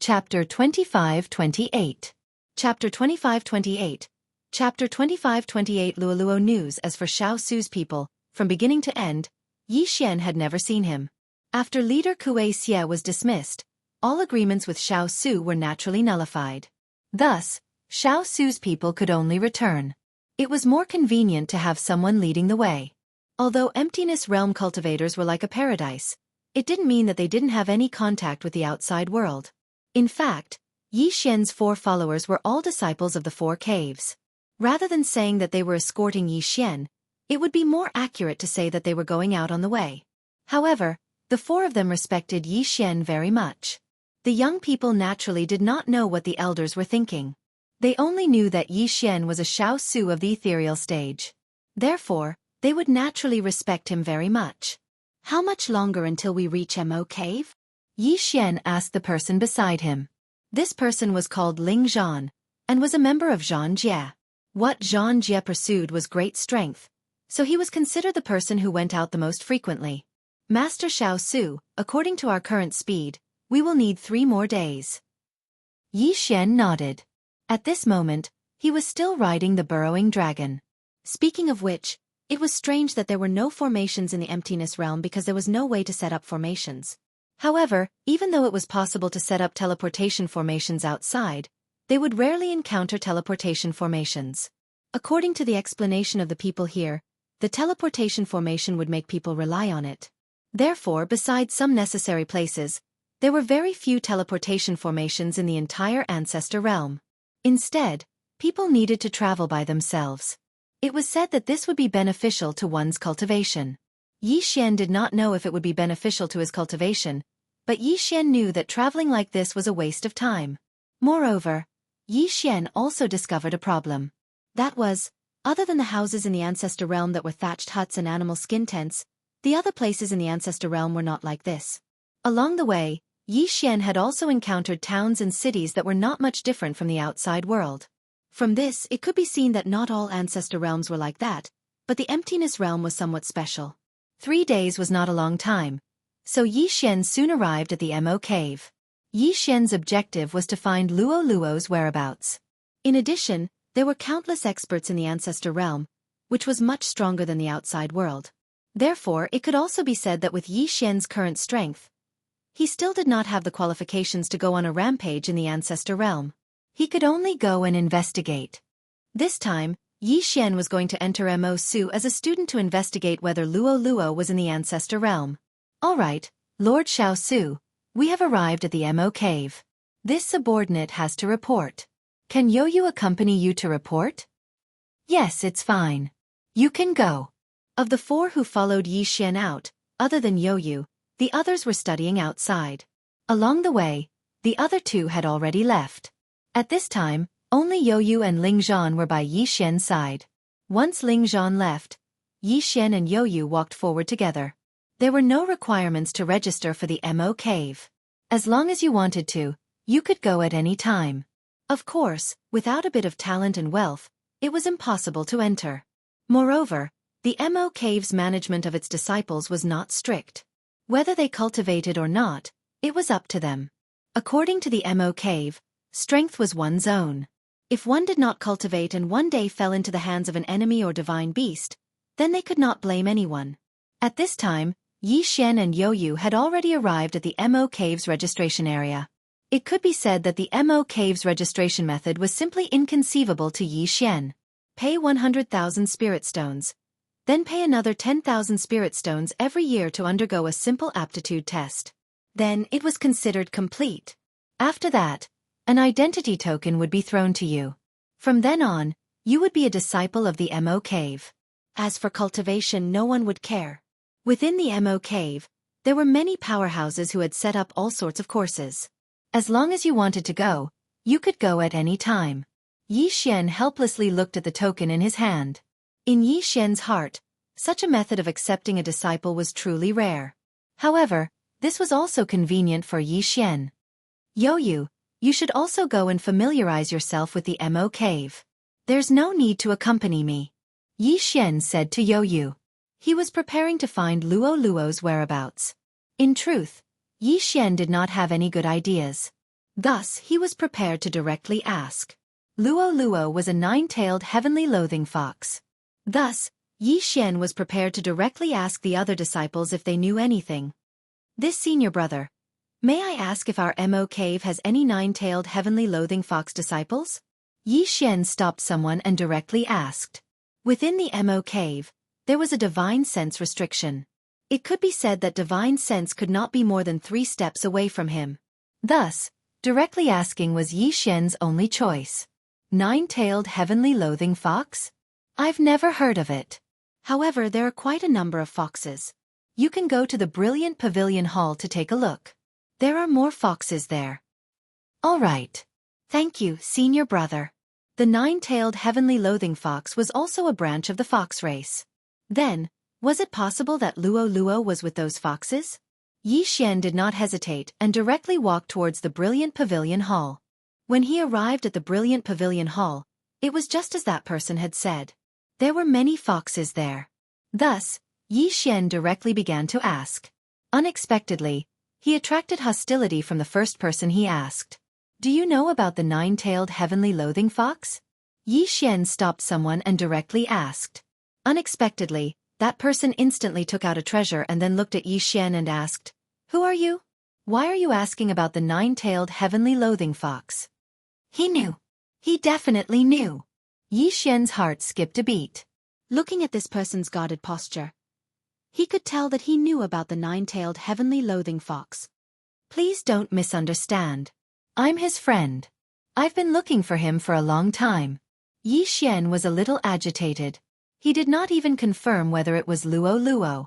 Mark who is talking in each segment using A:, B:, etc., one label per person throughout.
A: Chapter 25-28. Chapter 25-28. Chapter 25-28 Luoluo News. As for Xiao Su's people, from beginning to end, Yi Xian had never seen him. After leader Kuei Xie was dismissed, all agreements with Xiao Su were naturally nullified. Thus, Xiao Su's people could only return. It was more convenient to have someone leading the way. Although Emptiness Realm cultivators were like a paradise, it didn't mean that they didn't have any contact with the outside world. In fact, Yi Xian's 4 followers were all disciples of the 4 caves. Rather than saying that they were escorting Yi Xian, it would be more accurate to say that they were going out on the way. However, the 4 of them respected Yi Xian very much. The young people naturally did not know what the elders were thinking. They only knew that Yi Xian was a Xiao Su of the ethereal stage. Therefore, they would naturally respect him very much. How much longer until we reach Mo Cave? Yi Xian asked the person beside him. This person was called Ling Zhan, and was a member of Zhan Jie. What Zhan Jie pursued was great strength, so he was considered the person who went out the most frequently. Master Xiao Su, according to our current speed, we will need 3 more days. Yi Xian nodded. At this moment, he was still riding the burrowing dragon. Speaking of which, it was strange that there were no formations in the Emptiness Realm because there was no way to set up formations. However, even though it was possible to set up teleportation formations outside, they would rarely encounter teleportation formations. According to the explanation of the people here, the teleportation formation would make people rely on it. Therefore, besides some necessary places, there were very few teleportation formations in the entire Ancestor Realm. Instead, people needed to travel by themselves. It was said that this would be beneficial to one's cultivation. Yi Xian did not know if it would be beneficial to his cultivation, but Yi Xian knew that traveling like this was a waste of time. Moreover, Yi Xian also discovered a problem. That was, other than the houses in the Ancestor Realm that were thatched huts and animal skin tents, the other places in the Ancestor Realm were not like this. Along the way, Yi Xian had also encountered towns and cities that were not much different from the outside world. From this, it could be seen that not all Ancestor Realms were like that, but the Emptiness Realm was somewhat special. 3 days was not a long time, so Yi Xian soon arrived at the Mo Cave. Yi Xian's objective was to find Luoluo's whereabouts. In addition, there were countless experts in the Ancestor Realm, which was much stronger than the outside world. Therefore, it could also be said that with Yi Xian's current strength, he still did not have the qualifications to go on a rampage in the Ancestor Realm. He could only go and investigate. This time, Yi Xian was going to enter Mo Su as a student to investigate whether Luoluo was in the Ancestor Realm. Alright, Lord Xiao Su, we have arrived at the Mo Cave. This subordinate has to report. Can Yoyu accompany you to report? Yes, it's fine. You can go. Of the 4 who followed Yi Xian out, other than Yoyu, the others were studying outside. Along the way, the other 2 had already left. At this time, only Yoyu and Ling Zhan were by Yi Xian's side. Once Ling Zhan left, Yi Xian and Yoyu walked forward together. There were no requirements to register for the Mo Cave. As long as you wanted to, you could go at any time. Of course, without a bit of talent and wealth, it was impossible to enter. Moreover, the Mo Cave's management of its disciples was not strict. Whether they cultivated or not, it was up to them. According to the Mo Cave, strength was one's own. If one did not cultivate and one day fell into the hands of an enemy or divine beast, then they could not blame anyone. At this time, Yi Xian and Yoyu had already arrived at the Mo Cave's registration area. It could be said that the Mo Cave's registration method was simply inconceivable to Yi Xian. Pay 100,000 spirit stones. Then pay another 10,000 spirit stones every year to undergo a simple aptitude test. Then it was considered complete. After that, an identity token would be thrown to you. From then on, you would be a disciple of the Mo Cave. As for cultivation, no one would care. Within the Mo Cave, there were many powerhouses who had set up all sorts of courses. As long as you wanted to go, you could go at any time. Yi Xian helplessly looked at the token in his hand. In Yi Xian's heart, such a method of accepting a disciple was truly rare. However, this was also convenient for Yi Xian. Yoyu, you should also go and familiarize yourself with the Mo Cave. There's no need to accompany me. Yi Xian said to Yoyu. He was preparing to find Luoluo's whereabouts. In truth, Yi Xian did not have any good ideas. Thus he was prepared to directly ask. Luo Luo was a nine-tailed heavenly loathing fox. Thus, Yi Xian was prepared to directly ask the other disciples if they knew anything. This senior brother, may I ask if our Mo cave has any nine-tailed heavenly loathing fox disciples? Yi Xian stopped someone and directly asked. Within the Mo cave, there was a divine sense restriction. It could be said that divine sense could not be more than 3 steps away from him. Thus, directly asking was Yi Xian's only choice. Nine-tailed heavenly loathing fox? I've never heard of it. However, there are quite a number of foxes. You can go to the brilliant pavilion hall to take a look. There are more foxes there. All right. Thank you, senior brother. The nine-tailed heavenly loathing fox was also a branch of the fox race. Then, was it possible that Luo Luo was with those foxes? Yi Xian did not hesitate and directly walked towards the brilliant pavilion hall. When he arrived at the brilliant pavilion hall, it was just as that person had said. There were many foxes there. Thus, Yi Xian directly began to ask. Unexpectedly, he attracted hostility from the first person he asked. Do you know about the nine-tailed heavenly loathing fox? Yi Xian stopped someone and directly asked. Unexpectedly, that person instantly took out a treasure and then looked at Yi Xian and asked, Who are you? Why are you asking about the nine-tailed heavenly loathing fox? He knew. He definitely knew. Yi Xian's heart skipped a beat. Looking at this person's guarded posture, he could tell that he knew about the nine-tailed heavenly loathing fox. Please don't misunderstand. I'm his friend. I've been looking for him for a long time. Yi Xian was a little agitated. He did not even confirm whether it was Luo Luo.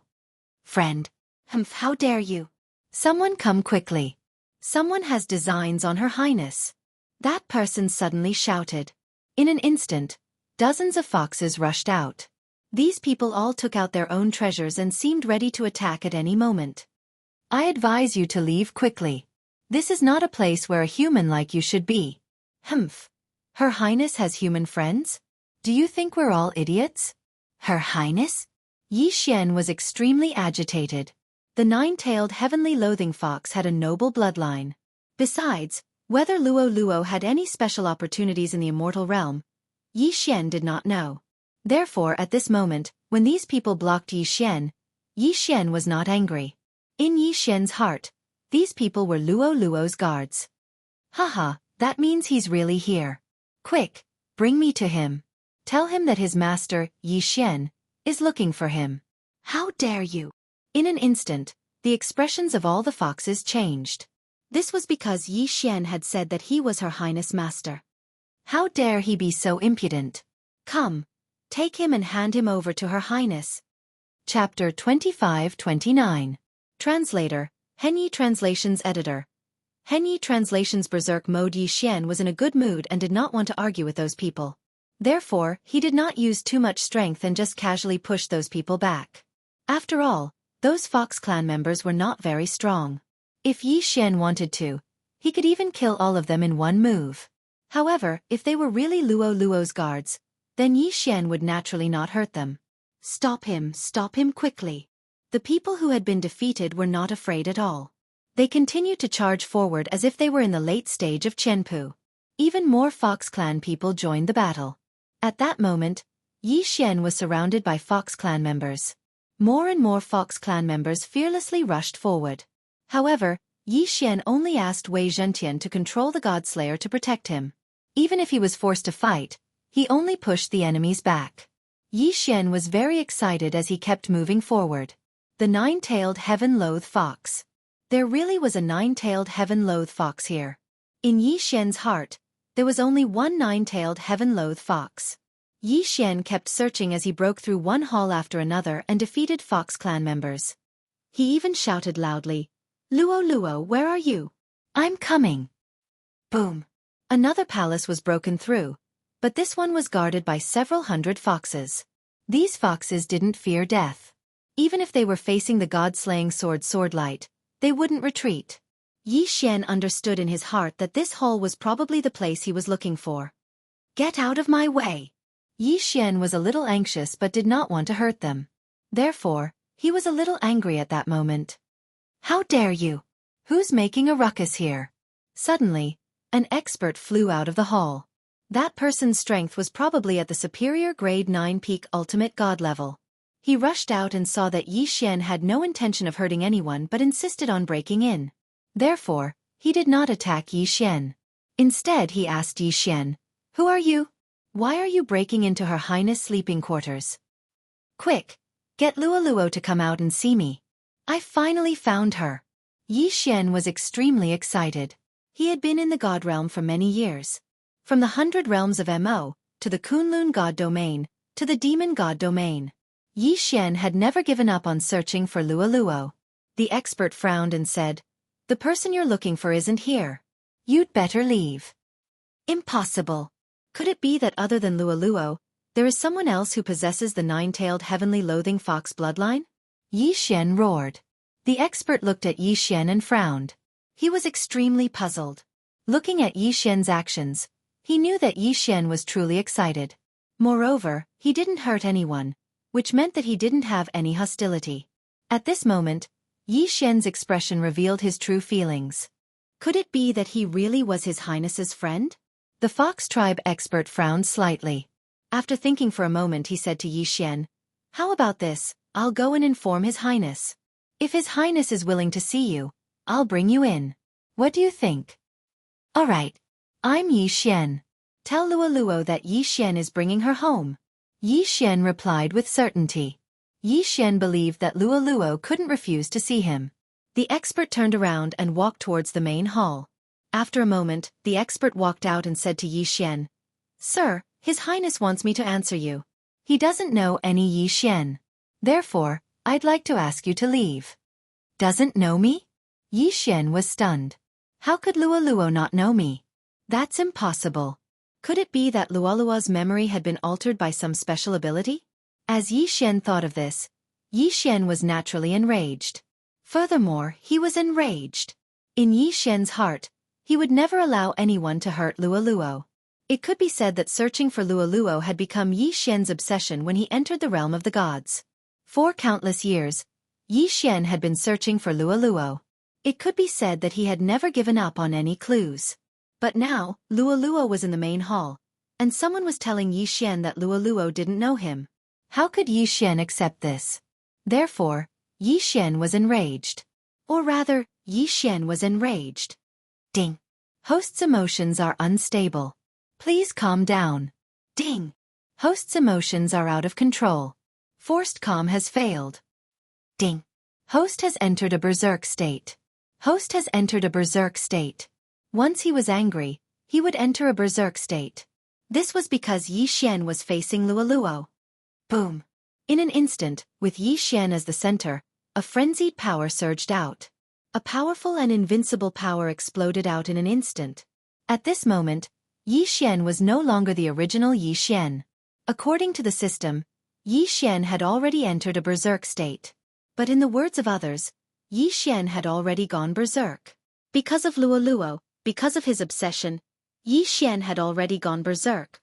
A: Friend. How dare you? Someone come quickly. Someone has designs on Her Highness. That person suddenly shouted. In an instant, dozens of foxes rushed out. These people all took out their own treasures and seemed ready to attack at any moment. I advise you to leave quickly. This is not a place where a human like you should be. Her Highness has human friends? Do you think we're all idiots? Her Highness? Yi Xian was extremely agitated. The nine-tailed heavenly loathing fox had a noble bloodline. Besides, whether Luo Luo had any special opportunities in the immortal realm, Yi Xian did not know. Therefore, at this moment, when these people blocked Yi Xian was not angry. In Yi Xian's heart, these people were Luo Luo's guards. Haha, that means he's really here. Quick, bring me to him. Tell him that his master, Yi Xian, is looking for him. How dare you? In an instant, the expressions of all the foxes changed. This was because Yi Xian had said that he was Her Highness Master. How dare he be so impudent? Come, take him and hand him over to Her Highness. Chapter 25-29. Translator, Henyi Translations Editor. Henyi Translations Berserk Mode. Yi Xian was in a good mood and did not want to argue with those people. Therefore, he did not use too much strength and just casually pushed those people back. After all, those Fox clan members were not very strong. If Yi Xian wanted to, he could even kill all of them in one move. However, if they were really Luo Luo's guards, then Yi Xian would naturally not hurt them. Stop him quickly. The people who had been defeated were not afraid at all. They continued to charge forward as if they were in the late stage of Qianpu. Even more Fox clan people joined the battle. At that moment, Yi Xian was surrounded by Fox clan members. More and more Fox clan members fearlessly rushed forward. However, Yi Xian only asked Wei Zhentian to control the Godslayer to protect him. Even if he was forced to fight, he only pushed the enemies back. Yi Xian was very excited as he kept moving forward. The nine-tailed heaven-loathe fox. There really was a nine-tailed heaven-loathe fox here. In Yi Xian's heart, there was only one nine-tailed heaven-loathe fox. Yi Xian kept searching as he broke through one hall after another and defeated Fox clan members. He even shouted loudly, Luo Luo, where are you? I'm coming. Boom. Another palace was broken through, but this one was guarded by several hundred foxes. These foxes didn't fear death. Even if they were facing the god-slaying swordlight, they wouldn't retreat. Yi Xian understood in his heart that this hall was probably the place he was looking for. Get out of my way! Yi Xian was a little anxious but did not want to hurt them. Therefore, he was a little angry at that moment. How dare you? Who's making a ruckus here? Suddenly, An expert flew out of the hall. That person's strength was probably at the superior grade 9 peak ultimate god level. He rushed out and saw that Yi Xian had no intention of hurting anyone but insisted on breaking in. Therefore, he did not attack Yi Xian. Instead he asked Yi Xian, "Who are you? Why are you breaking into Her Highness' sleeping quarters? Quick, get Luo to come out and see me. I finally found her." Yi Xian was extremely excited. He had been in the god realm for many years. From the 100 realms of Mo, to the Kunlun god domain, to the demon god domain. Yi Xian had never given up on searching for Luo. The expert frowned and said, "The person you're looking for isn't here. You'd better leave." Impossible. Could it be that other than Luo, there is someone else who possesses the 9-tailed heavenly loathing fox bloodline? Yi Xian roared. The expert looked at Yi Xian and frowned. He was extremely puzzled. Looking at Yi Xian's actions, he knew that Yi Xian was truly excited. Moreover, he didn't hurt anyone, which meant that he didn't have any hostility. At this moment, Yi Xian's expression revealed his true feelings. Could it be that he really was His Highness's friend? The Fox Tribe expert frowned slightly. After thinking for a moment he said to Yi Xian, "How about this, I'll go and inform His Highness. If His Highness is willing to see you, I'll bring you in. What do you think?" "Alright. I'm Yi Xian. Tell Luo that Yi Xian is bringing her home." Yi Xian replied with certainty. Yi Xian believed that Luo couldn't refuse to see him. The expert turned around and walked towards the main hall. After a moment, the expert walked out and said to Yi Xian, "Sir, His Highness wants me to answer you. He doesn't know any Yi Xian. Therefore, I'd like to ask you to leave." "Doesn't know me?" Yi Xian was stunned. "How could Luo not know me? That's impossible. Could it be that Luo's memory had been altered by some special ability?" As Yi Xian thought of this, Yi Xian was naturally enraged. Furthermore, he was enraged. In Yi Xian's heart, he would never allow anyone to hurt Luo. It could be said that searching for Luo had become Yi Xian's obsession when he entered the realm of the gods. For countless years, Yi Xian had been searching for Luo. It could be said that he had never given up on any clues. But now, Luo was in the main hall, and someone was telling Yi Xian that Luo didn't know him. How could Yi Xian accept this? Therefore, Yi Xian was enraged. Or rather, Yi Xian was enraged. Ding. Host's emotions are unstable. Please calm down. Ding. Host's emotions are out of control. Forced calm has failed. Ding. Host has entered a berserk state. Host has entered a berserk state. Once he was angry, he would enter a berserk state. This was because Yi Xian was facing Luo. Boom. In an instant, with Yi Xian as the center, a frenzied power surged out. A powerful and invincible power exploded out in an instant. At this moment, Yi Xian was no longer the original Yi Xian. According to the system, Yi Xian had already entered a berserk state. But in the words of others, Yi Xian had already gone berserk. Because of Luo, because of his obsession, Yi Xian had already gone berserk.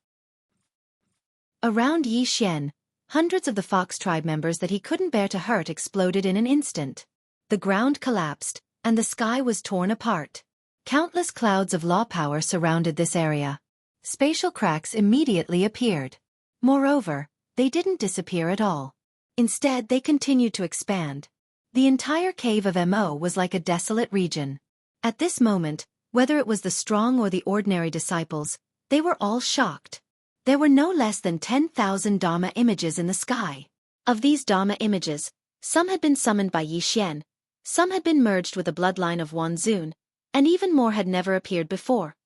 A: Around Yi Xian, hundreds of the Fox Tribe members that he couldn't bear to hurt exploded in an instant. The ground collapsed, and the sky was torn apart. Countless clouds of law power surrounded this area. Spatial cracks immediately appeared. Moreover, they didn't disappear at all. Instead, they continued to expand. The entire cave of Mo was like a desolate region. At this moment, whether it was the strong or the ordinary disciples, they were all shocked. There were no less than 10,000 Dharma images in the sky. Of these Dharma images, some had been summoned by Yi Xian, some had been merged with the bloodline of Wan Zun, and even more had never appeared before.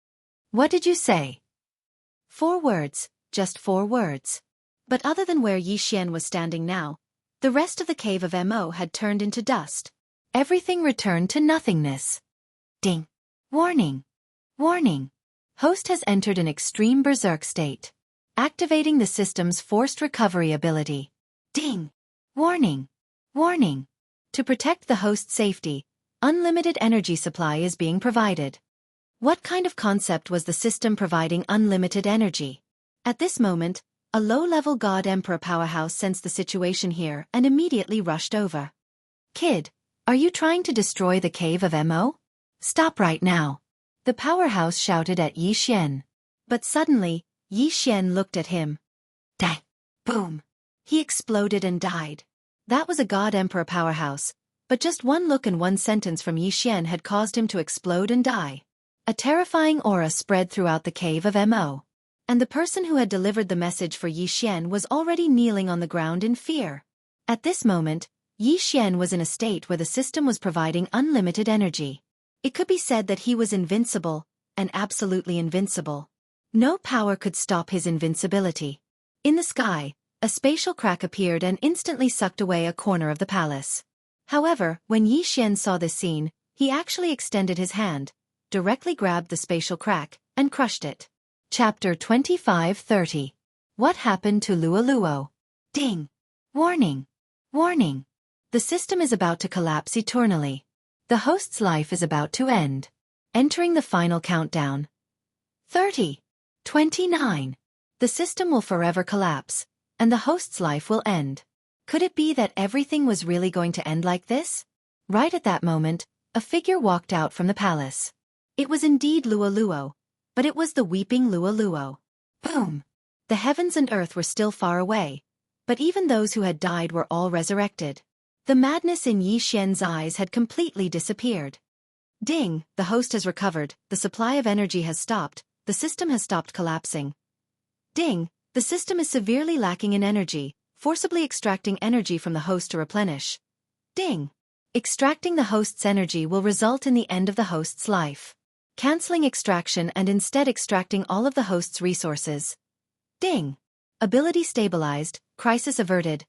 A: What did you say? 4 words, just 4 words. But other than where Yi Xian was standing now, the rest of the cave of Mo had turned into dust. Everything returned to nothingness. Ding. Warning. Warning. Host has entered an extreme berserk state. Activating the system's forced recovery ability. Ding. Warning. Warning. To protect the host's safety, unlimited energy supply is being provided. What kind of concept was the system providing unlimited energy? At this moment, a low-level God Emperor powerhouse sensed the situation here and immediately rushed over. Kid, are you trying to destroy the cave of Mo? Stop right now. The powerhouse shouted at Yi Xian. But suddenly, Yi Xian looked at him. Dang! Boom! He exploded and died. That was a God Emperor powerhouse, but just one look and one sentence from Yi Xian had caused him to explode and die. A terrifying aura spread throughout the cave of Mo. And the person who had delivered the message for Yi Xian was already kneeling on the ground in fear. At this moment, Yi Xian was in a state where the system was providing unlimited energy. It could be said that he was invincible, and absolutely invincible. No power could stop his invincibility. In the sky, a spatial crack appeared and instantly sucked away a corner of the palace. However, when Yi Xian saw this scene, he actually extended his hand, directly grabbed the spatial crack, and crushed it. Chapter 25:30. What happened to Luo? Ding! Warning! Warning! The system is about to collapse eternally. The host's life is about to end. Entering the final countdown. 30. 29. The system will forever collapse, and the host's life will end. Could it be that everything was really going to end like this? Right at that moment, a figure walked out from the palace. It was indeed Luo, but it was the weeping Luo. Boom! The heavens and earth were still far away, but even those who had died were all resurrected. The madness in Yi Xian's eyes had completely disappeared. Ding! The host has recovered, the supply of energy has stopped, the system has stopped collapsing. Ding! The system is severely lacking in energy, forcibly extracting energy from the host to replenish. Ding! Extracting the host's energy will result in the end of the host's life. Canceling extraction and instead extracting all of the host's resources. Ding! Ability stabilized, crisis averted.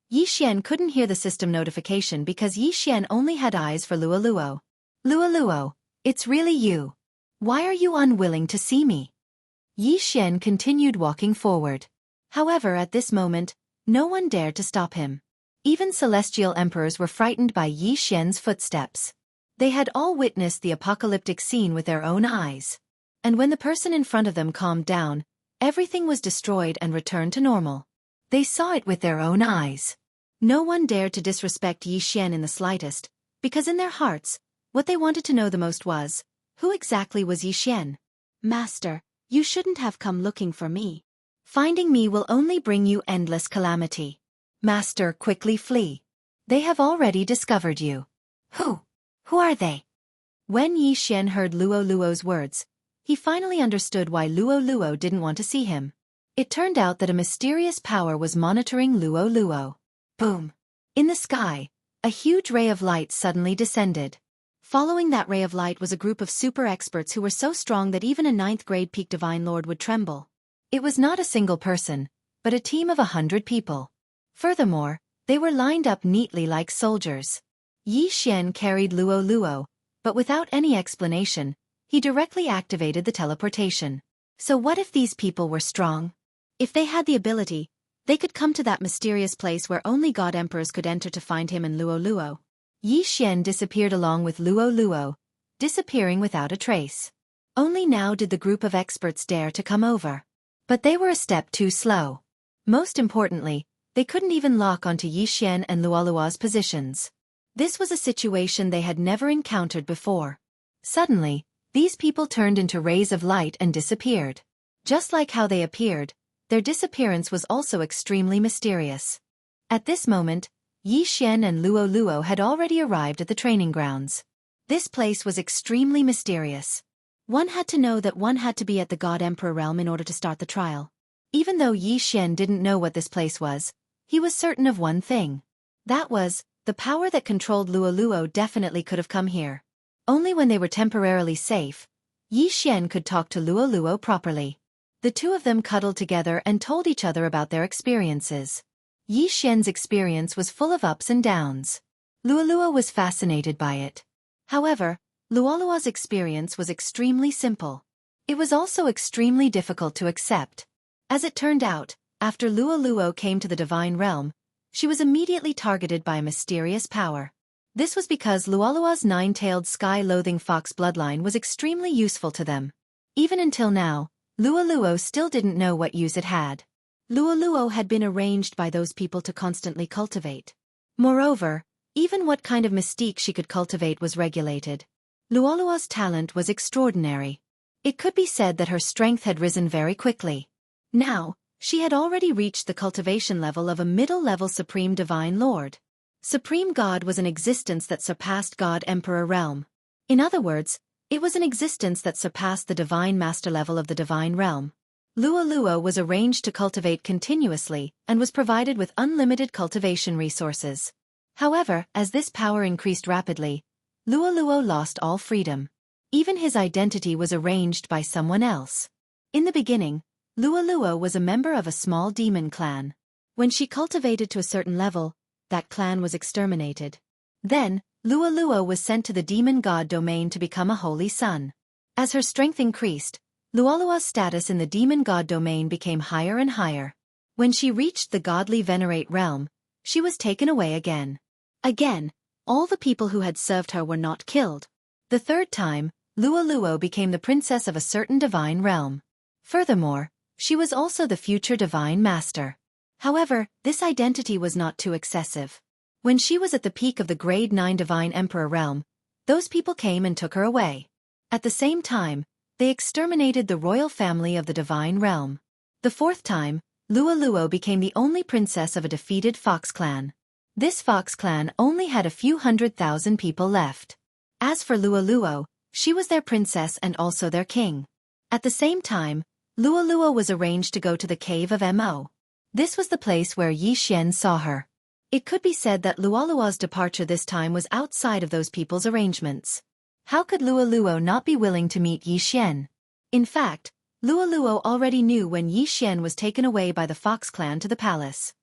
A: Yi Xian couldn't hear the system notification because Yi Xian only had eyes for Luo. Luo, it's really you. Why are you unwilling to see me? Yi Xian continued walking forward. However, at this moment, no one dared to stop him. Even celestial emperors were frightened by Yi Xian's footsteps. They had all witnessed the apocalyptic scene with their own eyes. And when the person in front of them calmed down, everything was destroyed and returned to normal. They saw it with their own eyes. No one dared to disrespect Yi Xian in the slightest, because in their hearts, what they wanted to know the most was, who exactly was Yi Xian? Master, you shouldn't have come looking for me. Finding me will only bring you endless calamity. Master, quickly flee. They have already discovered you. Who? Who are they? When Yi Xian heard Luo's words, he finally understood why Luo didn't want to see him. It turned out that a mysterious power was monitoring Luo. Boom! In the sky, a huge ray of light suddenly descended. Following that ray of light was a group of super experts who were so strong that even a 9th grade peak divine lord would tremble. It was not a single person, but a team of 100 people. Furthermore, they were lined up neatly like soldiers. Yi Xian carried Luo, but without any explanation, he directly activated the teleportation. So what if these people were strong? If they had the ability, they could come to that mysterious place where only God Emperors could enter to find him and Luo. Yi Xian disappeared along with Luo, disappearing without a trace. Only now did the group of experts dare to come over. But they were a step too slow. Most importantly, they couldn't even lock onto Yi Xian and Luo's positions. This was a situation they had never encountered before. Suddenly, these people turned into rays of light and disappeared. Just like how they appeared, their disappearance was also extremely mysterious. At this moment, Yi Xian and Luo had already arrived at the training grounds. This place was extremely mysterious. One had to know that one had to be at the God Emperor realm in order to start the trial. Even though Yi Xian didn't know what this place was, he was certain of one thing. That was, the power that controlled Luo definitely could have come here. Only when they were temporarily safe, Yi Xian could talk to Luo properly. The two of them cuddled together and told each other about their experiences. Yi Xian's experience was full of ups and downs. Luo was fascinated by it. However, Luo's experience was extremely simple. It was also extremely difficult to accept. As it turned out, after Luo came to the divine realm, she was immediately targeted by a mysterious power. This was because Luo's 9-tailed sky-loathing fox bloodline was extremely useful to them. Even until now, Luo still didn't know what use it had. Luo had been arranged by those people to constantly cultivate. Moreover, even what kind of mystique she could cultivate was regulated. Luoluo's talent was extraordinary. It could be said that her strength had risen very quickly. Now, she had already reached the cultivation level of a middle-level Supreme Divine Lord. Supreme God was an existence that surpassed God Emperor realm. In other words, it was an existence that surpassed the Divine Master level of the Divine Realm. Luoluo was arranged to cultivate continuously and was provided with unlimited cultivation resources. However, as this power increased rapidly, Luoluo lost all freedom. Even his identity was arranged by someone else. In the beginning, Luoluo was a member of a small demon clan. When she cultivated to a certain level, that clan was exterminated. Then, Luoluo was sent to the demon god domain to become a holy son. As her strength increased, Luoluo's status in the demon god domain became higher and higher. When she reached the godly venerate realm, she was taken away again. Again, all the people who had served her were not killed. The third time, Luoluo became the princess of a certain divine realm. Furthermore, she was also the future divine master. However, this identity was not too excessive. When she was at the peak of the grade 9 divine emperor realm, those people came and took her away. At the same time, they exterminated the royal family of the divine realm. The fourth time, Luoluo became the only princess of a defeated fox clan. This fox clan only had a few 100,000 people left. As for Luoluo, she was their princess and also their king. At the same time, Luoluo was arranged to go to the cave of Mo. This was the place where Yi Xian saw her. It could be said that Luoluo's departure this time was outside of those people's arrangements. How could Luoluo not be willing to meet Yi Xian? In fact, Luoluo already knew when Yi Xian was taken away by the Fox clan to the palace.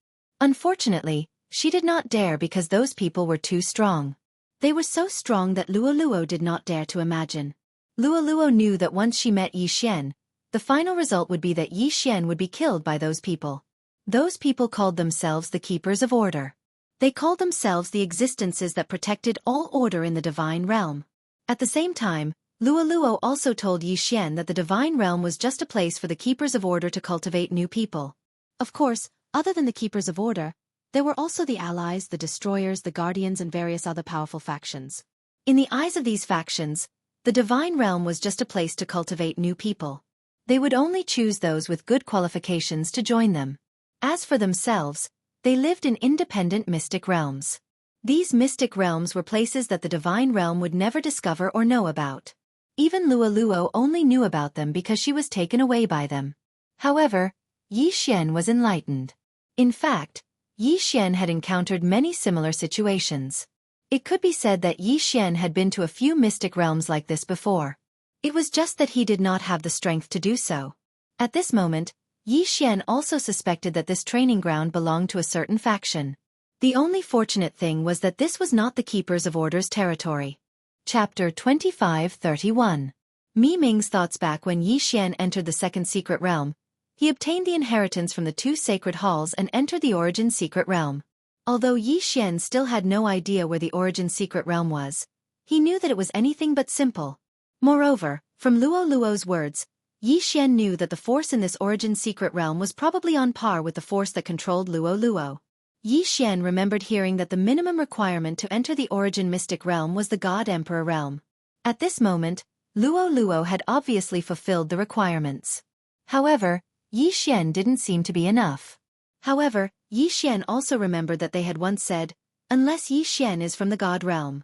A: Unfortunately, she did not dare because those people were too strong. They were so strong that Luoluo did not dare to imagine. Luoluo knew that once she met Yi Xian, the final result would be that Yi Xian would be killed by those people. Those people called themselves the Keepers of Order. They called themselves the existences that protected all order in the divine realm. At the same time, Luoluo also told Yi Xian that the divine realm was just a place for the Keepers of Order to cultivate new people. Of course, other than the Keepers of Order, there were also the Allies, the Destroyers, the Guardians and various other powerful factions. In the eyes of these factions, the divine realm was just a place to cultivate new people. They would only choose those with good qualifications to join them. As for themselves, they lived in independent mystic realms. These mystic realms were places that the divine realm would never discover or know about. Even Luoluo only knew about them because she was taken away by them. However, Yi Xian was enlightened. In fact, Yi Xian had encountered many similar situations. It could be said that Yi Xian had been to a few mystic realms like this before. It was just that he did not have the strength to do so. At this moment, Yi Xian also suspected that this training ground belonged to a certain faction. The only fortunate thing was that this was not the Keepers of Order's territory. Chapter 25:31. Mi Ming's thoughts back when Yi Xian entered the second secret realm. He obtained the inheritance from the 2 sacred halls and entered the origin secret realm. Although Yi Xian still had no idea where the origin secret realm was, he knew that it was anything but simple. Moreover, from Luoluo's words, Yi Xian knew that the force in this origin secret realm was probably on par with the force that controlled Luoluo. Yi Xian remembered hearing that the minimum requirement to enter the origin mystic realm was the God Emperor realm. At this moment, Luoluo had obviously fulfilled the requirements. However, Yi Xian didn't seem to be enough. However, Yi Xian also remembered that they had once said, "Unless Yi Xian is from the God realm."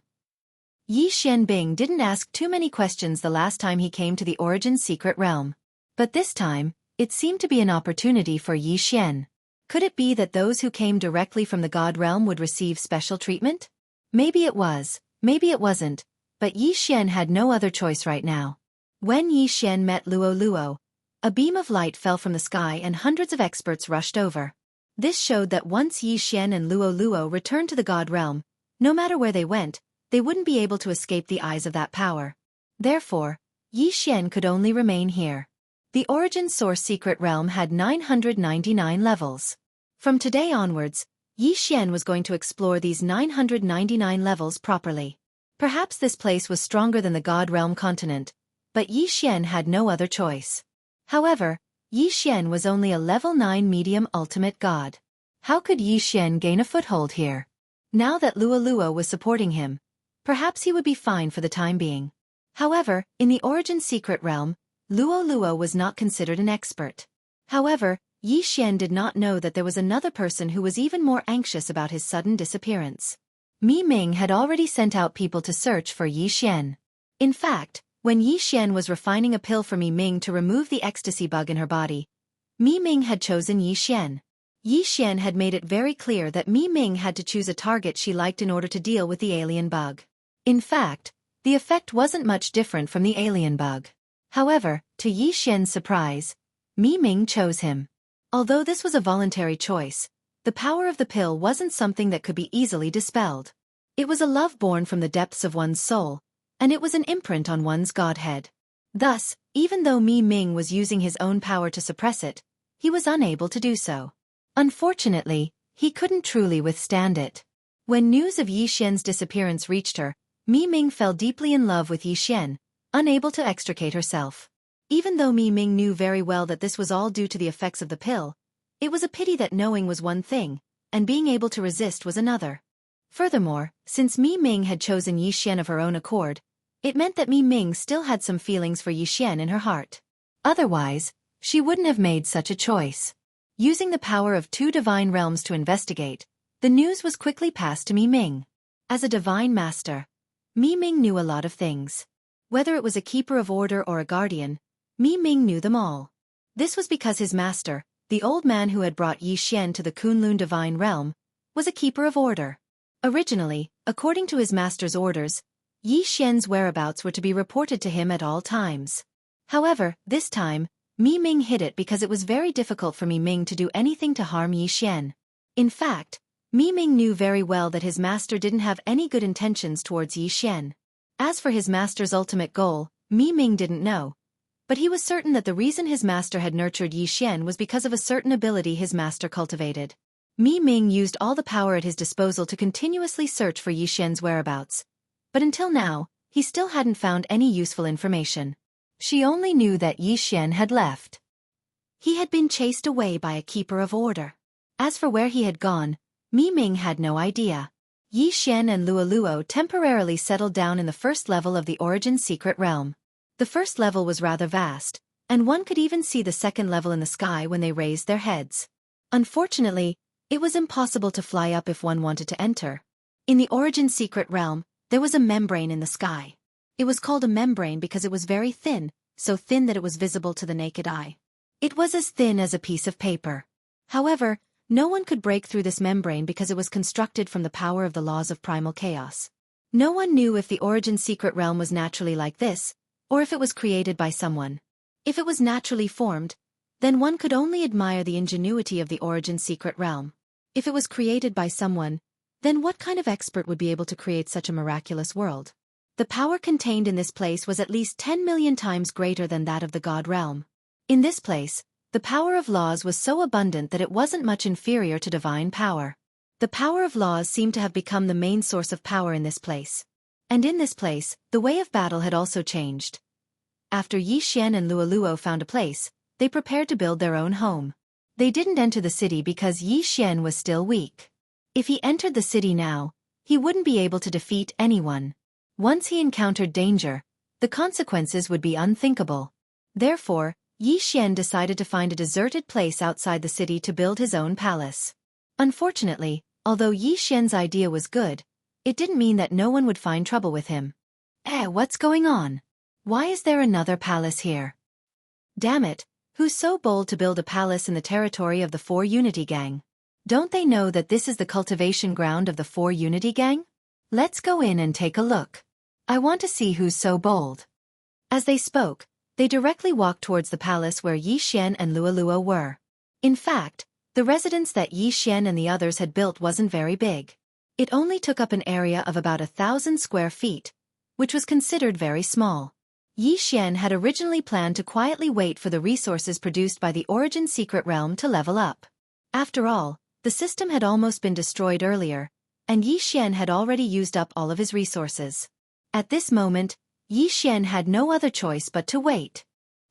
A: Yi Xianbing didn't ask too many questions the last time he came to the origin secret realm. But this time, it seemed to be an opportunity for Yi Xian. Could it be that those who came directly from the God realm would receive special treatment? Maybe it was, maybe it wasn't, but Yi Xian had no other choice right now. When Yi Xian met Luoluo, a beam of light fell from the sky and hundreds of experts rushed over. This showed that once Yi Xian and Luoluo returned to the God realm, no matter where they went, they wouldn't be able to escape the eyes of that power. Therefore, Yi Xian could only remain here. The origin source secret realm had 999 levels. From today onwards, Yi Xian was going to explore these 999 levels properly. Perhaps this place was stronger than the God realm continent, but Yi Xian had no other choice. However, Yi Xian was only a level 9 medium ultimate god. How could Yi Xian gain a foothold here? Now that Luoluo was supporting him, perhaps he would be fine for the time being. However, in the Origin Secret Realm, Luo was not considered an expert. However, Yi Xian did not know that there was another person who was even more anxious about his sudden disappearance. Mi Ming had already sent out people to search for Yi Xian. In fact, when Yi Xian was refining a pill for Mi Ming to remove the ecstasy bug in her body, Mi Ming had chosen Yi Xian. Yi Xian had made it very clear that Mi Ming had to choose a target she liked in order to deal with the alien bug. In fact, the effect wasn't much different from the alien bug. However, to Yi Xian's surprise, Mi Ming chose him. Although this was a voluntary choice, the power of the pill wasn't something that could be easily dispelled. It was a love born from the depths of one's soul, and it was an imprint on one's godhead. Thus, even though Mi Ming was using his own power to suppress it, he was unable to do so. Unfortunately, he couldn't truly withstand it. When news of Yi Xian's disappearance reached her, Mi Ming fell deeply in love with Yi Xian, unable to extricate herself. Even though Mi Ming knew very well that this was all due to the effects of the pill, it was a pity that knowing was one thing, and being able to resist was another. Furthermore, since Mi Ming had chosen Yi Xian of her own accord, it meant that Mi Ming still had some feelings for Yi Xian in her heart. Otherwise, she wouldn't have made such a choice. Using the power of 2 divine realms to investigate, the news was quickly passed to Mi Ming. As a divine master, Mi Ming knew a lot of things. Whether it was a keeper of order or a guardian, Mi Ming knew them all. This was because his master, the old man who had brought Yi Xian to the Kunlun divine realm, was a keeper of order. Originally, according to his master's orders, Yi Xian's whereabouts were to be reported to him at all times. However, this time, Mi Ming hid it because it was very difficult for Mi Ming to do anything to harm Yi Xian. In fact, Mi Ming knew very well that his master didn't have any good intentions towards Yi Xian. As for his master's ultimate goal, Mi Ming didn't know, but he was certain that the reason his master had nurtured Yi Xian was because of a certain ability his master cultivated. Mi Ming used all the power at his disposal to continuously search for Yi Xian's whereabouts, but until now, he still hadn't found any useful information. She only knew that Yi Xian had left. He had been chased away by a keeper of order. As for where he had gone, Mi Ming had no idea. Yi Xian and Luo temporarily settled down in the first level of the Origin Secret Realm. The first level was rather vast, and one could even see the second level in the sky when they raised their heads. Unfortunately, it was impossible to fly up if one wanted to enter. In the Origin Secret Realm, there was a membrane in the sky. It was called a membrane because it was very thin, so thin that it was visible to the naked eye. It was as thin as a piece of paper. However, no one could break through this membrane because it was constructed from the power of the laws of primal chaos. No one knew if the Origin Secret Realm was naturally like this, or if it was created by someone. If it was naturally formed, then one could only admire the ingenuity of the Origin Secret Realm. If it was created by someone, then what kind of expert would be able to create such a miraculous world? The power contained in this place was at least 10 million times greater than that of the God realm. In this place, the power of laws was so abundant that it wasn't much inferior to divine power. The power of laws seemed to have become the main source of power in this place. And in this place, the way of battle had also changed. After Yi Xian and Luo found a place, they prepared to build their own home. They didn't enter the city because Yi Xian was still weak. If he entered the city now, he wouldn't be able to defeat anyone. Once he encountered danger, the consequences would be unthinkable. Therefore, Yi Xian decided to find a deserted place outside the city to build his own palace. Unfortunately, although Yi Xian's idea was good, it didn't mean that no one would find trouble with him. What's going on? Why is there another palace here? Damn it, who's so bold to build a palace in the territory of the 4 Unity Gang? Don't they know that this is the cultivation ground of the 4 Unity Gang? Let's go in and take a look. I want to see who's so bold. As they spoke, they directly walked towards the palace where Yi Xian and Luo were. In fact, the residence that Yi Xian and the others had built wasn't very big. It only took up an area of about 1,000 square feet, which was considered very small. Yi Xian had originally planned to quietly wait for the resources produced by the Origin Secret Realm to level up. After all, the system had almost been destroyed earlier, and Yi Xian had already used up all of his resources. At this moment, Yi Xian had no other choice but to wait.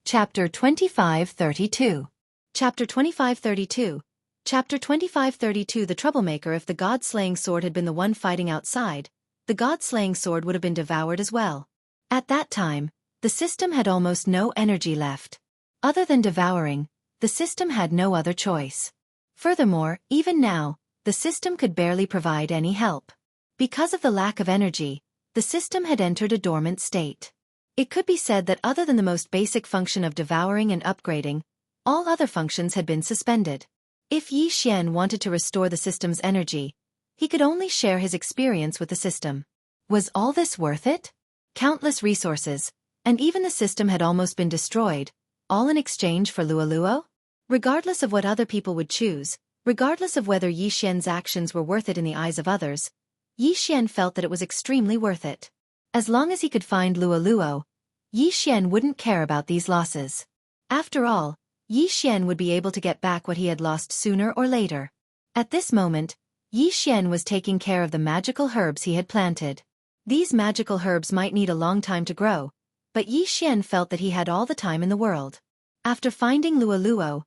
A: Chapter 2532. Chapter 2532. Chapter 2532. The troublemaker. If the god-slaying sword had been the one fighting outside, the god-slaying sword would have been devoured as well. At that time, the system had almost no energy left. Other than devouring, the system had no other choice. Furthermore, even now, the system could barely provide any help. Because of the lack of energy, the system had entered a dormant state. It could be said that other than the most basic function of devouring and upgrading, all other functions had been suspended. If Yi Xian wanted to restore the system's energy, he could only share his experience with the system. Was all this worth it? Countless resources, and even the system had almost been destroyed, all in exchange for Luoluo? Regardless of what other people would choose, regardless of whether Yi Xian's actions were worth it in the eyes of others, Yi Xian felt that it was extremely worth it. As long as he could find Luoluo, Yi Xian wouldn't care about these losses. After all, Yi Xian would be able to get back what he had lost sooner or later. At this moment, Yi Xian was taking care of the magical herbs he had planted. These magical herbs might need a long time to grow, but Yi Xian felt that he had all the time in the world. After finding Luoluo,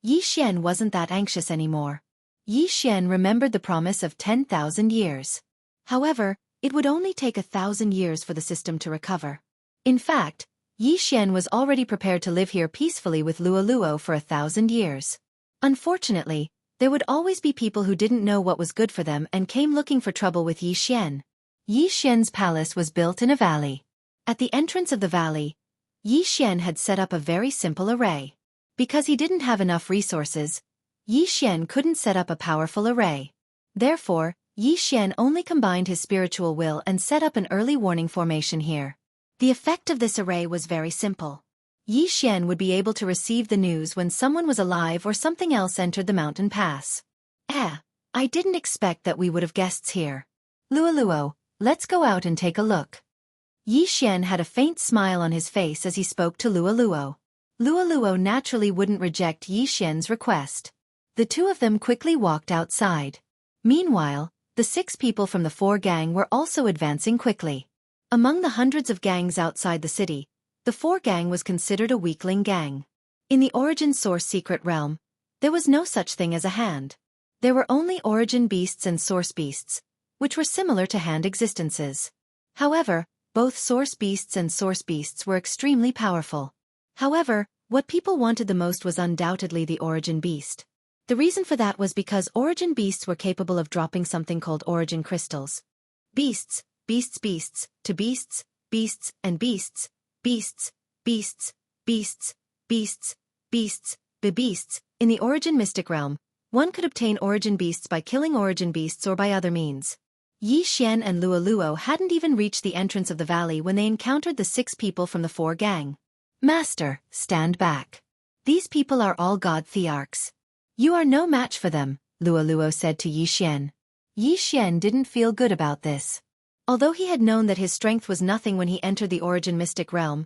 A: Yi Xian wasn't that anxious anymore. Yi Xian remembered the promise of 10,000 years. However, it would only take 1,000 years for the system to recover. In fact, Yi Xian was already prepared to live here peacefully with Luoluo for 1,000 years. Unfortunately, there would always be people who didn't know what was good for them and came looking for trouble with Yi Xian. Yi Xian's palace was built in a valley. At the entrance of the valley, Yi Xian had set up a very simple array. Because he didn't have enough resources, Yi Xian couldn't set up a powerful array. Therefore, Yi Xian only combined his spiritual will and set up an early warning formation here. The effect of this array was very simple. Yi Xian would be able to receive the news when someone was alive or something else entered the mountain pass. I didn't expect that we would have guests here. Luoluo, let's go out and take a look. Yi Xian had a faint smile on his face as he spoke to Luoluo. Luoluo naturally wouldn't reject Yi Xian's request. The two of them quickly walked outside. Meanwhile, the 6 people from the 4 gang were also advancing quickly. Among the hundreds of gangs outside the city, the 4 gang was considered a weakling gang. In the Origin Source Secret Realm, there was no such thing as a hand. There were only Origin Beasts and Source Beasts, which were similar to hand existences. However, both Source Beasts and Source Beasts were extremely powerful. However, what people wanted the most was undoubtedly the Origin Beast. The reason for that was because Origin Beasts were capable of dropping something called Origin Crystals. Beasts, beasts, beasts, to beasts, beasts, and beasts, beasts, beasts, beasts, beasts, beasts, beasts. In the Origin Mystic Realm, one could obtain Origin Beasts by killing Origin Beasts or by other means. Yi Xian and Luoluo hadn't even reached the entrance of the valley when they encountered the 6 people from the 4 gang. Master, stand back. These people are all god thearchs. You are no match for them, Luoluo said to Yi Xian. Yi Xian didn't feel good about this. Although he had known that his strength was nothing when he entered the Origin Mystic Realm,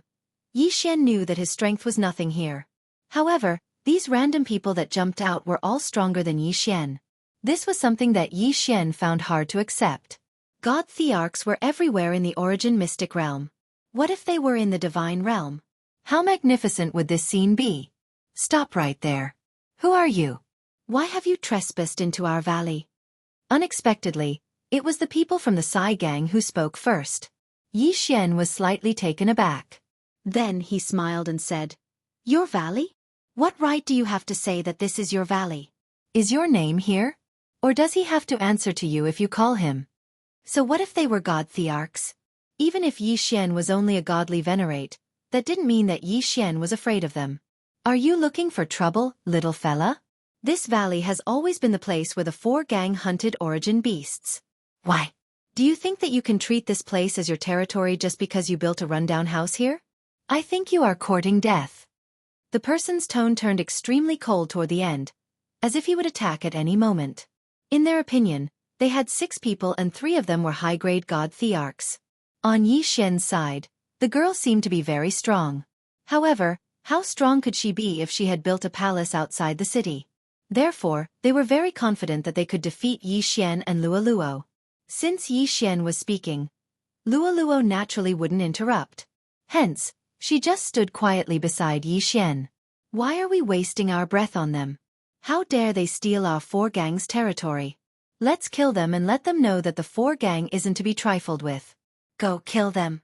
A: Yi Xian knew that his strength was nothing here. However, these random people that jumped out were all stronger than Yi Xian. This was something that Yi Xian found hard to accept. God thearchs were everywhere in the Origin Mystic Realm. What if they were in the Divine Realm? How magnificent would this scene be? Stop right there. Who are you? Why have you trespassed into our valley? Unexpectedly, it was the people from the Sai gang who spoke first. Yi Xian was slightly taken aback. Then he smiled and said, Your valley? What right do you have to say that this is your valley? Is your name here? Or does he have to answer to you if you call him? So what if they were god thearchs? Even if Yi Xian was only a godly venerate, that didn't mean that Yi Xian was afraid of them. Are you looking for trouble, little fella? This valley has always been the place where the 4 gang hunted Origin Beasts. Why? Do you think that you can treat this place as your territory just because you built a rundown house here? I think you are courting death. The person's tone turned extremely cold toward the end, as if he would attack at any moment. In their opinion, they had 6 people and 3 of them were high-grade god thearchs. On Yi Xian's side, the girl seemed to be very strong. However, how strong could she be if she had built a palace outside the city? Therefore, they were very confident that they could defeat Yi Xian and Luoluo. Since Yi Xian was speaking, Luoluo naturally wouldn't interrupt. Hence, she just stood quietly beside Yi Xian. Why are we wasting our breath on them? How dare they steal our 4 gang's territory? Let's kill them and let them know that the 4 gang isn't to be trifled with. Go kill them.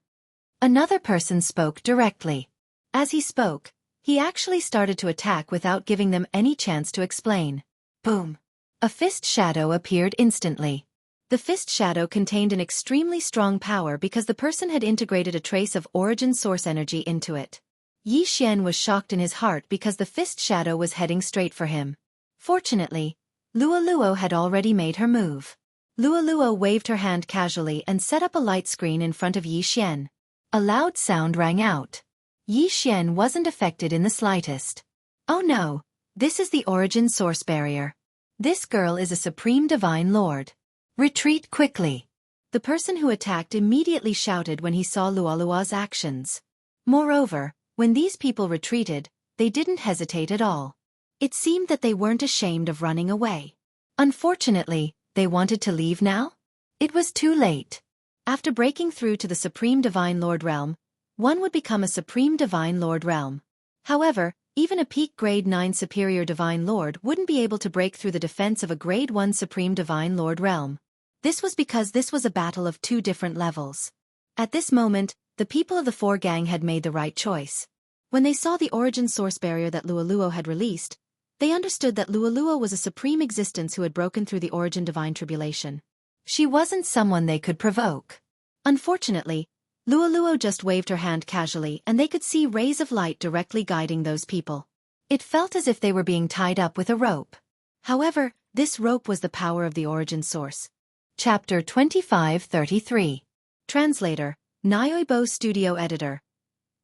A: Another person spoke directly. As he spoke, he actually started to attack without giving them any chance to explain. Boom! A fist shadow appeared instantly. The fist shadow contained an extremely strong power because the person had integrated a trace of origin source energy into it. Yi Xian was shocked in his heart because the fist shadow was heading straight for him. Fortunately, Luo had already made her move. Luo waved her hand casually and set up a light screen in front of Yi Xian. A loud sound rang out. Yi Xian wasn't affected in the slightest. Oh no, this is the origin source barrier. This girl is a supreme divine lord. Retreat quickly. The person who attacked immediately shouted when he saw Luo's actions. Moreover, when these people retreated, they didn't hesitate at all. It seemed that they weren't ashamed of running away. Unfortunately, they wanted to leave now? It was too late. After breaking through to the Supreme Divine Lord realm, one would become a Supreme Divine Lord realm. However, even a peak Grade 9 Superior Divine Lord wouldn't be able to break through the defense of a Grade 1 Supreme Divine Lord realm. This was because this was a battle of two different levels. At this moment, the people of the Four Gang had made the right choice. When they saw the origin source barrier that Luo had released, they understood that Luo was a supreme existence who had broken through the origin divine tribulation. She wasn't someone they could provoke. Unfortunately, Luo just waved her hand casually and they could see rays of light directly guiding those people. It felt as if they were being tied up with a rope. However, this rope was the power of the origin source. Chapter 2533. Translator, Nyoibo Studio Editor.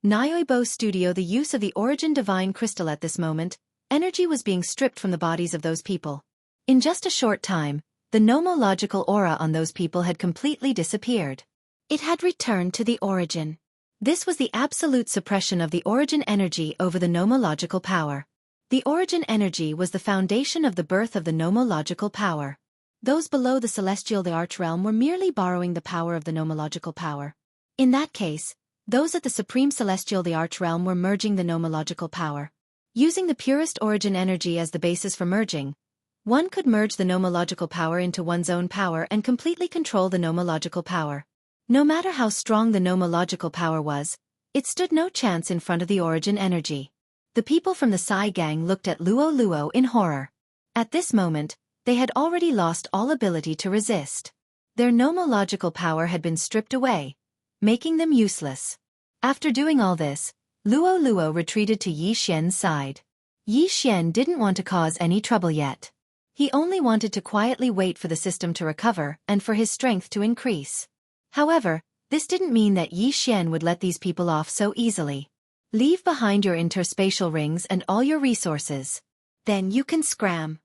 A: Nyoibo Studio. The use of the origin divine crystal. At this moment, energy was being stripped from the bodies of those people. In just a short time, the nomological aura on those people had completely disappeared. It had returned to the origin. This was the absolute suppression of the origin energy over the nomological power. The origin energy was the foundation of the birth of the nomological power. Those below the celestial the arch realm were merely borrowing the power of the nomological power. In that case, those at the supreme celestial the arch realm were merging the nomological power. Using the purest origin energy as the basis for merging, one could merge the nomological power into one's own power and completely control the nomological power. No matter how strong the nomological power was, it stood no chance in front of the origin energy. The people from the Psy Gang looked at Luo in horror. At this moment, they had already lost all ability to resist. Their nomological power had been stripped away, making them useless. After doing all this, Luo retreated to Yi Xian's side. Yi Xian didn't want to cause any trouble yet. He only wanted to quietly wait for the system to recover and for his strength to increase. However, this didn't mean that Yi Xian would let these people off so easily. Leave behind your interspatial rings and all your resources. Then you can scram.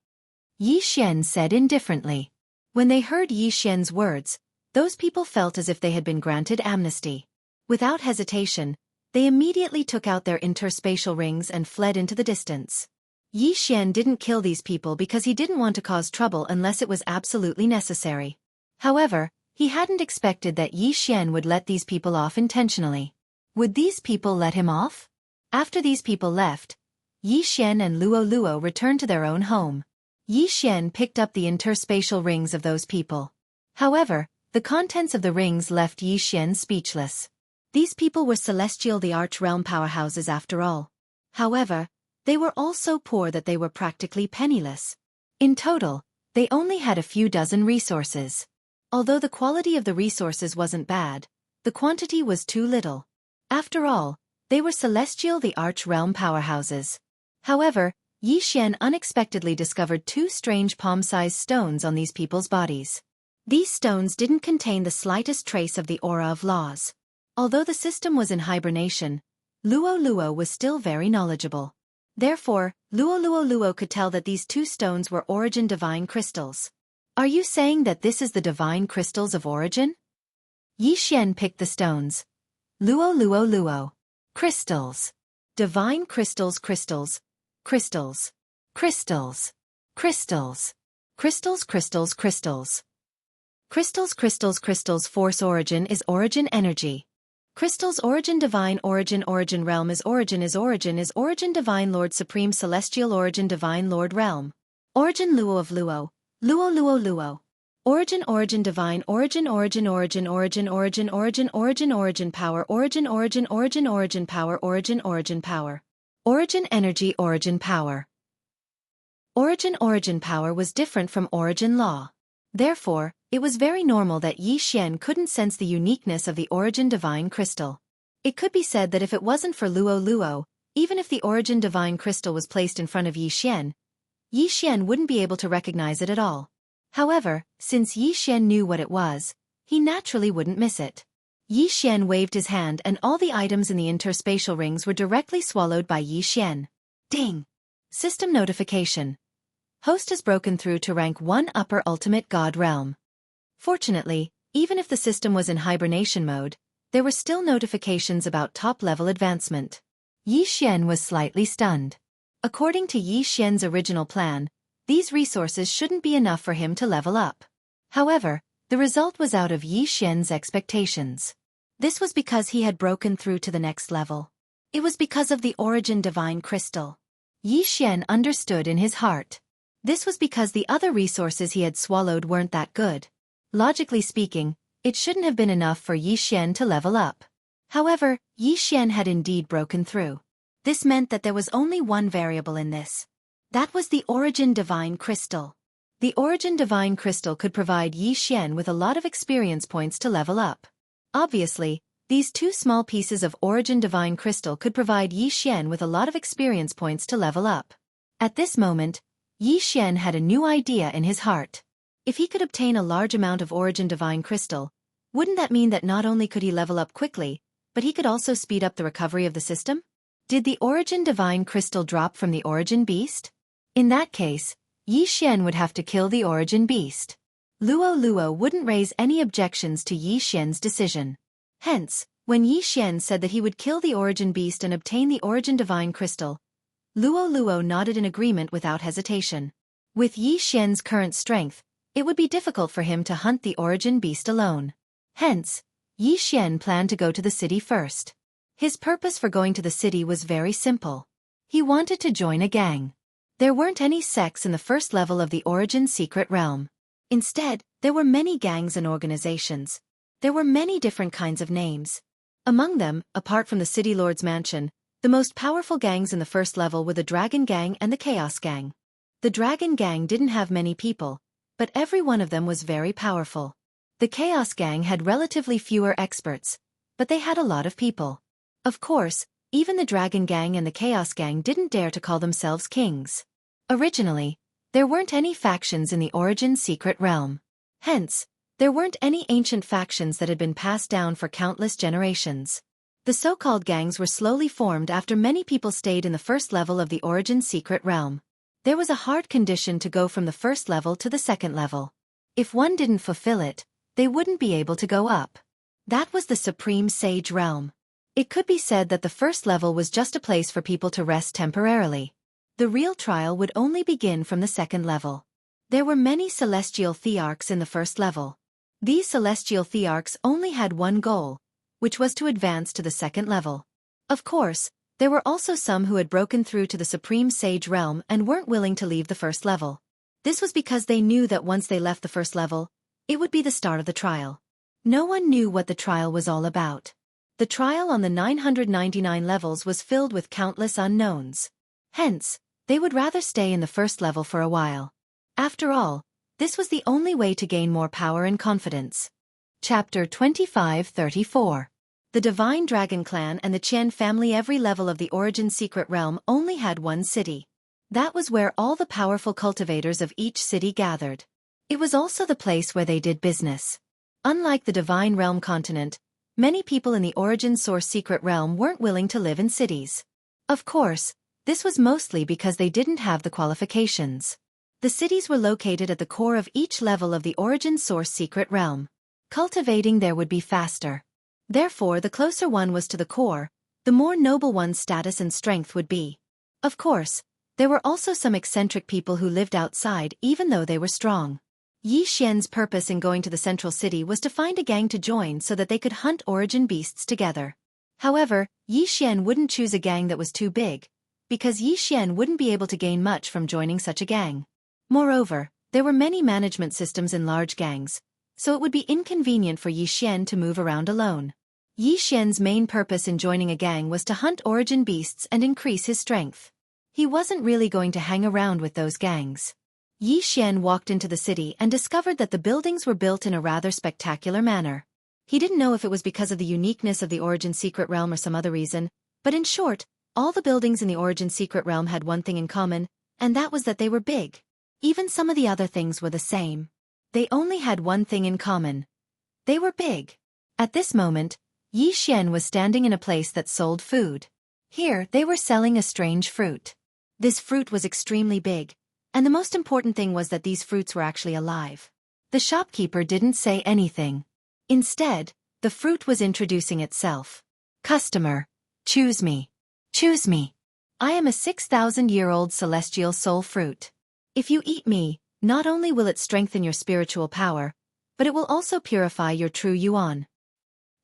A: Yi Xian said indifferently. When they heard Yi Xian's words, those people felt as if they had been granted amnesty. Without hesitation, they immediately took out their interspatial rings and fled into the distance. Yi Xian didn't kill these people because he didn't want to cause trouble unless it was absolutely necessary. However, he hadn't expected that Yi Xian would let these people off intentionally. Would these people let him off? After these people left, Yi Xian and Luo returned to their own home. Yi Xian picked up the interspatial rings of those people. However, the contents of the rings left Yi Xian speechless. These people were celestial the arch realm powerhouses after all. However, they were all so poor that they were practically penniless. In total, they only had a few dozen resources. Although the quality of the resources wasn't bad, the quantity was too little. After all, they were celestial the arch realm powerhouses. However, Yi Xian unexpectedly discovered two strange palm-sized stones on these people's bodies. These stones didn't contain the slightest trace of the aura of laws. Although the system was in hibernation, Luo was still very knowledgeable. Therefore, Luo could tell that these two stones were origin divine crystals. Are you saying that this is the divine crystals of origin? Yi Xian picked the stones. Luo. Crystals. Divine crystals. Crystals. Crystals. Crystals. Crystals. Crystals. Crystals. Crystals. Crystals. Crystals. Crystals. Force origin is origin energy. Crystals origin divine origin realm is origin divine lord supreme celestial origin divine lord realm. Origin Luo of Luo. Luo. Origin origin divine origin origin origin origin origin origin origin origin power origin origin origin origin power origin origin power. Origin energy origin power. Origin power was different from origin law. Therefore, it was very normal that Yi Xian couldn't sense the uniqueness of the origin divine crystal. It could be said that if it wasn't for Luo, even if the origin divine crystal was placed in front of Yi Xian wouldn't be able to recognize it at all. However, since Yi Xian knew what it was, he naturally wouldn't miss it. Yi Xian waved his hand and all the items in the interspatial rings were directly swallowed by Yi Xian. Ding! System notification. Host has broken through to rank 1 upper ultimate god realm. Fortunately, even if the system was in hibernation mode, there were still notifications about top-level advancement. Yi Xian was slightly stunned. According to Yi Xian's original plan, these resources shouldn't be enough for him to level up. However, the result was out of Yi Xian's expectations. This was because he had broken through to the next level. It was because of the origin divine crystal. Yi Xian understood in his heart. This was because the other resources he had swallowed weren't that good. Logically speaking, it shouldn't have been enough for Yi Xian to level up. However, Yi Xian had indeed broken through. This meant that there was only one variable in this. That was the origin divine crystal. The origin divine crystal could provide Yi Xian with a lot of experience points to level up. Obviously, these two small pieces of origin divine crystal could provide Yi Xian with a lot of experience points to level up. At this moment, Yi Xian had a new idea in his heart. If he could obtain a large amount of origin divine crystal, wouldn't that mean that not only could he level up quickly, but he could also speed up the recovery of the system? Did the origin divine crystal drop from the origin beast? In that case, Yi Xian would have to kill the origin beast. Luo wouldn't raise any objections to Yi Xian's decision. Hence, when Yi Xian said that he would kill the origin beast and obtain the origin divine crystal, Luo nodded in agreement without hesitation. With Yi Xian's current strength, it would be difficult for him to hunt the origin beast alone. Hence, Yi Xian planned to go to the city first. His purpose for going to the city was very simple. He wanted to join a gang. There weren't any sects in the first level of the origin secret realm. Instead, there were many gangs and organizations. There were many different kinds of names. Among them, apart from the City Lord's mansion, the most powerful gangs in the first level were the Dragon Gang and the Chaos Gang. The Dragon Gang didn't have many people, but every one of them was very powerful. The Chaos Gang had relatively fewer experts, but they had a lot of people. Of course, even the Dragon Gang and the Chaos Gang didn't dare to call themselves kings. Originally, there weren't any factions in the origin secret realm. Hence, there weren't any ancient factions that had been passed down for countless generations. The so-called gangs were slowly formed after many people stayed in the first level of the origin secret realm. There was a hard condition to go from the first level to the second level. If one didn't fulfill it, they wouldn't be able to go up. That was the Supreme Sage realm. It could be said that the first level was just a place for people to rest temporarily. The real trial would only begin from the second level. There were many celestial thearchs in the first level. These celestial thearchs only had one goal, which was to advance to the second level. Of course, there were also some who had broken through to the Supreme Sage realm and weren't willing to leave the first level. This was because they knew that once they left the first level, it would be the start of the trial. No one knew what the trial was all about. The trial on the 999 levels was filled with countless unknowns. Hence, they would rather stay in the first level for a while. After all, this was the only way to gain more power and confidence. Chapter 2534. The Divine Dragon Clan and the Qian family. Every level of the Origin Secret Realm only had one city. That was where all the powerful cultivators of each city gathered. It was also the place where they did business. Unlike the Divine Realm continent, many people in the Origin Source Secret Realm weren't willing to live in cities. Of course, this was mostly because they didn't have the qualifications. The cities were located at the core of each level of the Origin Source Secret Realm. Cultivating there would be faster. Therefore, the closer one was to the core, the more noble one's status and strength would be. Of course, there were also some eccentric people who lived outside even though they were strong. Yi Xian's purpose in going to the central city was to find a gang to join so that they could hunt origin beasts together. However, Yi Xian wouldn't choose a gang that was too big, because Yi Xian wouldn't be able to gain much from joining such a gang. Moreover, There were many management systems in large gangs, so it would be inconvenient for Yi Xian to move around alone. Yi Xian's main purpose in joining a gang was to hunt origin beasts and increase his strength. He wasn't really going to hang around with those gangs. Yi Xian walked into the city and discovered that the buildings were built in a rather spectacular manner. He didn't know if it was because of the uniqueness of the Origin Secret Realm or some other reason, but in short, all the buildings in the Origin Secret Realm had one thing in common, and that was that they were big. Even some of the other things were the same. They only had one thing in common. They were big. At this moment, Yi Xian was standing in a place that sold food. Here, they were selling a strange fruit. This fruit was extremely big, and the most important thing was that these fruits were actually alive. The shopkeeper didn't say anything. Instead, the fruit was introducing itself. Customer, choose me. Choose me. I am a 6,000-year-old celestial soul fruit. If you eat me, not only will it strengthen your spiritual power, but it will also purify your true yuan.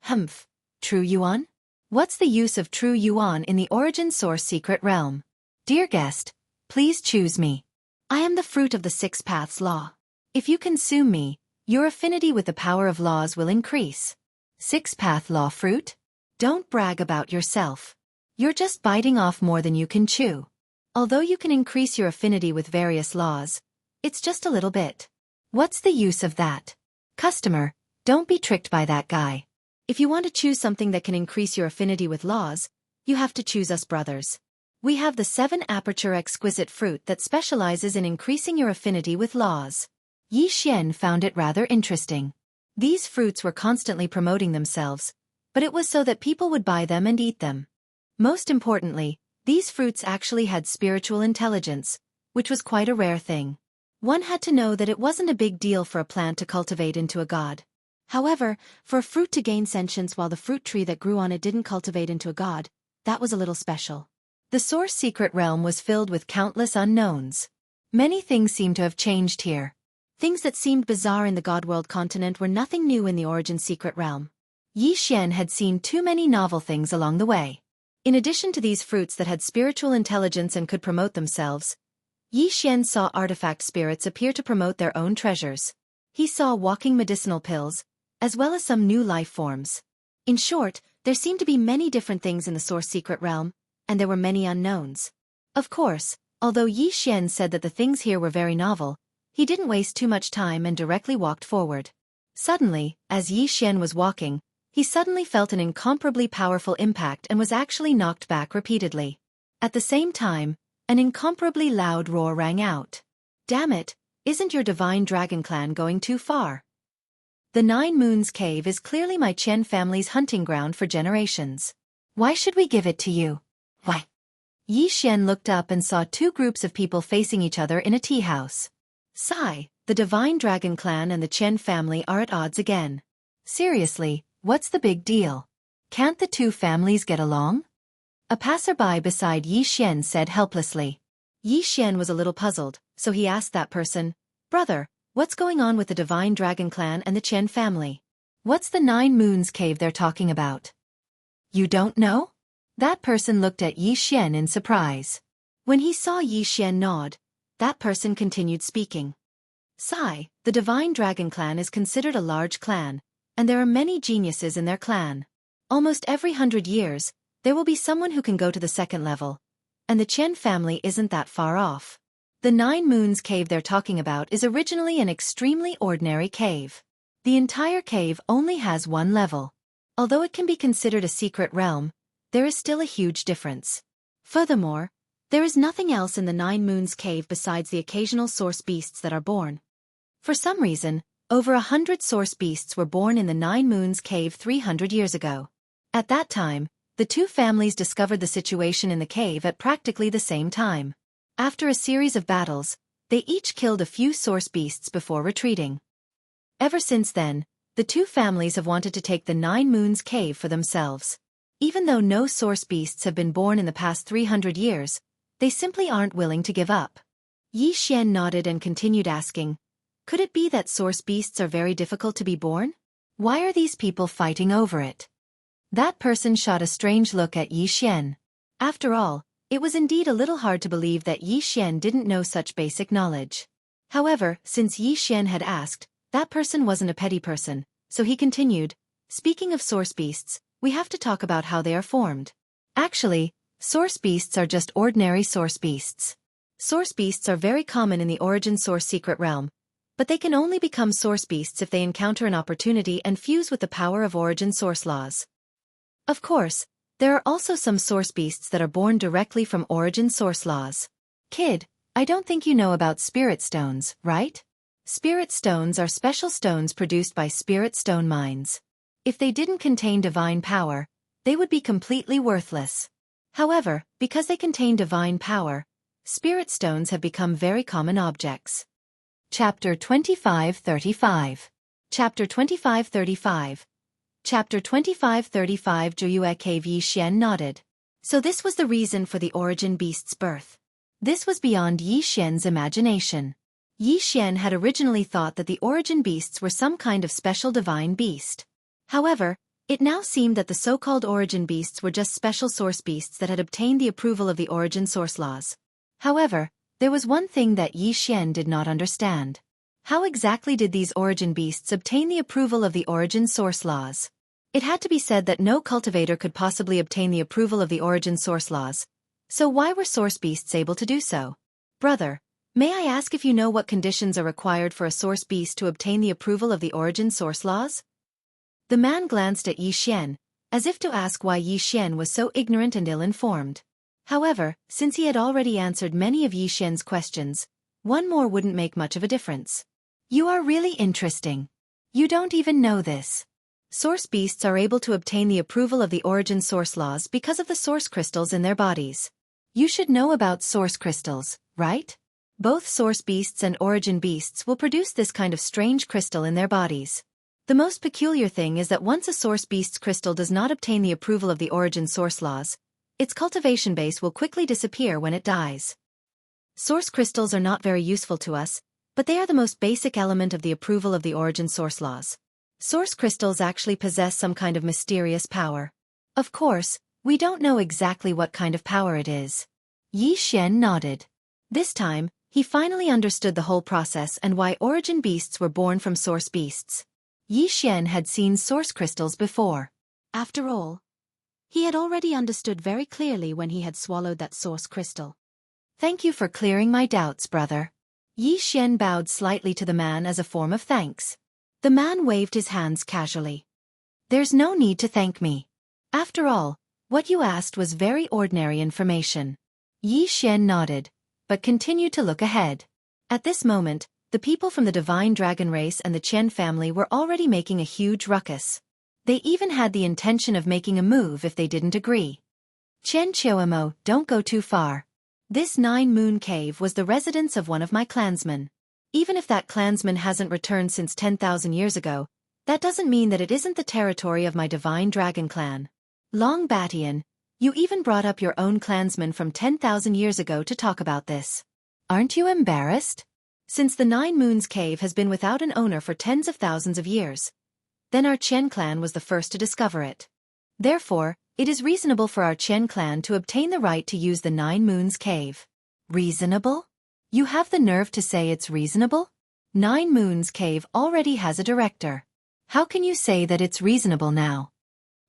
A: Humph, true yuan? What's the use of true yuan in the Origin Source Secret Realm? Dear guest, please choose me. I am the fruit of the Six Paths Law. If you consume me, your affinity with the power of laws will increase. Six Path Law fruit? Don't brag about yourself. You're just biting off more than you can chew. Although you can increase your affinity with various laws, it's just a little bit. What's the use of that? Customer, don't be tricked by that guy. If you want to choose something that can increase your affinity with laws, you have to choose us brothers. We have the 7 Aperture Exquisite fruit that specializes in increasing your affinity with laws. Yi Xian found it rather interesting. These fruits were constantly promoting themselves, but it was so that people would buy them and eat them. Most importantly, these fruits actually had spiritual intelligence, which was quite a rare thing. One had to know that it wasn't a big deal for a plant to cultivate into a god. However, for a fruit to gain sentience while the fruit tree that grew on it didn't cultivate into a god, that was a little special. The Source Secret Realm was filled with countless unknowns. Many things seemed to have changed here. Things that seemed bizarre in the Godworld continent were nothing new in the Origin Secret Realm. Yi Xian had seen too many novel things along the way. In addition to these fruits that had spiritual intelligence and could promote themselves, Yi Xian saw artifact spirits appear to promote their own treasures. He saw walking medicinal pills, as well as some new life forms. In short, there seemed to be many different things in the Source Secret Realm, and there were many unknowns. Of course, although Yi Xian said that the things here were very novel, he didn't waste too much time and directly walked forward. Suddenly, as Yi Xian was walking, he suddenly felt an incomparably powerful impact and was actually knocked back repeatedly. At the same time, an incomparably loud roar rang out. Damn it, isn't your divine dragon clan going too far? The 9 Moons Cave is clearly my Chen family's hunting ground for generations. Why should we give it to you? Why? Yi Xian looked up and saw 2 groups of people facing each other in a tea house. Sigh, the Divine Dragon Clan and the Chen family are at odds again. Seriously, what's the big deal? Can't the 2 families get along? A passerby beside Yi Xian said helplessly. Yi Xian was a little puzzled, so he asked that person, Brother, what's going on with the Divine Dragon Clan and the Chen family? What's the 9 Moons Cave they're talking about? You don't know? That person looked at Yi Xian in surprise. When he saw Yi Xian nod, that person continued speaking. Sigh, the Divine Dragon Clan is considered a large clan, and there are many geniuses in their clan. Almost every 100 years, there will be someone who can go to the 2nd level, and the Chen family isn't that far off. The 9 Moons Cave they're talking about is originally an extremely ordinary cave. The entire cave only has 1 level. Although it can be considered a secret realm, there is still a huge difference. Furthermore, there is nothing else in the 9 Moons Cave besides the occasional source beasts that are born. For some reason, over 100 source beasts were born in the 9 Moons Cave 300 years ago. At that time, the 2 families discovered the situation in the cave at practically the same time. After a series of battles, they each killed a few source beasts before retreating. Ever since then, the 2 families have wanted to take the 9 Moons Cave for themselves. Even though no source beasts have been born in the past 300 years, they simply aren't willing to give up. Yi Xian nodded and continued asking, could it be that source beasts are very difficult to be born? Why are these people fighting over it? That person shot a strange look at Yi Xian. After all, it was indeed a little hard to believe that Yi Xian didn't know such basic knowledge. However, since Yi Xian had asked, that person wasn't a petty person, so he continued, speaking of source beasts, we have to talk about how they are formed. Actually, source beasts are just ordinary source beasts. Source beasts are very common in the origin source secret realm, but they can only become source beasts if they encounter an opportunity and fuse with the power of origin source laws. Of course, there are also some source beasts that are born directly from origin source laws. Kid, I don't think you know about spirit stones, right? Spirit stones are special stones produced by spirit stone mines. If they didn't contain divine power, they would be completely worthless. However, because they contain divine power, spirit stones have become very common objects. Chapter 2535. Chapter 2535. Chapter 2535. Zhuyue Cave. Yi Xian nodded. So this was the reason for the origin beast's birth. This was beyond Yi Xian's imagination. Yi Xian had originally thought that the origin beasts were some kind of special divine beast. However, it now seemed that the so-called origin beasts were just special source beasts that had obtained the approval of the origin source laws. However, there was one thing that Yi Xian did not understand. How exactly did these origin beasts obtain the approval of the origin source laws? It had to be said that no cultivator could possibly obtain the approval of the origin source laws. So why were source beasts able to do so? Brother, may I ask if you know what conditions are required for a source beast to obtain the approval of the origin source laws? The man glanced at Yi Xian, as if to ask why Yi Xian was so ignorant and ill-informed. However, since he had already answered many of Yi Xian's questions, one more wouldn't make much of a difference. You are really interesting. You don't even know this. Source beasts are able to obtain the approval of the origin source laws because of the source crystals in their bodies. You should know about source crystals, right? Both source beasts and origin beasts will produce this kind of strange crystal in their bodies. The most peculiar thing is that once a source beast's crystal does not obtain the approval of the origin source laws, its cultivation base will quickly disappear when it dies. Source crystals are not very useful to us, but they are the most basic element of the approval of the origin source laws. Source crystals actually possess some kind of mysterious power. Of course, we don't know exactly what kind of power it is. Yi Xian nodded. This time, he finally understood the whole process and why origin beasts were born from source beasts. Yi Xian had seen source crystals before. After all, he had already understood very clearly when he had swallowed that source crystal. Thank you for clearing my doubts, brother. Yi Xian bowed slightly to the man as a form of thanks. The man waved his hands casually. There's no need to thank me. After all, what you asked was very ordinary information. Yi Xian nodded, but continued to look ahead. At this moment, the people from the Divine Dragon race and the Qian family were already making a huge ruckus. They even had the intention of making a move if they didn't agree. Chen Qiuemo, don't go too far. This 9-moon cave was the residence of one of my clansmen. Even if that clansman hasn't returned since 10,000 years ago, that doesn't mean that it isn't the territory of my Divine Dragon clan. Long Batian, you even brought up your own clansman from 10,000 years ago to talk about this. Aren't you embarrassed? Since the 9 Moons cave has been without an owner for tens of thousands of years, then our Qian clan was the first to discover it. Therefore, it is reasonable for our Qian clan to obtain the right to use the 9 Moons cave. Reasonable? You have the nerve to say it's reasonable? 9 Moons cave already has a director. How can you say that it's reasonable now?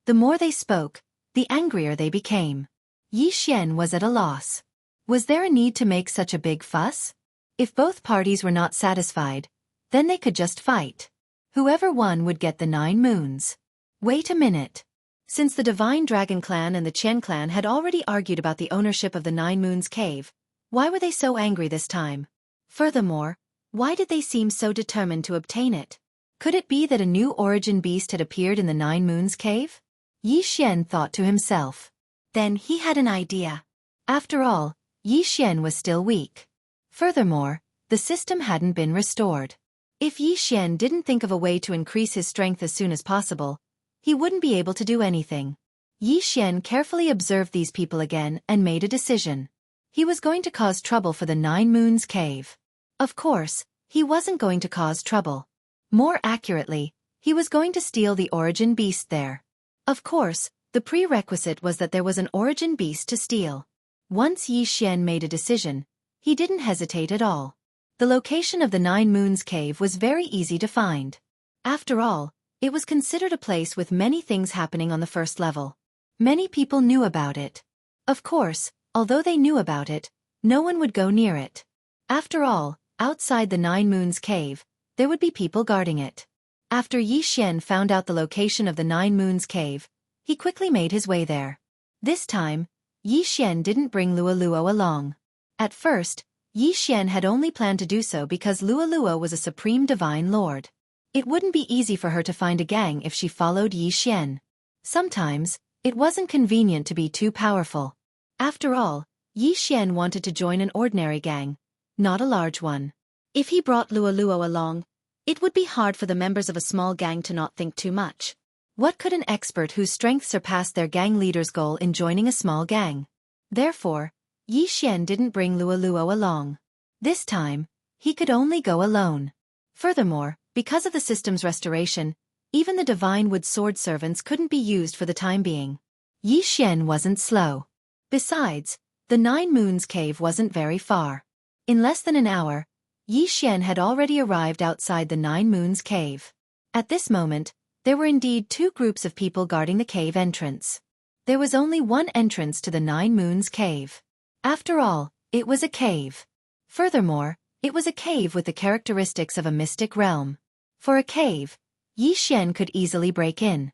A: The more they spoke, the angrier they became. Yi Xian was at a loss. Was there a need to make such a big fuss? If both parties were not satisfied, then they could just fight. Whoever won would get the 9 moons. Wait a minute. Since the Divine Dragon clan and the Qian clan had already argued about the ownership of the 9 Moons cave, why were they so angry this time? Furthermore, why did they seem so determined to obtain it? Could it be that a new origin beast had appeared in the 9 Moons cave? Yi Xian thought to himself. Then he had an idea. After all, Yi Xian was still weak. Furthermore, the system hadn't been restored. If Yi Xian didn't think of a way to increase his strength as soon as possible, he wouldn't be able to do anything. Yi Xian carefully observed these people again and made a decision. He was going to cause trouble for the 9 Moons cave. Of course, he wasn't going to cause trouble. More accurately, he was going to steal the origin beast there. Of course, the prerequisite was that there was an origin beast to steal. Once Yi Xian made a decision, he didn't hesitate at all. The location of the Nine Moons Cave was very easy to find. After all, it was considered a place with many things happening on the first level. Many people knew about it. Of course, although they knew about it, no one would go near it. After all, outside the Nine Moons Cave, there would be people guarding it. After Yi Xian found out the location of the Nine Moons Cave, he quickly made his way there. This time, Yi Xian didn't bring Luo along. At first, Yi Xian had only planned to do so because Luo was a supreme divine lord. It wouldn't be easy for her to find a gang if she followed Yi Xian. Sometimes, it wasn't convenient to be too powerful. After all, Yi Xian wanted to join an ordinary gang, not a large one. If he brought Luo along, it would be hard for the members of a small gang to not think too much. What could an expert whose strength surpassed their gang leader's goal in joining a small gang? Therefore, Yi Xian didn't bring Luo along. This time, he could only go alone. Furthermore, because of the system's restoration, even the divine wood sword servants couldn't be used for the time being. Yi Xian wasn't slow. Besides, the Nine Moons Cave wasn't very far. In less than an hour, Yi Xian had already arrived outside the Nine Moons Cave. At this moment, there were indeed two groups of people guarding the cave entrance. There was only one entrance to the Nine Moons Cave. After all, it was a cave. Furthermore, it was a cave with the characteristics of a mystic realm. For a cave, Yi Xian could easily break in.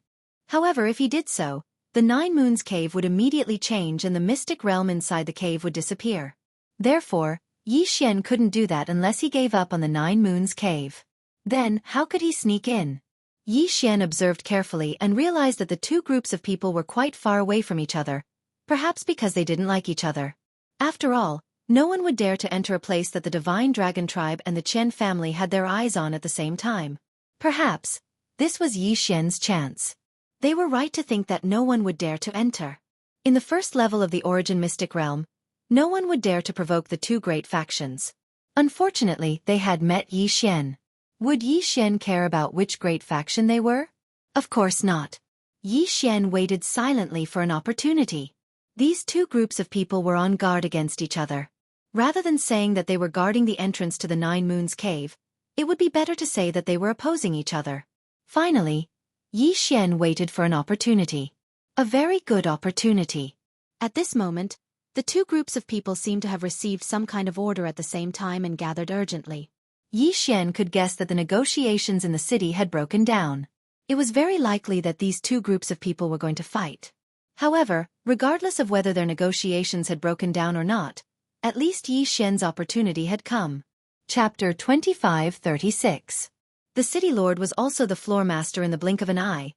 A: However, if he did so, the Nine Moons Cave would immediately change and the mystic realm inside the cave would disappear. Therefore, Yi Xian couldn't do that unless he gave up on the Nine Moons Cave. Then, how could he sneak in? Yi Xian observed carefully and realized that the two groups of people were quite far away from each other, perhaps because they didn't like each other. After all, no one would dare to enter a place that the Divine Dragon Tribe and the Chen family had their eyes on at the same time. Perhaps, this was Yi Xian's chance. They were right to think that no one would dare to enter. In the first level of the Origin Mystic Realm, no one would dare to provoke the two great factions. Unfortunately, they had met Yi Xian. Would Yi Xian care about which great faction they were? Of course not. Yi Xian waited silently for an opportunity. These two groups of people were on guard against each other. Rather than saying that they were guarding the entrance to the Nine Moons Cave, it would be better to say that they were opposing each other. Finally, Yi Xian waited for an opportunity. A very good opportunity. At this moment, the two groups of people seemed to have received some kind of order at the same time and gathered urgently. Yi Xian could guess that the negotiations in the city had broken down. It was very likely that these two groups of people were going to fight. However, regardless of whether their negotiations had broken down or not, at least Yi Xian's opportunity had come. Chapter 2536. The city lord was also the floor master in the blink of an eye.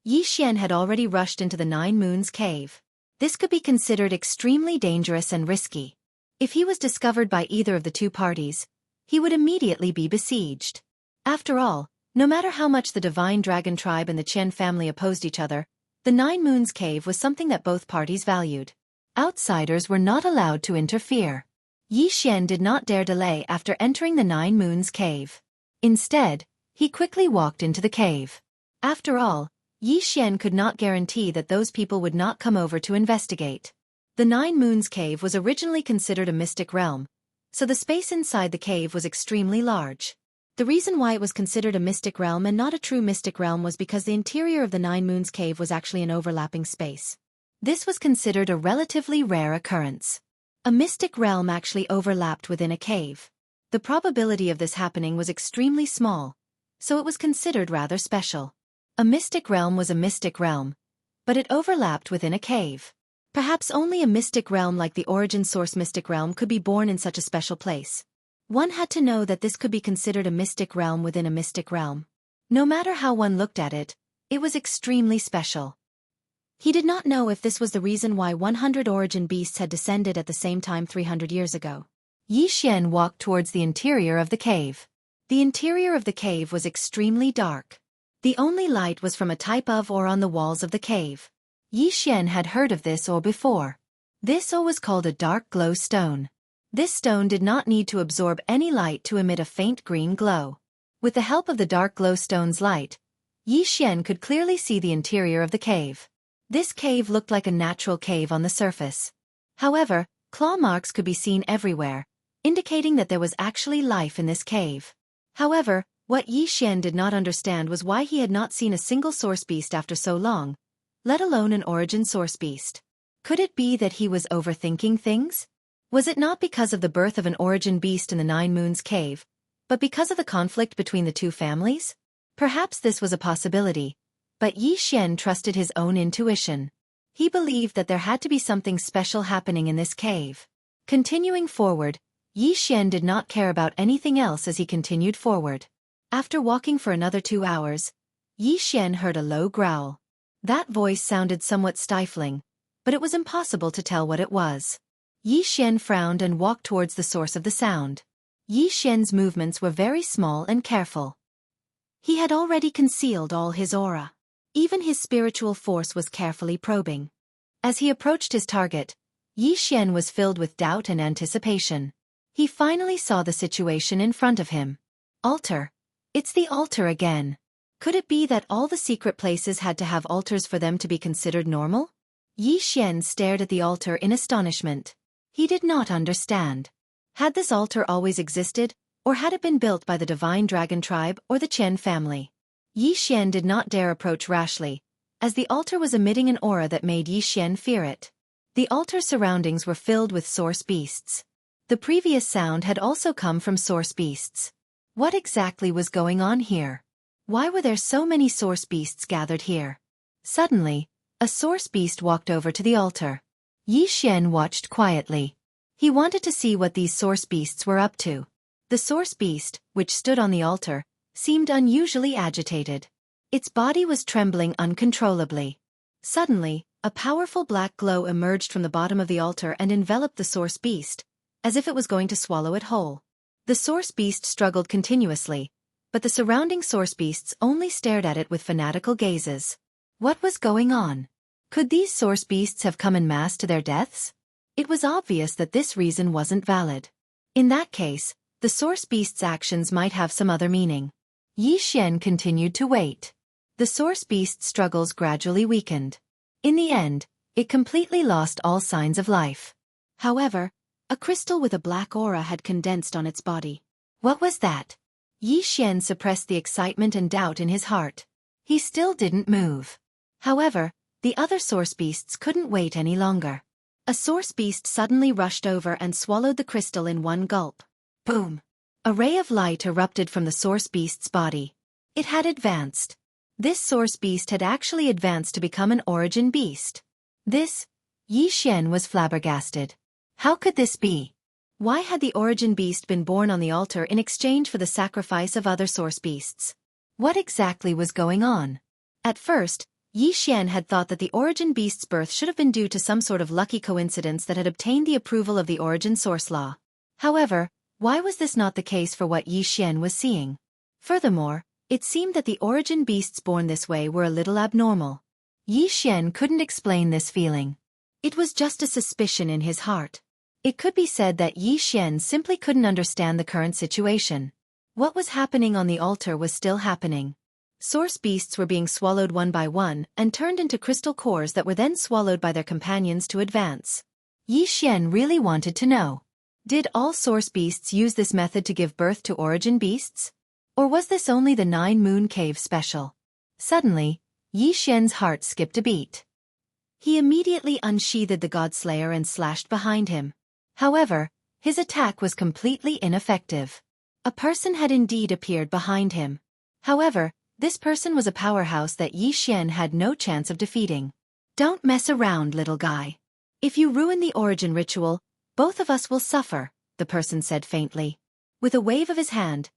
A: Yi Xian had already rushed into the Nine Moons Cave. This could be considered extremely dangerous and risky. If he was discovered by either of the two parties, he would immediately be besieged. After all, no matter how much the Divine Dragon Tribe and the Chen family opposed each other, the Nine Moons Cave was something that both parties valued. Outsiders were not allowed to interfere. Yi Xian did not dare delay after entering the Nine Moons Cave. Instead, he quickly walked into the cave. After all, Yi Xian could not guarantee that those people would not come over to investigate. The Nine Moons Cave was originally considered a mystic realm, so the space inside the cave was extremely large. The reason why it was considered a mystic realm and not a true mystic realm was because the interior of the Nine Moons Cave was actually an overlapping space. This was considered a relatively rare occurrence. A mystic realm actually overlapped within a cave. The probability of this happening was extremely small, so it was considered rather special. A mystic realm was a mystic realm, but it overlapped within a cave. Perhaps only a mystic realm like the Origin Source Mystic Realm could be born in such a special place. One had to know that this could be considered a mystic realm within a mystic realm. No matter how one looked at it, it was extremely special. He did not know if this was the reason why 100 origin beasts had descended at the same time 300 years ago. Yi Xian walked towards the interior of the cave. The interior of the cave was extremely dark. The only light was from a type of ore on the walls of the cave. Yi Xian had heard of this ore before. This ore was called a dark glow stone. This stone did not need to absorb any light to emit a faint green glow. With the help of the dark glow stone's light, Yi Xian could clearly see the interior of the cave. This cave looked like a natural cave on the surface. However, claw marks could be seen everywhere, indicating that there was actually life in this cave. However, what Yi Xian did not understand was why he had not seen a single source beast after so long, let alone an origin source beast. Could it be that he was overthinking things? Was it not because of the birth of an origin beast in the Nine Moons cave, but because of the conflict between the two families? Perhaps this was a possibility, but Yi Xian trusted his own intuition. He believed that there had to be something special happening in this cave. Continuing forward, Yi Xian did not care about anything else as he continued forward. After walking for another 2 hours, Yi Xian heard a low growl. That voice sounded somewhat stifling, but it was impossible to tell what it was. Yi Xian frowned and walked towards the source of the sound. Yi Xian's movements were very small and careful. He had already concealed all his aura. Even his spiritual force was carefully probing. As he approached his target, Yi Xian was filled with doubt and anticipation. He finally saw the situation in front of him. Altar. It's the altar again. Could it be that all the secret places had to have altars for them to be considered normal? Yi Xian stared at the altar in astonishment. He did not understand. Had this altar always existed, or had it been built by the Divine Dragon tribe or the Chen family? Yi Xian did not dare approach rashly, as the altar was emitting an aura that made Yi Xian fear it. The altar's surroundings were filled with source beasts. The previous sound had also come from source beasts. What exactly was going on here? Why were there so many source beasts gathered here? Suddenly, a source beast walked over to the altar. Yi Xian watched quietly. He wanted to see what these source beasts were up to. The source beast, which stood on the altar, seemed unusually agitated. Its body was trembling uncontrollably. Suddenly, a powerful black glow emerged from the bottom of the altar and enveloped the source beast, as if it was going to swallow it whole. The source beast struggled continuously, but the surrounding source beasts only stared at it with fanatical gazes. What was going on? Could these source beasts have come en masse to their deaths? It was obvious that this reason wasn't valid. In that case, the source beast's actions might have some other meaning. Yi Xian continued to wait. The source beast's struggles gradually weakened. In the end, it completely lost all signs of life. However, a crystal with a black aura had condensed on its body. What was that? Yi Xian suppressed the excitement and doubt in his heart. He still didn't move. However, the other source beasts couldn't wait any longer. A source beast suddenly rushed over and swallowed the crystal in one gulp. Boom! A ray of light erupted from the source beast's body. It had advanced. This source beast had actually advanced to become an origin beast. Yi Xian was flabbergasted. How could this be? Why had the origin beast been born on the altar in exchange for the sacrifice of other source beasts? What exactly was going on? At first, Yi Xian had thought that the origin beast's birth should have been due to some sort of lucky coincidence that had obtained the approval of the origin source law. However, why was this not the case for what Yi Xian was seeing? Furthermore, it seemed that the origin beasts born this way were a little abnormal. Yi Xian couldn't explain this feeling. It was just a suspicion in his heart. It could be said that Yi Xian simply couldn't understand the current situation. What was happening on the altar was still happening. Source beasts were being swallowed one by one and turned into crystal cores that were then swallowed by their companions to advance. Yi Xian really wanted to know. Did all source beasts use this method to give birth to origin beasts? Or was this only the Nine Moon Cave special? Suddenly, Yi Xian's heart skipped a beat. He immediately unsheathed the Godslayer and slashed behind him. However, his attack was completely ineffective. A person had indeed appeared behind him. However, this person was a powerhouse that Yi Xian had no chance of defeating. Don't mess around, little guy. If you ruin the origin ritual, both of us will suffer, the person said faintly. With a wave of his hand,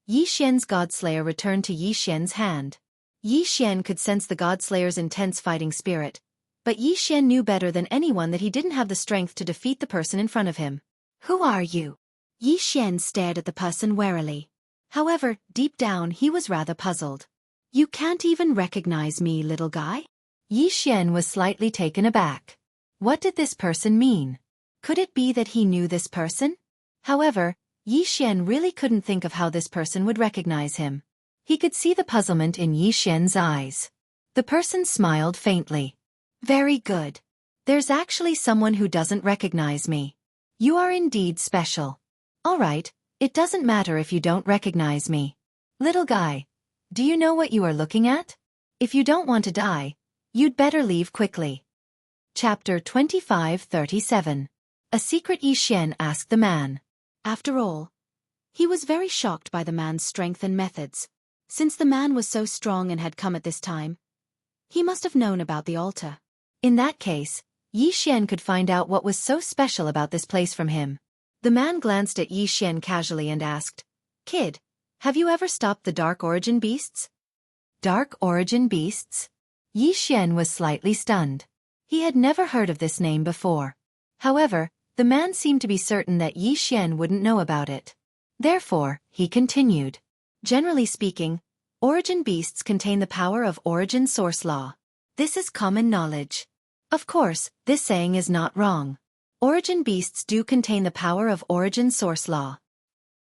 A: Yi Xian's Godslayer returned to Yi Xian's hand. Yi Xian could sense the Godslayer's intense fighting spirit, but Yi Xian knew better than anyone that he didn't have the strength to defeat the person in front of him. Who are you? Yi Xian stared at the person warily. However, deep down he was rather puzzled. You can't even recognize me, little guy? Yi Xian was slightly taken aback. What did this person mean? Could it be that he knew this person? However, Yi Xian really couldn't think of how this person would recognize him. He could see the puzzlement in Yi Xian's eyes. The person smiled faintly. Very good. There's actually someone who doesn't recognize me. You are indeed special. Alright, it doesn't matter if you don't recognize me. Little guy, do you know what you are looking at? If you don't want to die, you'd better leave quickly. Chapter 2537. A secret Yi Xian asked the man. After all, he was very shocked by the man's strength and methods. Since the man was so strong and had come at this time, he must have known about the altar. In that case, Yi Xian could find out what was so special about this place from him. The man glanced at Yi Xian casually and asked, "Kid, have you ever stopped the Dark Origin beasts?" Dark Origin beasts? Yi Xian was slightly stunned. He had never heard of this name before. However, the man seemed to be certain that Yi Xian wouldn't know about it. Therefore, he continued. Generally speaking, origin beasts contain the power of origin source law. This is common knowledge. Of course, this saying is not wrong. Origin beasts do contain the power of origin source law.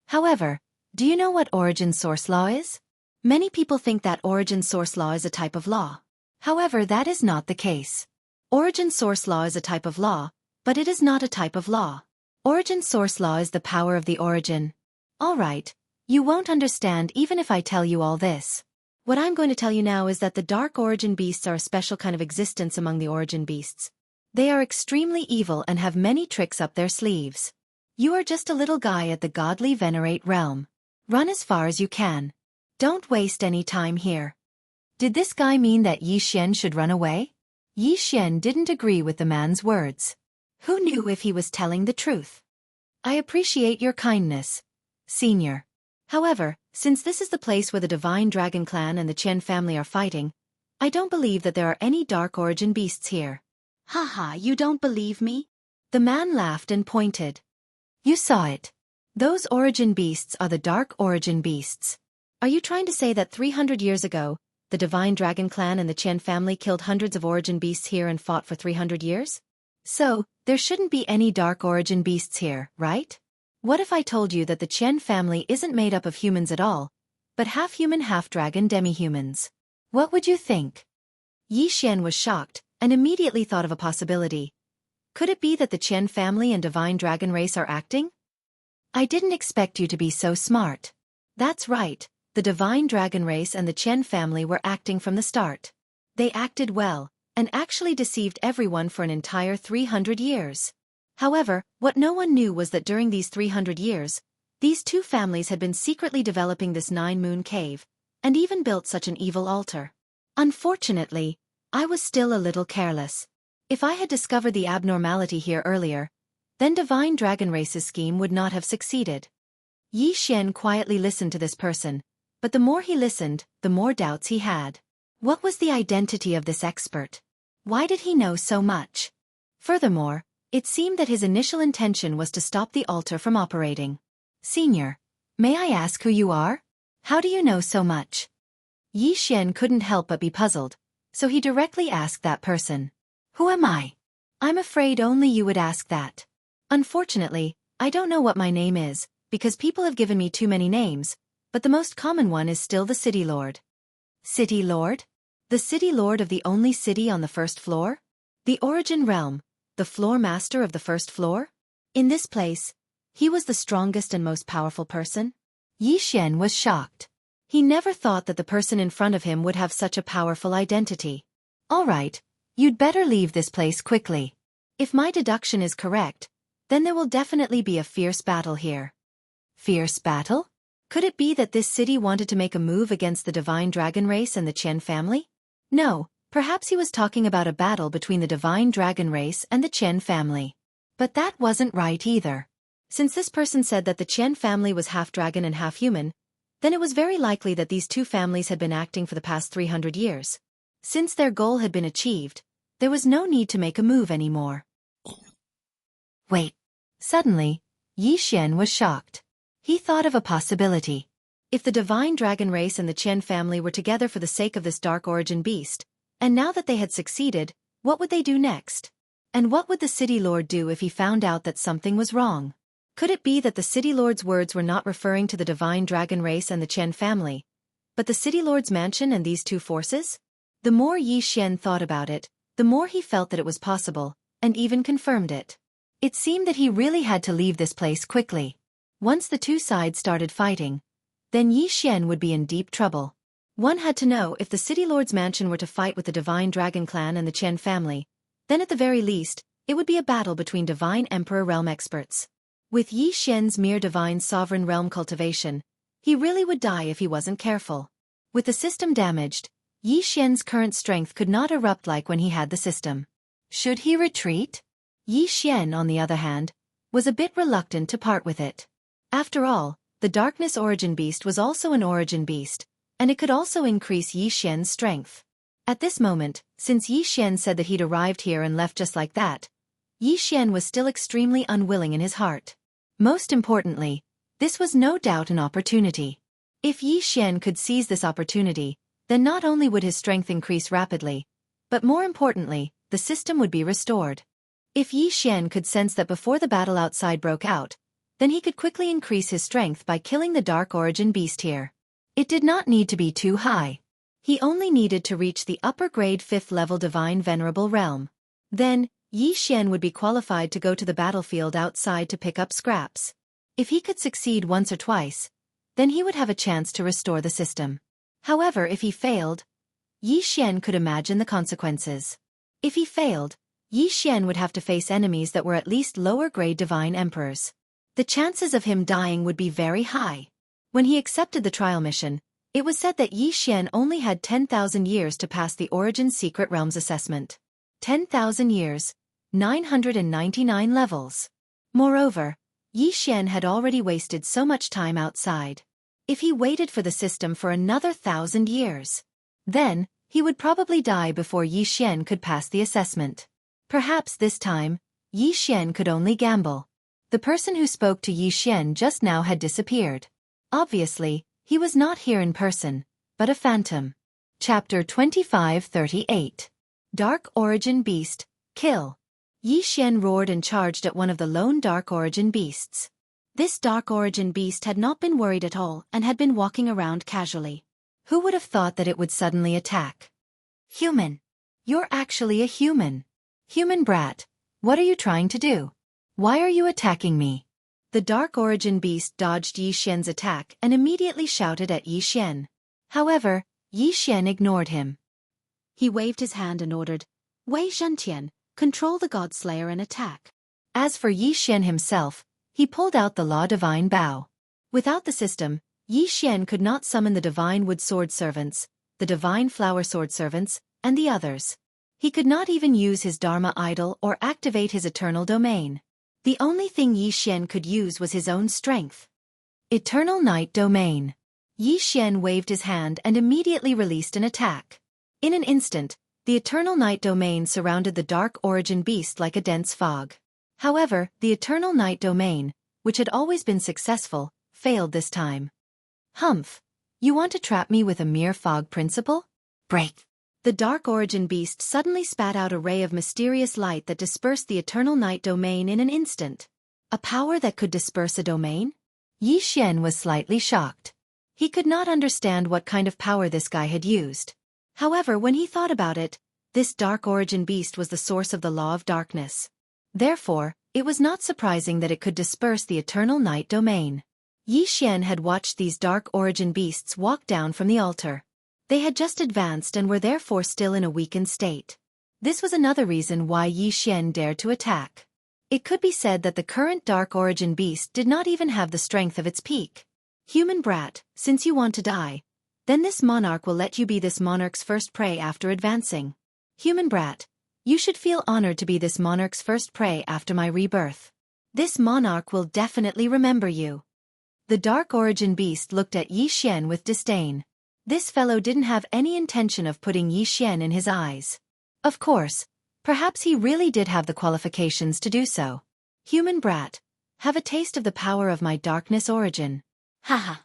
A: However, do you know what origin source law is? Many people think that origin source law is a type of law. However, that is not the case. Origin source law is a type of law, but it is not a type of law. Origin source law is the power of the origin. Alright, you won't understand even if I tell you all this. What I'm going to tell you now is that the dark origin beasts are a special kind of existence among the origin beasts. They are extremely evil and have many tricks up their sleeves. You are just a little guy at the godly venerate realm. Run as far as you can. Don't waste any time here. Did this guy mean that Yi Xian should run away? Yi Xian didn't agree with the man's words. Who knew if he was telling the truth? I appreciate your kindness, Senior. However, since this is the place where the Divine Dragon Clan and the Chen family are fighting, I don't believe that there are any dark origin beasts here. Haha, you don't believe me? The man laughed and pointed. You saw it. Those origin beasts are the dark origin beasts. Are you trying to say that 300 years ago, the Divine Dragon Clan and the Chen family killed hundreds of origin beasts here and fought for 300 years? So, there shouldn't be any dark origin beasts here, right? What if I told you that the Chen family isn't made up of humans at all, but half-human half-dragon demi-humans? What would you think? Yi Xian was shocked, and immediately thought of a possibility. Could it be that the Chen family and Divine Dragon race are acting? I didn't expect you to be so smart. That's right, the Divine Dragon race and the Chen family were acting from the start. They acted well, and actually deceived everyone for an entire 300 years. However, what no one knew was that during these 300 years, these two families had been secretly developing this nine-moon cave, and even built such an evil altar. Unfortunately, I was still a little careless. If I had discovered the abnormality here earlier, then Divine Dragon Race's scheme would not have succeeded. Yi Xian quietly listened to this person, but the more he listened, the more doubts he had. What was the identity of this expert? Why did he know so much? Furthermore, it seemed that his initial intention was to stop the altar from operating. Senior, may I ask who you are? How do you know so much? Yi Xian couldn't help but be puzzled, so he directly asked that person. Who am I? I'm afraid only you would ask that. Unfortunately, I don't know what my name is, because people have given me too many names, but the most common one is still the City Lord. City Lord? The City Lord of the only city on the first floor? The Origin Realm, the floor master of the first floor? In this place, he was the strongest and most powerful person? Yi Xian was shocked. He never thought that the person in front of him would have such a powerful identity. All right, you'd better leave this place quickly. If my deduction is correct, then there will definitely be a fierce battle here. Fierce battle? Could it be that this city wanted to make a move against the Divine Dragon race and the Chen family? No, perhaps he was talking about a battle between the Divine Dragon race and the Chen family. But that wasn't right either. Since this person said that the Chen family was half dragon and half human, then it was very likely that these two families had been acting for the past 300 years. Since their goal had been achieved, there was no need to make a move anymore. Wait. Suddenly, Yi Xian was shocked. He thought of a possibility. If the Divine Dragon race and the Chen family were together for the sake of this Dark Origin beast, and now that they had succeeded, what would they do next? And what would the City Lord do if he found out that something was wrong? Could it be that the City Lord's words were not referring to the Divine Dragon race and the Chen family, but the City Lord's mansion and these two forces? The more Yi Xian thought about it, the more he felt that it was possible, and even confirmed it. It seemed that he really had to leave this place quickly. Once the two sides started fighting, then Yi Xian would be in deep trouble. One had to know if the City Lord's mansion were to fight with the Divine Dragon Clan and the Qian family, then at the very least, it would be a battle between Divine Emperor realm experts. With Yi Xian's mere Divine Sovereign realm cultivation, he really would die if he wasn't careful. With the system damaged, Yi Xian's current strength could not erupt like when he had the system. Should he retreat? Yi Xian, on the other hand, was a bit reluctant to part with it. After all, the Darkness Origin Beast was also an Origin Beast, and it could also increase Yi Xian's strength. At this moment, since Yi Xian said that he'd arrived here and left just like that, Yi Xian was still extremely unwilling in his heart. Most importantly, this was no doubt an opportunity. If Yi Xian could seize this opportunity, then not only would his strength increase rapidly, but more importantly, the system would be restored. If Yi Xian could sense that before the battle outside broke out, then he could quickly increase his strength by killing the Dark Origin Beast here. It did not need to be too high. He only needed to reach the upper grade 5th level Divine Venerable Realm. Then, Yi Xian would be qualified to go to the battlefield outside to pick up scraps. If he could succeed once or twice, then he would have a chance to restore the system. However, if he failed, Yi Xian could imagine the consequences. If he failed, Yi Xian would have to face enemies that were at least lower-grade divine emperors. The chances of him dying would be very high. When he accepted the trial mission, it was said that Yi Xian only had 10,000 years to pass the Origin Secret Realms assessment. 10,000 years, 999 levels. Moreover, Yi Xian had already wasted so much time outside. If he waited for the system for another 1,000 years, then he would probably die before Yi Xian could pass the assessment. Perhaps this time, Yi Xian could only gamble. The person who spoke to Yi Xian just now had disappeared. Obviously, he was not here in person, but a phantom. Chapter 2538. Dark Origin Beast, Kill. Yi Xian roared and charged at one of the lone Dark Origin Beasts. This Dark Origin Beast had not been worried at all and had been walking around casually. Who would have thought that it would suddenly attack? Human. You're actually a human. Human brat, what are you trying to do? Why are you attacking me? The Dark Origin Beast dodged Yi Xian's attack and immediately shouted at Yi Xian. However, Yi Xian ignored him. He waved his hand and ordered, Wei Zhentian, control the Godslayer and attack. As for Yi Xian himself, he pulled out the Law Divine Bow. Without the system, Yi Xian could not summon the Divine Wood Sword Servants, the Divine Flower Sword Servants, and the others. He could not even use his Dharma Idol or activate his Eternal Domain. The only thing Yi Xian could use was his own strength. Eternal Night Domain. Yi Xian waved his hand and immediately released an attack. In an instant, the Eternal Night Domain surrounded the Dark Origin Beast like a dense fog. However, the Eternal Night Domain, which had always been successful, failed this time. Humph! You want to trap me with a mere fog principle? Break! The Dark Origin Beast suddenly spat out a ray of mysterious light that dispersed the Eternal Night Domain in an instant. A power that could disperse a domain? Yi Xian was slightly shocked. He could not understand what kind of power this guy had used. However, when he thought about it, this Dark Origin Beast was the source of the Law of Darkness. Therefore, it was not surprising that it could disperse the Eternal Night Domain. Yi Xian had watched these Dark Origin Beasts walk down from the altar. They had just advanced and were therefore still in a weakened state. This was another reason why Yi Xian dared to attack. It could be said that the current Dark Origin Beast did not even have the strength of its peak. Human brat, since you want to die, then this monarch will let you be this monarch's first prey after advancing. Human brat, you should feel honored to be this monarch's first prey after my rebirth. This monarch will definitely remember you. The Dark Origin Beast looked at Yi Xian with disdain. This fellow didn't have any intention of putting Yi Xian in his eyes. Of course, perhaps he really did have the qualifications to do so. Human brat, have a taste of the power of my Darkness Origin. Haha.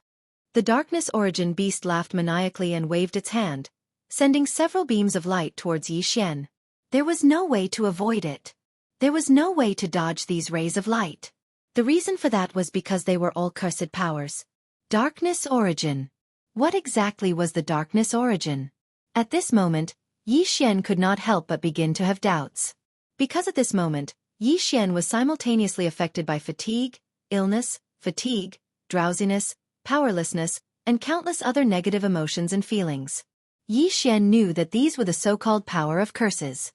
A: The Darkness Origin Beast laughed maniacally and waved its hand, sending several beams of light towards Yi Xian. There was no way to avoid it. There was no way to dodge these rays of light. The reason for that was because they were all cursed powers. Darkness Origin. What exactly was the Darkness Origin? At this moment, Yi Xian could not help but begin to have doubts. Because at this moment, Yi Xian was simultaneously affected by fatigue, illness, fatigue, drowsiness, powerlessness, and countless other negative emotions and feelings. Yi Xian knew that these were the so-called power of curses.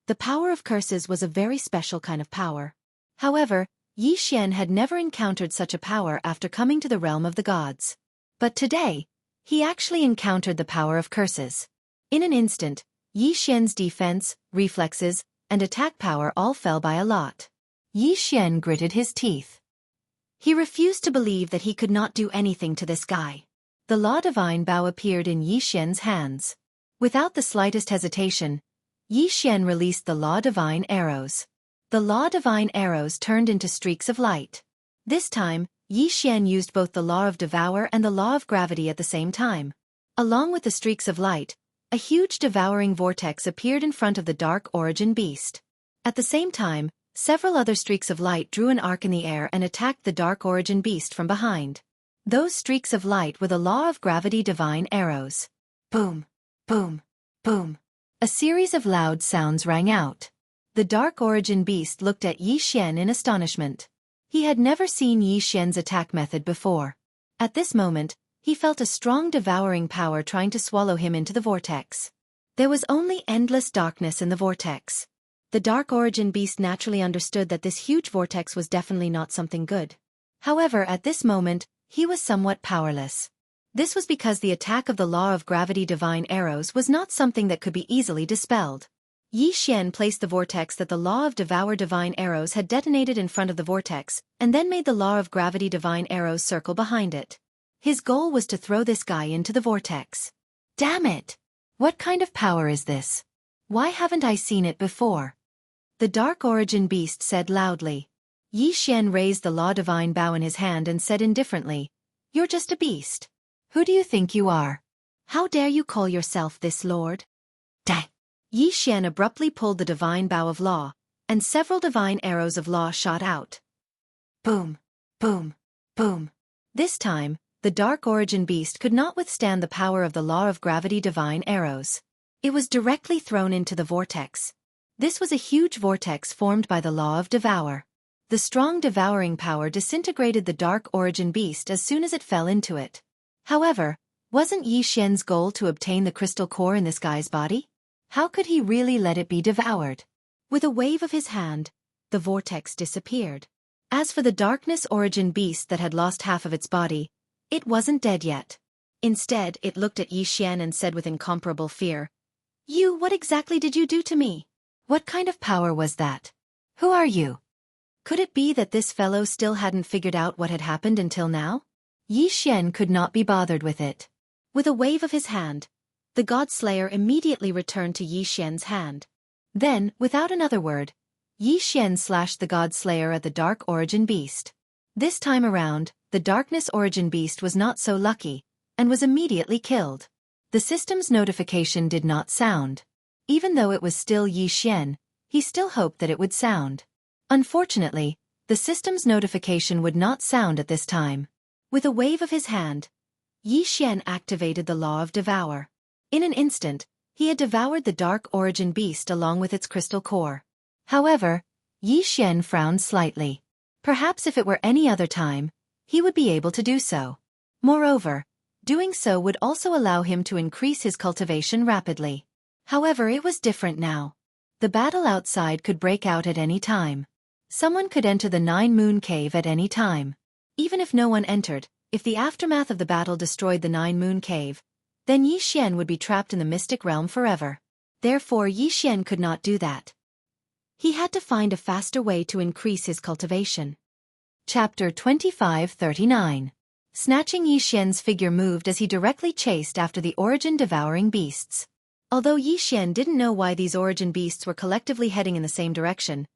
A: The power of curses was a very special kind of power. However, Yi Xian had never encountered such a power after coming to the realm of the gods. But today, he actually encountered the power of curses. In an instant, Yi Xian's defense, reflexes, and attack power all fell by a lot. Yi Xian gritted his teeth. He refused to believe that he could not do anything to this guy. The Law Divine Bow appeared in Yi Xian's hands. Without the slightest hesitation, Yi Xian released the Law Divine Arrows. The Law Divine Arrows turned into streaks of light. This time, Yi Xian used both the Law of Devour and the Law of Gravity at the same time. Along with the streaks of light, a huge devouring vortex appeared in front of the Dark Origin Beast. At the same time, several other streaks of light drew an arc in the air and attacked the Dark Origin Beast from behind. Those streaks of light were the Law of Gravity Divine Arrows. Boom, boom, boom. A series of loud sounds rang out. The Dark Origin Beast looked at Yi Xian in astonishment. He had never seen Yi Xian's attack method before. At this moment, he felt a strong devouring power trying to swallow him into the vortex. There was only endless darkness in the vortex. The Dark Origin Beast naturally understood that this huge vortex was definitely not something good. However, at this moment, he was somewhat powerless. This was because the attack of the Law of Gravity Divine Arrows was not something that could be easily dispelled. Yi Xian placed the vortex that the Law of Devour Divine Arrows had detonated in front of the vortex, and then made the Law of Gravity Divine Arrows circle behind it. His goal was to throw this guy into the vortex. Damn it! What kind of power is this? Why haven't I seen it before? The Dark Origin Beast said loudly. Yi Xian raised the Law Divine Bow in his hand and said indifferently, "You're just a beast. Who do you think you are? How dare you call yourself this, Lord?" Die! Yi Xian abruptly pulled the Divine Bow of Law, and several divine arrows of law shot out. Boom, boom, boom. This time, the Dark Origin Beast could not withstand the power of the Law of Gravity Divine Arrows. It was directly thrown into the vortex. This was a huge vortex formed by the Law of Devour. The strong devouring power disintegrated the Dark Origin Beast as soon as it fell into it. However, wasn't Yi Xian's goal to obtain the crystal core in this guy's body? How could he really let it be devoured? With a wave of his hand, the vortex disappeared. As for the Darkness Origin Beast that had lost half of its body, it wasn't dead yet. Instead, it looked at Yi Xian and said with incomparable fear, What exactly did you do to me? What kind of power was that? Who are you?" Could it be that this fellow still hadn't figured out what had happened until now? Yi Xian could not be bothered with it. With a wave of his hand, the God Slayer immediately returned to Yi Xian's hand. Then, without another word, Yi Xian slashed the God Slayer at the Dark Origin Beast. This time around, the Darkness Origin Beast was not so lucky, and was immediately killed. The system's notification did not sound. Even though it was still Yi Xian, he still hoped that it would sound. Unfortunately, the system's notification would not sound at this time. With a wave of his hand, Yi Xian activated the Law of Devour. In an instant, he had devoured the Dark Origin Beast along with its crystal core. However, Yi Xian frowned slightly. Perhaps if it were any other time, he would be able to do so. Moreover, doing so would also allow him to increase his cultivation rapidly. However, it was different now. The battle outside could break out at any time. Someone could enter the Nine Moon Cave at any time. Even if no one entered, if the aftermath of the battle destroyed the Nine Moon Cave, then Yi Xian would be trapped in the mystic realm forever. Therefore, Yi Xian could not do that. He had to find a faster way to increase his cultivation. Chapter 2539. Snatching Yi Xian's figure moved as he directly chased after the Origin Devouring Beasts. Although Yi Xian didn't know why these Origin Beasts were collectively heading in the same direction,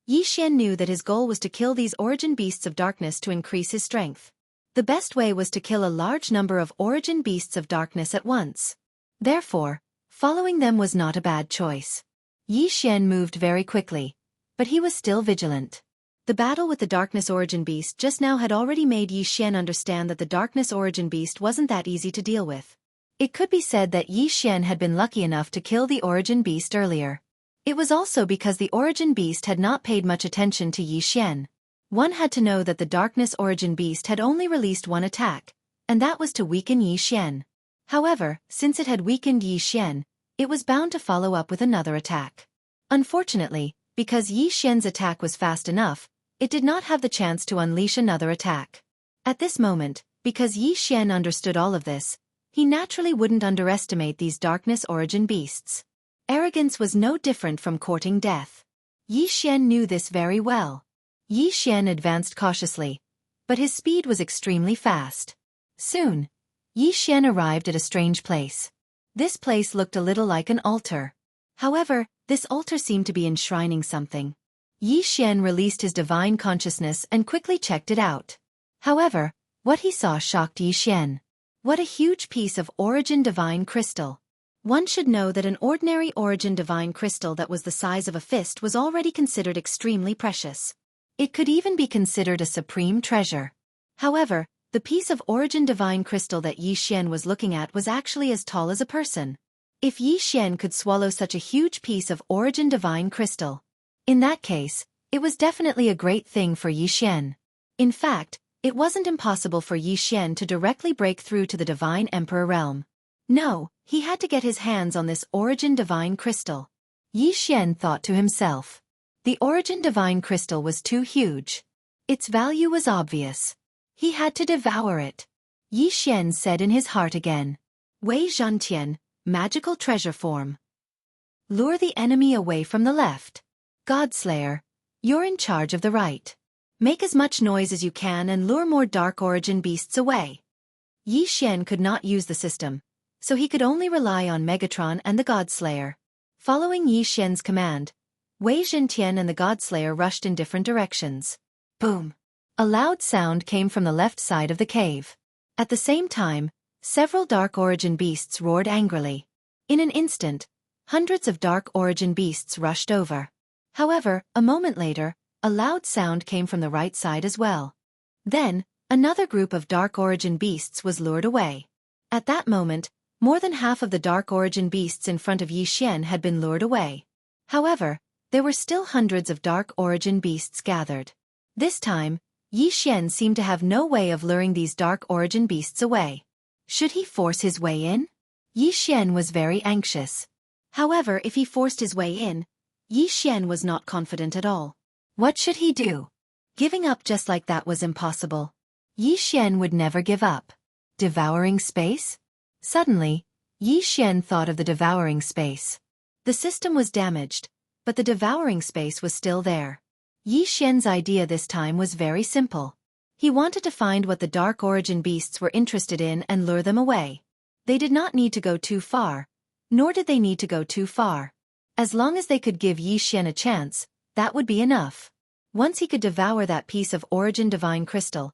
A: Yi Xian knew that his goal was to kill these Origin Beasts of Darkness to increase his strength. The best way was to kill a large number of Origin Beasts of Darkness at once. Therefore, following them was not a bad choice. Yi Xian moved very quickly, but he was still vigilant. The battle with the Darkness Origin Beast just now had already made Yi Xian understand that the Darkness Origin Beast wasn't that easy to deal with. It could be said that Yi Xian had been lucky enough to kill the Origin Beast earlier. It was also because the Origin Beast had not paid much attention to Yi Xian. One had to know that the Darkness Origin Beast had only released one attack, and that was to weaken Yi Xian. However, since it had weakened Yi Xian, it was bound to follow up with another attack. Unfortunately, because Yi Xian's attack was fast enough, it did not have the chance to unleash another attack. At this moment, because Yi Xian understood all of this, he naturally wouldn't underestimate these Darkness Origin Beasts. Arrogance was no different from courting death. Yi Xian knew this very well. Yi Xian advanced cautiously, but his speed was extremely fast. Soon, Yi Xian arrived at a strange place. This place looked a little like an altar. However, this altar seemed to be enshrining something. Yi Xian released his divine consciousness and quickly checked it out. However, what he saw shocked Yi Xian. What a huge piece of Origin Divine Crystal. One should know that an ordinary Origin Divine Crystal that was the size of a fist was already considered extremely precious. It could even be considered a supreme treasure. However, the piece of Origin Divine Crystal that Yi Xian was looking at was actually as tall as a person. If Yi Xian could swallow such a huge piece of Origin Divine Crystal, in that case, it was definitely a great thing for Yi Xian. In fact, it wasn't impossible for Yi Xian to directly break through to the Divine Emperor realm. No, he had to get his hands on this Origin Divine Crystal. Yi Xian thought to himself. The Origin Divine Crystal was too huge. Its value was obvious. He had to devour it. Yi Xian said in his heart again. Wei Zhantian, magical treasure form. Lure the enemy away from the left. Godslayer, you're in charge of the right. Make as much noise as you can and lure more Dark Origin Beasts away. Yi Xian could not use the system, so he could only rely on Megatron and the Godslayer. Following Yi Xian's command, Wei Zhantian and the Godslayer rushed in different directions. Boom! A loud sound came from the left side of the cave. At the same time, several Dark Origin Beasts roared angrily. In an instant, hundreds of Dark Origin Beasts rushed over. However, a moment later, a loud sound came from the right side as well. Then, another group of Dark Origin Beasts was lured away. At that moment, more than half of the Dark Origin Beasts in front of Yi Xian had been lured away. However, there were still hundreds of Dark Origin Beasts gathered. This time, Yi Xian seemed to have no way of luring these Dark Origin Beasts away. Should he force his way in? Yi Xian was very anxious. However, if he forced his way in, Yi Xian was not confident at all. What should he do? Giving up just like that was impossible. Yi Xian would never give up. Devouring space? Suddenly, Yi Xian thought of the devouring space. The system was damaged, but the devouring space was still there. Yi Xian's idea this time was very simple. He wanted to find what the Dark Origin Beasts were interested in and lure them away. They did not need to go too far, nor did they need to go too far. As long as they could give Yi Xian a chance, that would be enough. Once he could devour that piece of Origin Divine Crystal,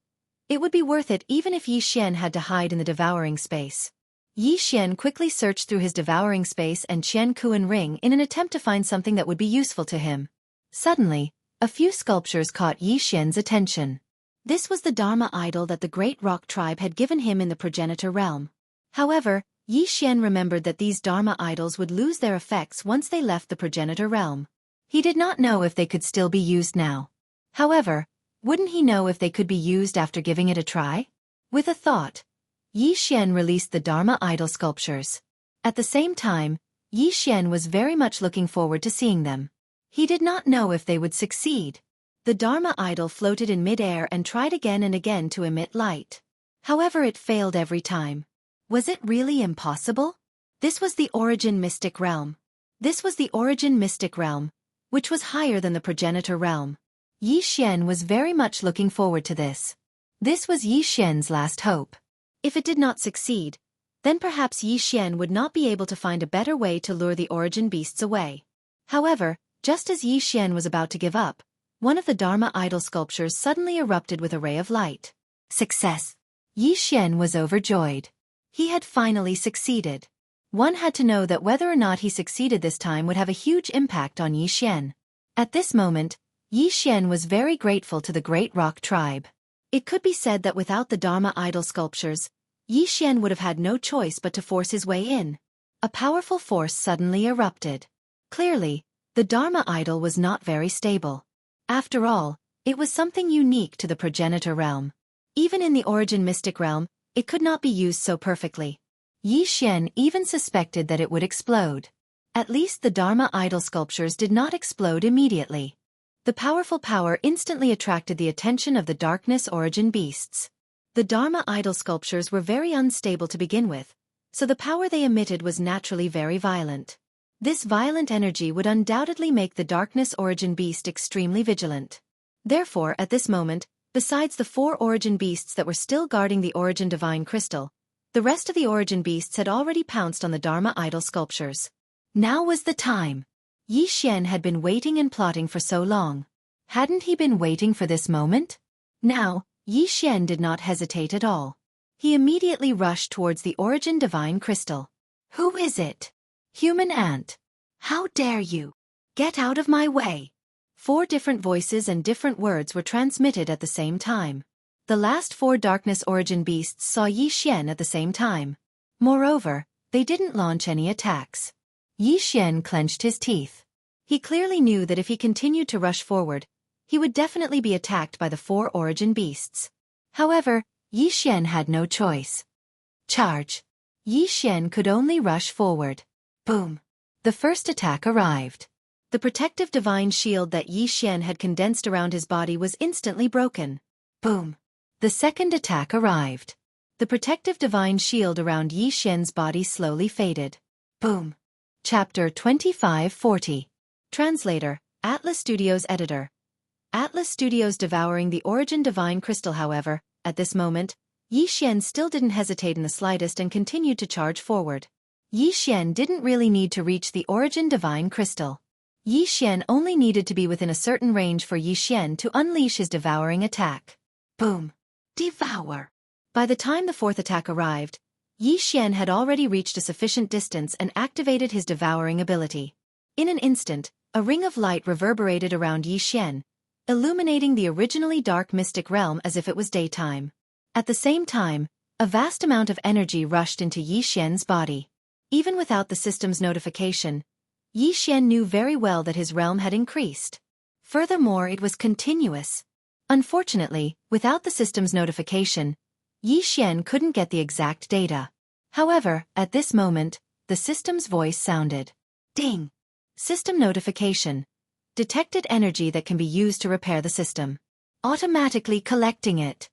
A: it would be worth it even if Yi Xian had to hide in the devouring space. Yi Xian quickly searched through his devouring space and Qian Kuan ring in an attempt to find something that would be useful to him. Suddenly, a few sculptures caught Yi Xian's attention. This was the Dharma idol that the Great Rock Tribe had given him in the progenitor realm. However, Yi Xian remembered that these Dharma idols would lose their effects once they left the progenitor realm. He did not know if they could still be used now. However, wouldn't he know if they could be used after giving it a try? With a thought, Yi Xian released the Dharma idol sculptures. At the same time, Yi Xian was very much looking forward to seeing them. He did not know if they would succeed. The Dharma idol floated in mid-air and tried again and again to emit light. However, it failed every time. Was it really impossible? This was the Origin Mystic Realm. This was the Origin Mystic Realm, which was higher than the Progenitor Realm. Yi Xian was very much looking forward to this. This was Yi Xian's last hope. If it did not succeed, then perhaps Yi Xian would not be able to find a better way to lure the Origin Beasts away. However, just as Yi Xian was about to give up, one of the Dharma idol sculptures suddenly erupted with a ray of light. Success! Yi Xian was overjoyed. He had finally succeeded. One had to know that whether or not he succeeded this time would have a huge impact on Yi Xian. At this moment, Yi Xian was very grateful to the Great Rock Tribe. It could be said that without the Dharma idol sculptures, Yi Xian would have had no choice but to force his way in. A powerful force suddenly erupted. Clearly, the Dharma idol was not very stable. After all, It was something unique to the progenitor realm. Even in the origin mystic realm, it could not be used so perfectly. Yi Xian even suspected that it would explode. At least the Dharma idol sculptures did not explode immediately. The powerful power instantly attracted the attention of the darkness origin beasts. The Dharma idol sculptures were very unstable to begin with, so the power they emitted was naturally very violent. This violent energy would undoubtedly make the darkness origin beast extremely vigilant. Therefore, at this moment, besides the 4 origin beasts that were still guarding the origin divine crystal, the rest of the origin beasts had already pounced on the Dharma idol sculptures. Now was the time. Yi Xian had been waiting and plotting for so long. Hadn't he been waiting for this moment? Now, Yi Xian did not hesitate at all. He immediately rushed towards the origin divine crystal. Who is it? Human ant. How dare you? Get out of my way. 4 different voices and different words were transmitted at the same time. The last 4 darkness origin beasts saw Yi Xian at the same time. Moreover, they didn't launch any attacks. Yi Xian clenched his teeth. He clearly knew that if he continued to rush forward, he would definitely be attacked by the 4 origin beasts. However, Yi Xian had no choice. Charge. Yi Xian could only rush forward. Boom. The first attack arrived. The protective divine shield that Yi Xian had condensed around his body was instantly broken. Boom. The second attack arrived. The protective divine shield around Yi Xian's body slowly faded. Boom. Chapter 2540. Translator, Atlas Studios Editor. Atlas Studios devouring the origin divine crystal. However, at this moment, Yi Xian still didn't hesitate in the slightest and continued to charge forward. Yi Xian didn't really need to reach the origin divine crystal. Yi Xian only needed to be within a certain range for Yi Xian to unleash his devouring attack. Boom. Devour. By the time the 4th attack arrived, Yi Xian had already reached a sufficient distance and activated his devouring ability. In an instant, a ring of light reverberated around Yi Xian, illuminating the originally dark mystic realm as if it was daytime. At the same time, a vast amount of energy rushed into Yi Xian's body. Even without the system's notification, Yi Xian knew very well that his realm had increased. Furthermore, it was continuous. Unfortunately, without the system's notification, Yi Xian couldn't get the exact data. However, at this moment, the system's voice sounded. Ding! System notification. Detected energy that can be used to repair the system. Automatically collecting it.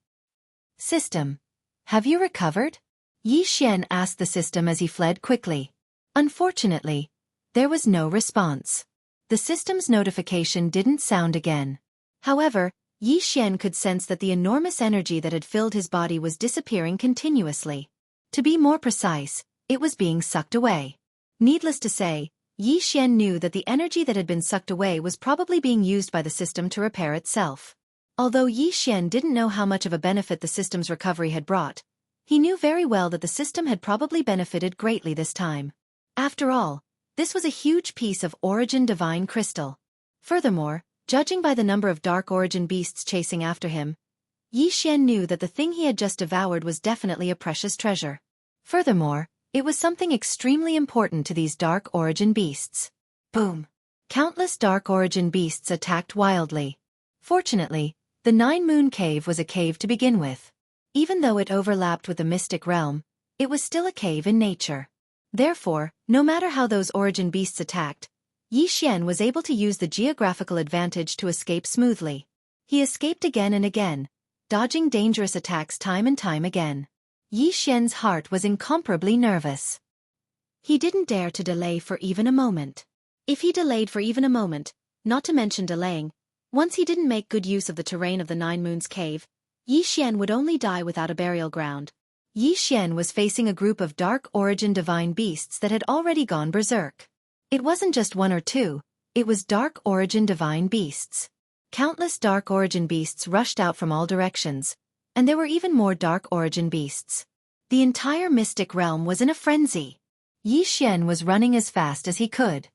A: System. Have you recovered? Yi Xian asked the system as he fled quickly. Unfortunately, there was no response. The system's notification didn't sound again. However, Yi Xian could sense that the enormous energy that had filled his body was disappearing continuously. To be more precise, it was being sucked away. Needless to say, Yi Xian knew that the energy that had been sucked away was probably being used by the system to repair itself. Although Yi Xian didn't know how much of a benefit the system's recovery had brought, he knew very well that the system had probably benefited greatly this time. After all, this was a huge piece of origin divine crystal. Furthermore, judging by the number of dark origin beasts chasing after him, Yi Xian knew that the thing he had just devoured was definitely a precious treasure. Furthermore, it was something extremely important to these dark origin beasts. Boom! Countless dark origin beasts attacked wildly. Fortunately, the 9-moon cave was a cave to begin with. Even though it overlapped with the mystic realm, it was still a cave in nature. Therefore, no matter how those origin beasts attacked, Yi Xian was able to use the geographical advantage to escape smoothly. He escaped again and again, dodging dangerous attacks time and time again. Yi Xian's heart was incomparably nervous. He didn't dare to delay for even a moment. If he delayed for even a moment, not to mention delaying, once he didn't make good use of the terrain of the 9 Moons cave, Yi Xian would only die without a burial ground. Yi Xian was facing a group of dark origin divine beasts that had already gone berserk. It wasn't just 1 or 2, it was dark origin divine beasts. Countless dark origin beasts rushed out from all directions, and there were even more dark origin beasts. The entire mystic realm was in a frenzy. Yi Xian was running as fast as he could.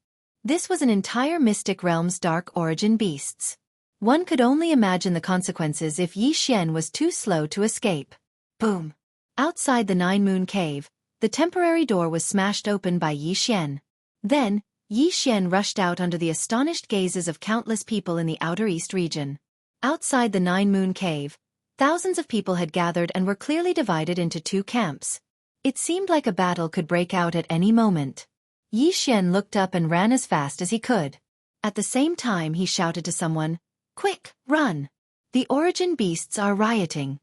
A: This was an entire mystic realm's dark origin beasts. One could only imagine the consequences if Yi Xian was too slow to escape. Boom! Outside the 9 Moon cave, the temporary door was smashed open by Yi Xian. Then, Yi Xian rushed out under the astonished gazes of countless people in the Outer East region. Outside the Nine-Moon Cave, thousands of people had gathered and were clearly divided into two camps. It seemed like a battle could break out at any moment. Yi Xian looked up and ran as fast as he could. At the same time he shouted to someone, "Quick, run! The origin beasts are rioting."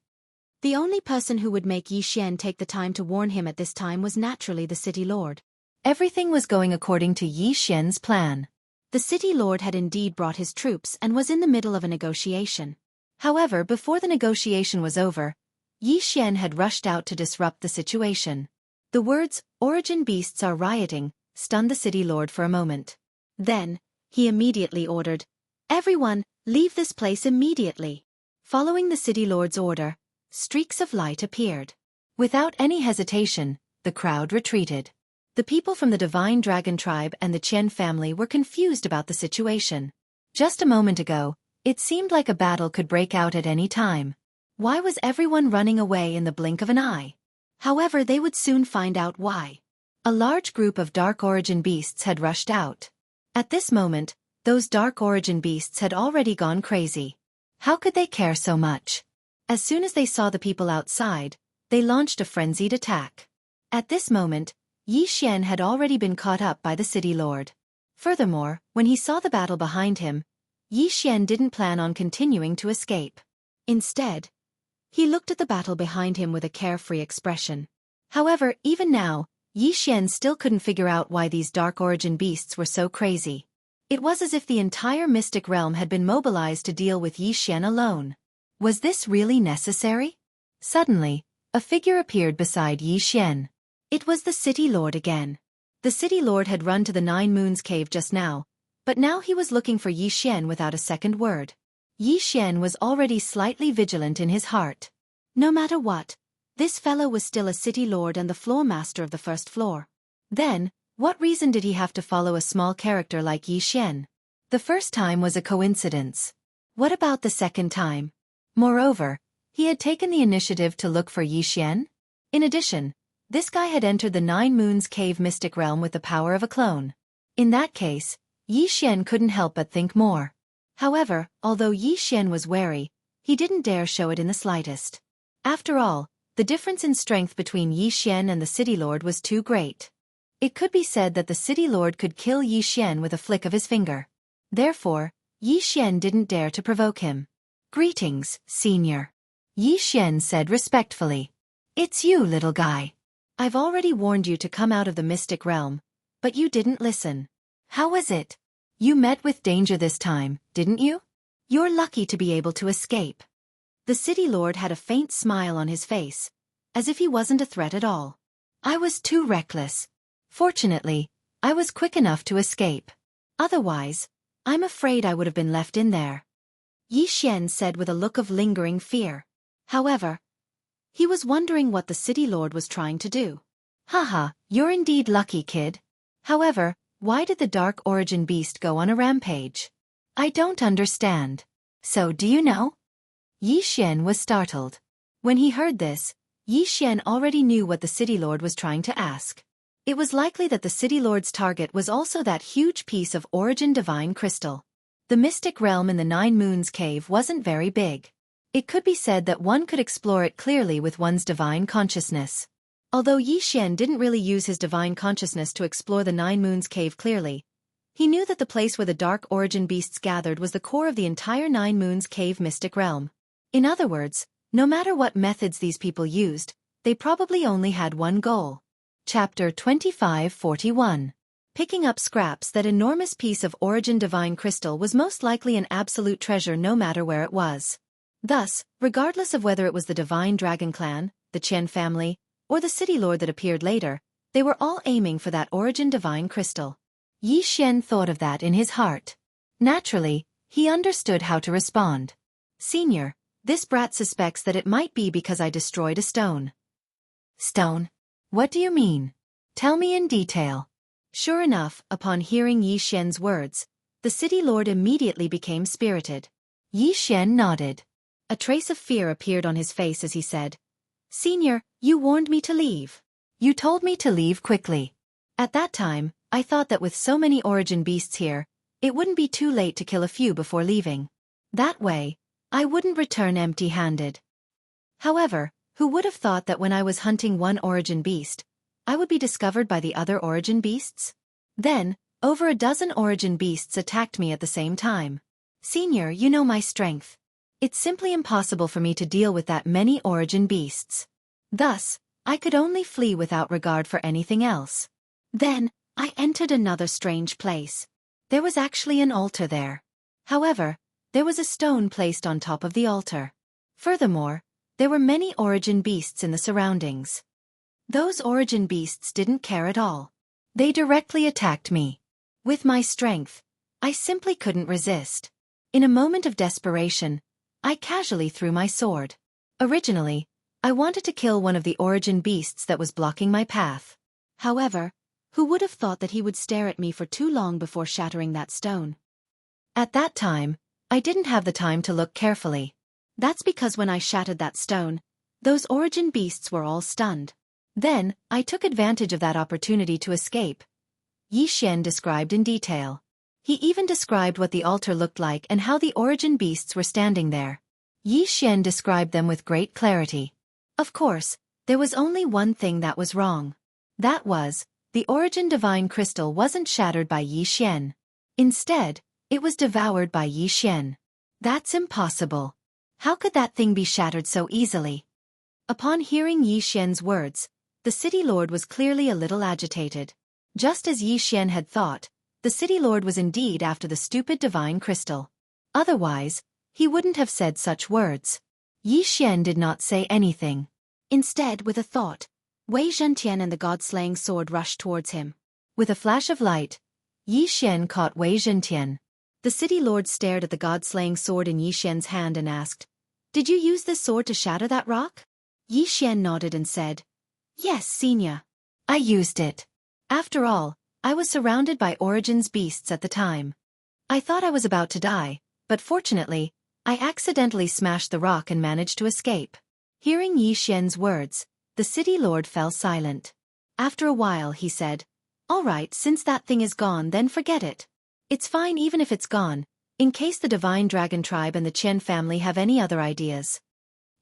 A: The only person who would make Yi Xian take the time to warn him at this time was naturally the city lord. Everything was going according to Yi Xian's plan. The city lord had indeed brought his troops and was in the middle of a negotiation. However, before the negotiation was over, Yi Xian had rushed out to disrupt the situation. The words, "origin beasts are rioting," stunned the city lord for a moment. Then, he immediately ordered, "Everyone, leave this place immediately." Following the city lord's order, streaks of light appeared. Without any hesitation, the crowd retreated. The people from the Divine Dragon tribe and the Qian family were confused about the situation. Just a moment ago, it seemed like a battle could break out at any time. Why was everyone running away in the blink of an eye? However, they would soon find out why. A large group of dark origin beasts had rushed out. At this moment, those dark origin beasts had already gone crazy. How could they care so much? As soon as they saw the people outside, they launched a frenzied attack. At this moment, Yi Xian had already been caught up by the city lord. Furthermore, when he saw the battle behind him, Yi Xian didn't plan on continuing to escape. Instead, he looked at the battle behind him with a carefree expression. However, even now, Yi Xian still couldn't figure out why these dark origin beasts were so crazy. It was as if the entire mystic realm had been mobilized to deal with Yi Xian alone. Was this really necessary? Suddenly, a figure appeared beside Yi Xian. It was the city lord again. The city lord had run to the Nine Moons Cave just now, but now he was looking for Yi Xian without a second word. Yi Xian was already slightly vigilant in his heart. No matter what, this fellow was still a city lord and the floor master of the first floor. Then, what reason did he have to follow a small character like Yi Xian? The first time was a coincidence. What about the second time? Moreover, he had taken the initiative to look for Yi Xian? In addition, this guy had entered the Nine Moons Cave mystic realm with the power of a clone. In that case, Yi Xian couldn't help but think more. However, although Yi Xian was wary, he didn't dare show it in the slightest. After all, the difference in strength between Yi Xian and the city lord was too great. It could be said that the city lord could kill Yi Xian with a flick of his finger. Therefore, Yi Xian didn't dare to provoke him. "Greetings, senior," Yi Xian said respectfully. "It's you, little guy. I've already warned you to come out of the mystic realm, but you didn't listen. How was it? You met with danger this time, didn't you? You're lucky to be able to escape." The city lord had a faint smile on his face, as if he wasn't a threat at all. "I was too reckless. Fortunately, I was quick enough to escape. Otherwise, I'm afraid I would have been left in there," Yi Xian said with a look of lingering fear. However, he was wondering what the city lord was trying to do. "Haha, you're indeed lucky, kid. However, why did the dark origin beast go on a rampage? I don't understand. So do you know?" Yi Xian was startled. When he heard this, Yi Xian already knew what the city lord was trying to ask. It was likely that the city lord's target was also that huge piece of origin divine crystal. The mystic realm in the Nine Moons Cave wasn't very big. It could be said that one could explore it clearly with one's divine consciousness. Although Yi Xian didn't really use his divine consciousness to explore the Nine Moons Cave clearly, he knew that the place where the dark origin beasts gathered was the core of the entire Nine Moons Cave mystic realm. In other words, no matter what methods these people used, they probably only had one goal. Chapter 2541. Picking up scraps. That enormous piece of origin divine crystal was most likely an absolute treasure no matter where it was. Thus, regardless of whether it was the Divine Dragon Clan, the Qian family, or the city lord that appeared later, they were all aiming for that origin divine crystal. Yi Xian thought of that in his heart. Naturally, he understood how to respond. "Senior, this brat suspects that it might be because I destroyed a stone." "Stone? What do you mean? Tell me in detail." Sure enough, upon hearing Yi Xian's words, the city lord immediately became spirited. Yi Xian nodded. A trace of fear appeared on his face as he said, "Senior, you warned me to leave. You told me to leave quickly. At that time, I thought that with so many origin beasts here, it wouldn't be too late to kill a few before leaving. That way, I wouldn't return empty-handed. However, who would have thought that when I was hunting one origin beast, I would be discovered by the other origin beasts? Then, over a dozen origin beasts attacked me at the same time. Senior, you know my strength. It's simply impossible for me to deal with that many origin beasts. Thus, I could only flee without regard for anything else. Then, I entered another strange place. There was actually an altar there. However, there was a stone placed on top of the altar. Furthermore, there were many origin beasts in the surroundings. Those origin beasts didn't care at all. They directly attacked me. With my strength, I simply couldn't resist. In a moment of desperation, I casually threw my sword. Originally, I wanted to kill one of the origin beasts that was blocking my path. However, who would have thought that he would stare at me for too long before shattering that stone? At that time, I didn't have the time to look carefully. That's because when I shattered that stone, those origin beasts were all stunned. Then, I took advantage of that opportunity to escape. Yi Xian described in detail. He even described what the altar looked like and how the origin beasts were standing there. Yi Xian described them with great clarity. Of course, there was only one thing that was wrong. That was, the origin divine crystal wasn't shattered by Yi Xian. Instead, it was devoured by Yi Xian. That's impossible. How could that thing be shattered so easily? Upon hearing Yi Xian's words, the city lord was clearly a little agitated. Just as Yi Xian had thought, the city lord was indeed after the stupid divine crystal. Otherwise, he wouldn't have said such words. Yi Xian did not say anything. Instead, with a thought, Wei Zhentian and the god-slaying sword rushed towards him. With a flash of light, Yi Xian caught Wei Zhentian. The city lord stared at the god-slaying sword in Yi Xian's hand and asked, "Did you use this sword to shatter that rock?" Yi Xian nodded and said, "Yes, senior. I used it. After all, I was surrounded by Origin's beasts at the time. I thought I was about to die, but fortunately, I accidentally smashed the rock and managed to escape." Hearing Yi Xian's words, the city lord fell silent. After a while he said, "All right, since that thing is gone, then forget it. It's fine even if it's gone, in case the Divine Dragon Tribe and the Qian family have any other ideas."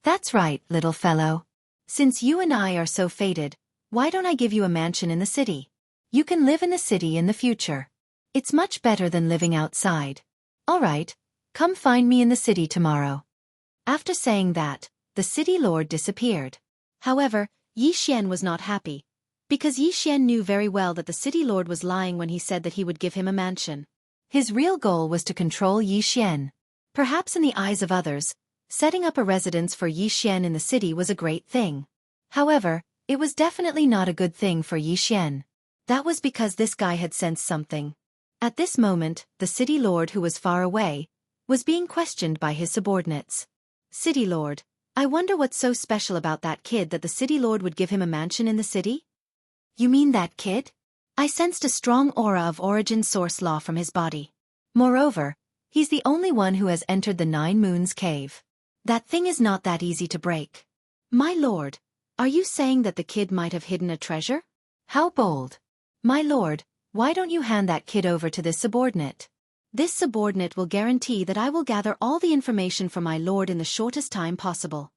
A: "That's right, little fellow. Since you and I are so fated, why don't I give you a mansion in the city? You can live in the city in the future. It's much better than living outside. All right, come find me in the city tomorrow." After saying that, the city lord disappeared. However, Yi Xian was not happy, because Yi Xian knew very well that the city lord was lying when he said that he would give him a mansion. His real goal was to control Yi Xian. Perhaps in the eyes of others, setting up a residence for Yi Xian in the city was a great thing. However, it was definitely not a good thing for Yi Xian. That was because this guy had sensed something. At this moment, the city lord, who was far away, was being questioned by his subordinates. "City lord, I wonder what's so special about that kid that the city lord would give him a mansion in the city?" "You mean that kid?" I sensed a strong aura of origin source law from his body. Moreover, he's the only one who has entered the Nine Moons cave. That thing is not that easy to break. My lord, are you saying that the kid might have hidden a treasure? How bold. My lord, why don't you hand that kid over to this subordinate? This subordinate will guarantee that I will gather all the information for my lord in the shortest time possible.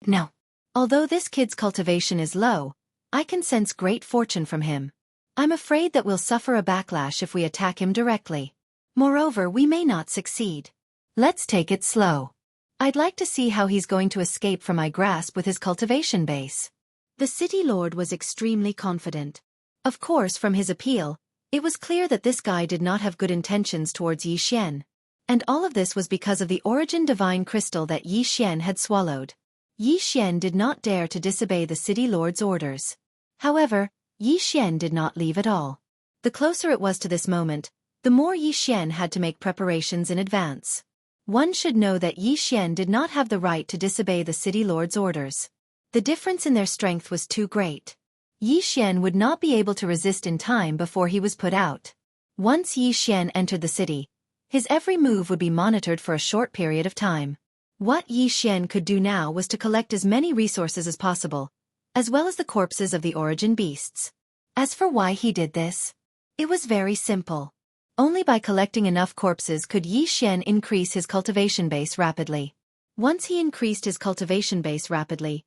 A: No. Although this kid's cultivation is low, I can sense great fortune from him. I'm afraid that we'll suffer a backlash if we attack him directly. Moreover, we may not succeed. Let's take it slow. I'd like to see how he's going to escape from my grasp with his cultivation base." The city lord was extremely confident. Of course, from his appeal, it was clear that this guy did not have good intentions towards Yi Xian. And all of this was because of the origin divine crystal that Yi Xian had swallowed. Yi Xian did not dare to disobey the city lord's orders. However, Yi Xian did not leave at all. The closer it was to this moment, the more Yi Xian had to make preparations in advance. One should know that Yi Xian did not have the right to disobey the city lord's orders. The difference in their strength was too great. Yi Xian would not be able to resist in time before he was put out. Once Yi Xian entered the city, his every move would be monitored for a short period of time. What Yi Xian could do now was to collect as many resources as possible, as well as the corpses of the origin beasts. As for why he did this, it was very simple. Only by collecting enough corpses could Yi Xian increase his cultivation base rapidly. Once he increased his cultivation base rapidly,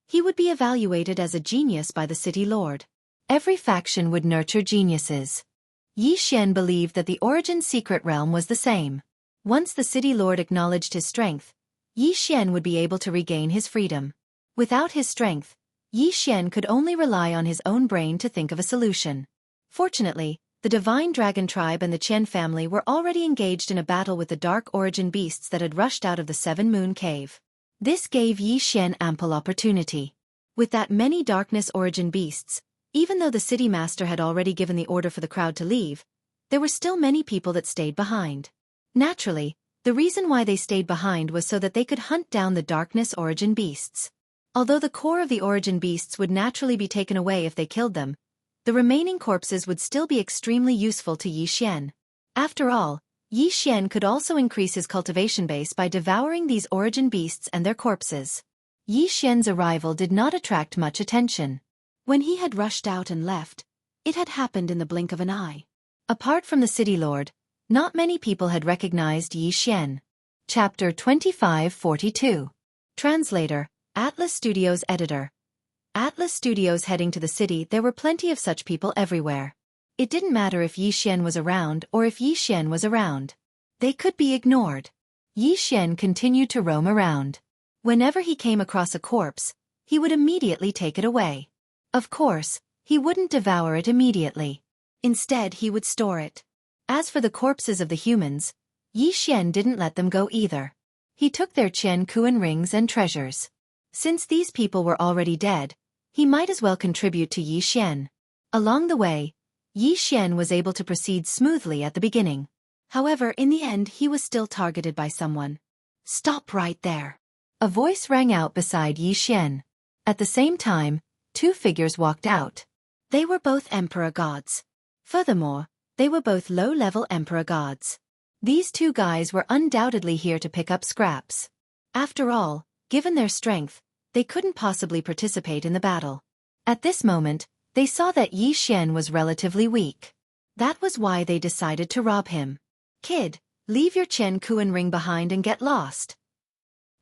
A: he would be evaluated as a genius by the city lord. Every faction would nurture geniuses. Yi Xian believed that the Origin secret realm was the same. Once the city lord acknowledged his strength, Yi Xian would be able to regain his freedom. Without his strength, Yi Xian could only rely on his own brain to think of a solution. Fortunately, the Divine Dragon tribe and the Qian family were already engaged in a battle with the dark origin beasts that had rushed out of the Seven Moon Cave. This gave Yi Xian ample opportunity. With that many darkness origin beasts, even though the city master had already given the order for the crowd to leave, there were still many people that stayed behind. Naturally, the reason why they stayed behind was so that they could hunt down the darkness origin beasts. Although the core of the origin beasts would naturally be taken away if they killed them, the remaining corpses would still be extremely useful to Yi Xian. After all, Yi Xian could also increase his cultivation base by devouring these origin beasts and their corpses. Yi Xian's arrival did not attract much attention. When he had rushed out and left, it had happened in the blink of an eye. Apart from the city lord, not many people had recognized Yi Xian. Chapter 2542. Translator, Atlas Studios Editor. Atlas Studios heading to the city. There were plenty of such people everywhere. It didn't matter if Yi Xian was around or if Yi Xian was around. They could be ignored. Yi Xian continued to roam around. Whenever he came across a corpse, he would immediately take it away. Of course, he wouldn't devour it immediately. Instead, he would store it. As for the corpses of the humans, Yi Xian didn't let them go either. He took their Qian Kuan rings and treasures. Since these people were already dead, he might as well contribute to Yi Xian. Along the way, Yi Xian was able to proceed smoothly at the beginning. However, in the end he was still targeted by someone. "Stop right there." A voice rang out beside Yi Xian. At the same time, two figures walked out. They were both Emperor gods. Furthermore, they were both low-level Emperor gods. These two guys were undoubtedly here to pick up scraps. After all, given their strength, they couldn't possibly participate in the battle. At this moment, they saw that Yi Xian was relatively weak. That was why they decided to rob him. "Kid, leave your Qian Kuan ring behind and get lost."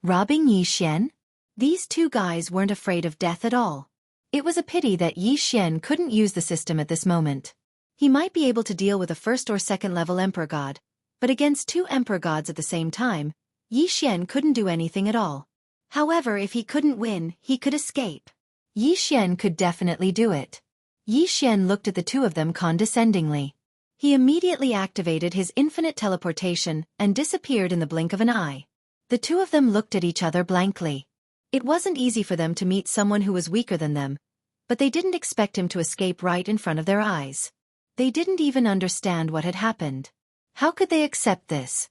A: Robbing Yi Xian? These two guys weren't afraid of death at all. It was a pity that Yi Xian couldn't use the system at this moment. He might be able to deal with a first or second level Emperor God, but against two Emperor gods at the same time, Yi Xian couldn't do anything at all. However, if he couldn't win, he could escape. Yi Xian could definitely do it. Yi Xian looked at the two of them condescendingly. He immediately activated his infinite teleportation and disappeared in the blink of an eye. The two of them looked at each other blankly. It wasn't easy for them to meet someone who was weaker than them, but they didn't expect him to escape right in front of their eyes. They didn't even understand what had happened. How could they accept this?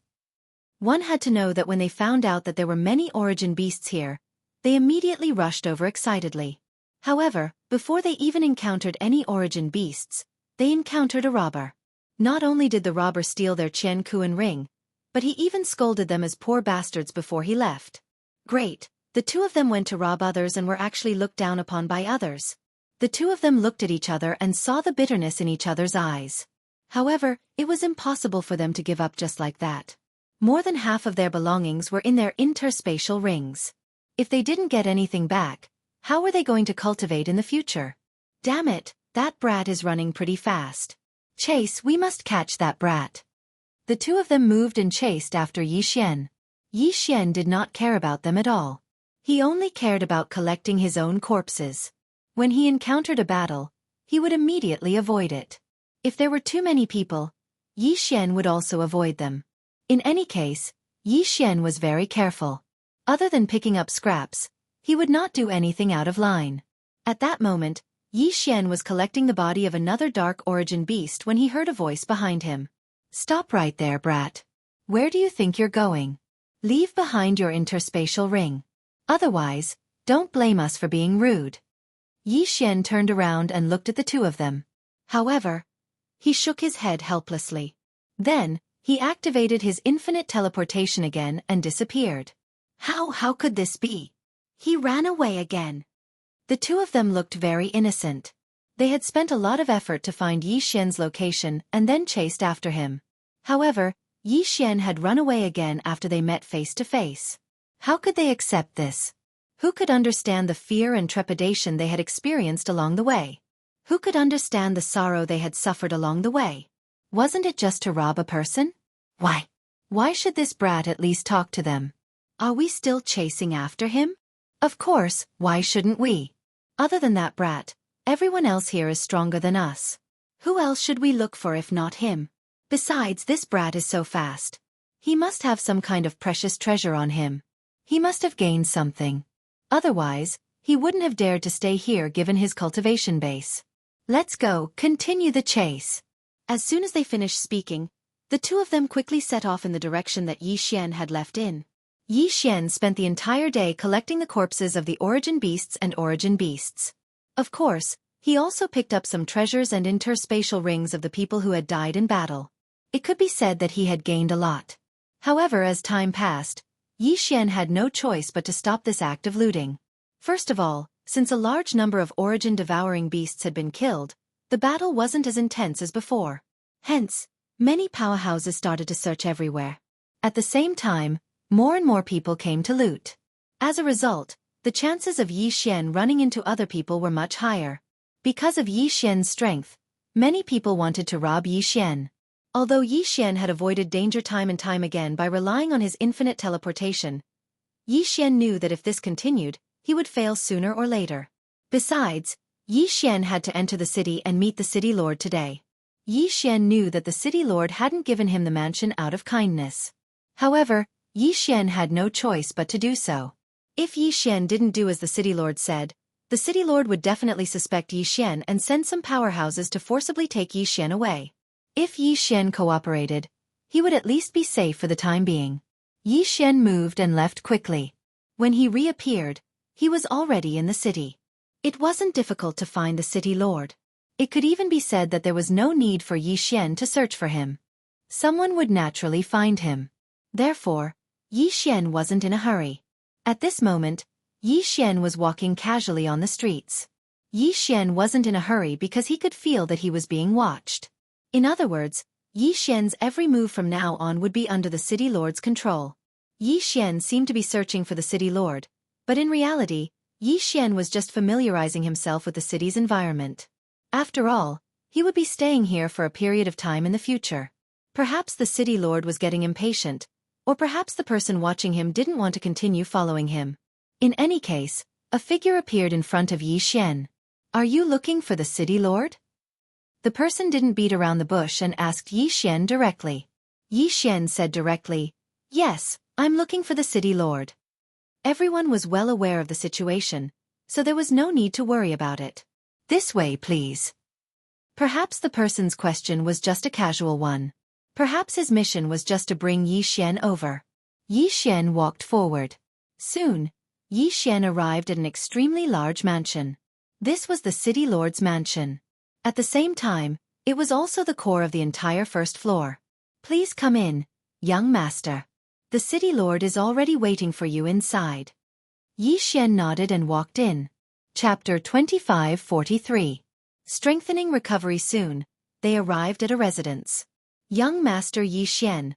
A: One had to know that when they found out that there were many origin beasts here, they immediately rushed over excitedly. However, before they even encountered any origin beasts, they encountered a robber. Not only did the robber steal their Qian Kuan ring, but he even scolded them as poor bastards before he left. Great, the two of them went to rob others and were actually looked down upon by others. The two of them looked at each other and saw the bitterness in each other's eyes. However, it was impossible for them to give up just like that. More than half of their belongings were in their interspatial rings. If they didn't get anything back, how were they going to cultivate in the future? Damn it, that brat is running pretty fast. Chase, we must catch that brat. The two of them moved and chased after Yi Xian. Yi Xian did not care about them at all. He only cared about collecting his own corpses. When he encountered a battle, he would immediately avoid it. If there were too many people, Yi Xian would also avoid them. In any case, Yi Xian was very careful. Other than picking up scraps, he would not do anything out of line. At that moment, Yi Xian was collecting the body of another dark origin beast when he heard a voice behind him. "Stop right there, brat. Where do you think you're going? Leave behind your interspatial ring. Otherwise, don't blame us for being rude." Yi Xian turned around and looked at the two of them. However, he shook his head helplessly. Then, he activated his infinite teleportation again and disappeared. How could this be? He ran away again. The two of them looked very innocent. They had spent a lot of effort to find Yi Xian's location and then chased after him. However, Yi Xian had run away again after they met face to face. How could they accept this? Who could understand the fear and trepidation they had experienced along the way? Who could understand the sorrow they had suffered along the way? Wasn't it just to rob a person? Why? Why should this brat at least talk to them? Are we still chasing after him? Of course, why shouldn't we? Other than that brat, everyone else here is stronger than us. Who else should we look for if not him? Besides, this brat is so fast. He must have some kind of precious treasure on him. He must have gained something. Otherwise, he wouldn't have dared to stay here given his cultivation base. Let's go, continue the chase. As soon as they finished speaking, the two of them quickly set off in the direction that Yi Xian had left in. Yi Xian spent the entire day collecting the corpses of the origin beasts and origin beasts. Of course, he also picked up some treasures and interspatial rings of the people who had died in battle. It could be said that he had gained a lot. However, as time passed, Yi Xian had no choice but to stop this act of looting. First of all, since a large number of origin-devouring beasts had been killed, the battle wasn't as intense as before. Hence, many powerhouses started to search everywhere. At the same time, more and more people came to loot. As a result, the chances of Yi Xian running into other people were much higher. Because of Yi Xian's strength, many people wanted to rob Yi Xian. Although Yi Xian had avoided danger time and time again by relying on his infinite teleportation, Yi Xian knew that if this continued, he would fail sooner or later. Besides, Yi Xian had to enter the city and meet the city lord today. Yi Xian knew that the city lord hadn't given him the mansion out of kindness. However, Yi Xian had no choice but to do so. If Yi Xian didn't do as the city lord said, the city lord would definitely suspect Yi Xian and send some powerhouses to forcibly take Yi Xian away. If Yi Xian cooperated, he would at least be safe for the time being. Yi Xian moved and left quickly. When he reappeared, he was already in the city. It wasn't difficult to find the city lord. It could even be said that there was no need for Yi Xian to search for him. Someone would naturally find him. Therefore, Yi Xian wasn't in a hurry. At this moment, Yi Xian was walking casually on the streets. Yi Xian wasn't in a hurry because he could feel that he was being watched. In other words, Yi Xian's every move from now on would be under the city lord's control. Yi Xian seemed to be searching for the city lord, but in reality, Yi Xian was just familiarizing himself with the city's environment. After all, he would be staying here for a period of time in the future. Perhaps the city lord was getting impatient, or perhaps the person watching him didn't want to continue following him. In any case, a figure appeared in front of Yi Xian. "Are you looking for the city lord?" The person didn't beat around the bush and asked Yi Xian directly. Yi Xian said directly, "Yes, I'm looking for the city lord." Everyone was well aware of the situation, so there was no need to worry about it. "This way, please." Perhaps the person's question was just a casual one. Perhaps his mission was just to bring Yi Xian over. Yi Xian walked forward. Soon, Yi Xian arrived at an extremely large mansion. This was the city lord's mansion. At the same time, it was also the core of the entire first floor. "Please come in, young master. The city lord is already waiting for you inside." Yi Xian nodded and walked in. Chapter 2543. Strengthening recovery. Soon, they arrived at a residence. Young Master Yi Xian.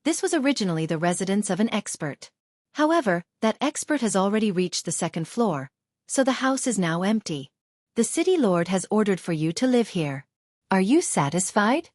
A: This was originally the residence of an expert. However, that expert has already reached the second floor, so the house is now empty. The city lord has ordered for you to live here. Are you satisfied?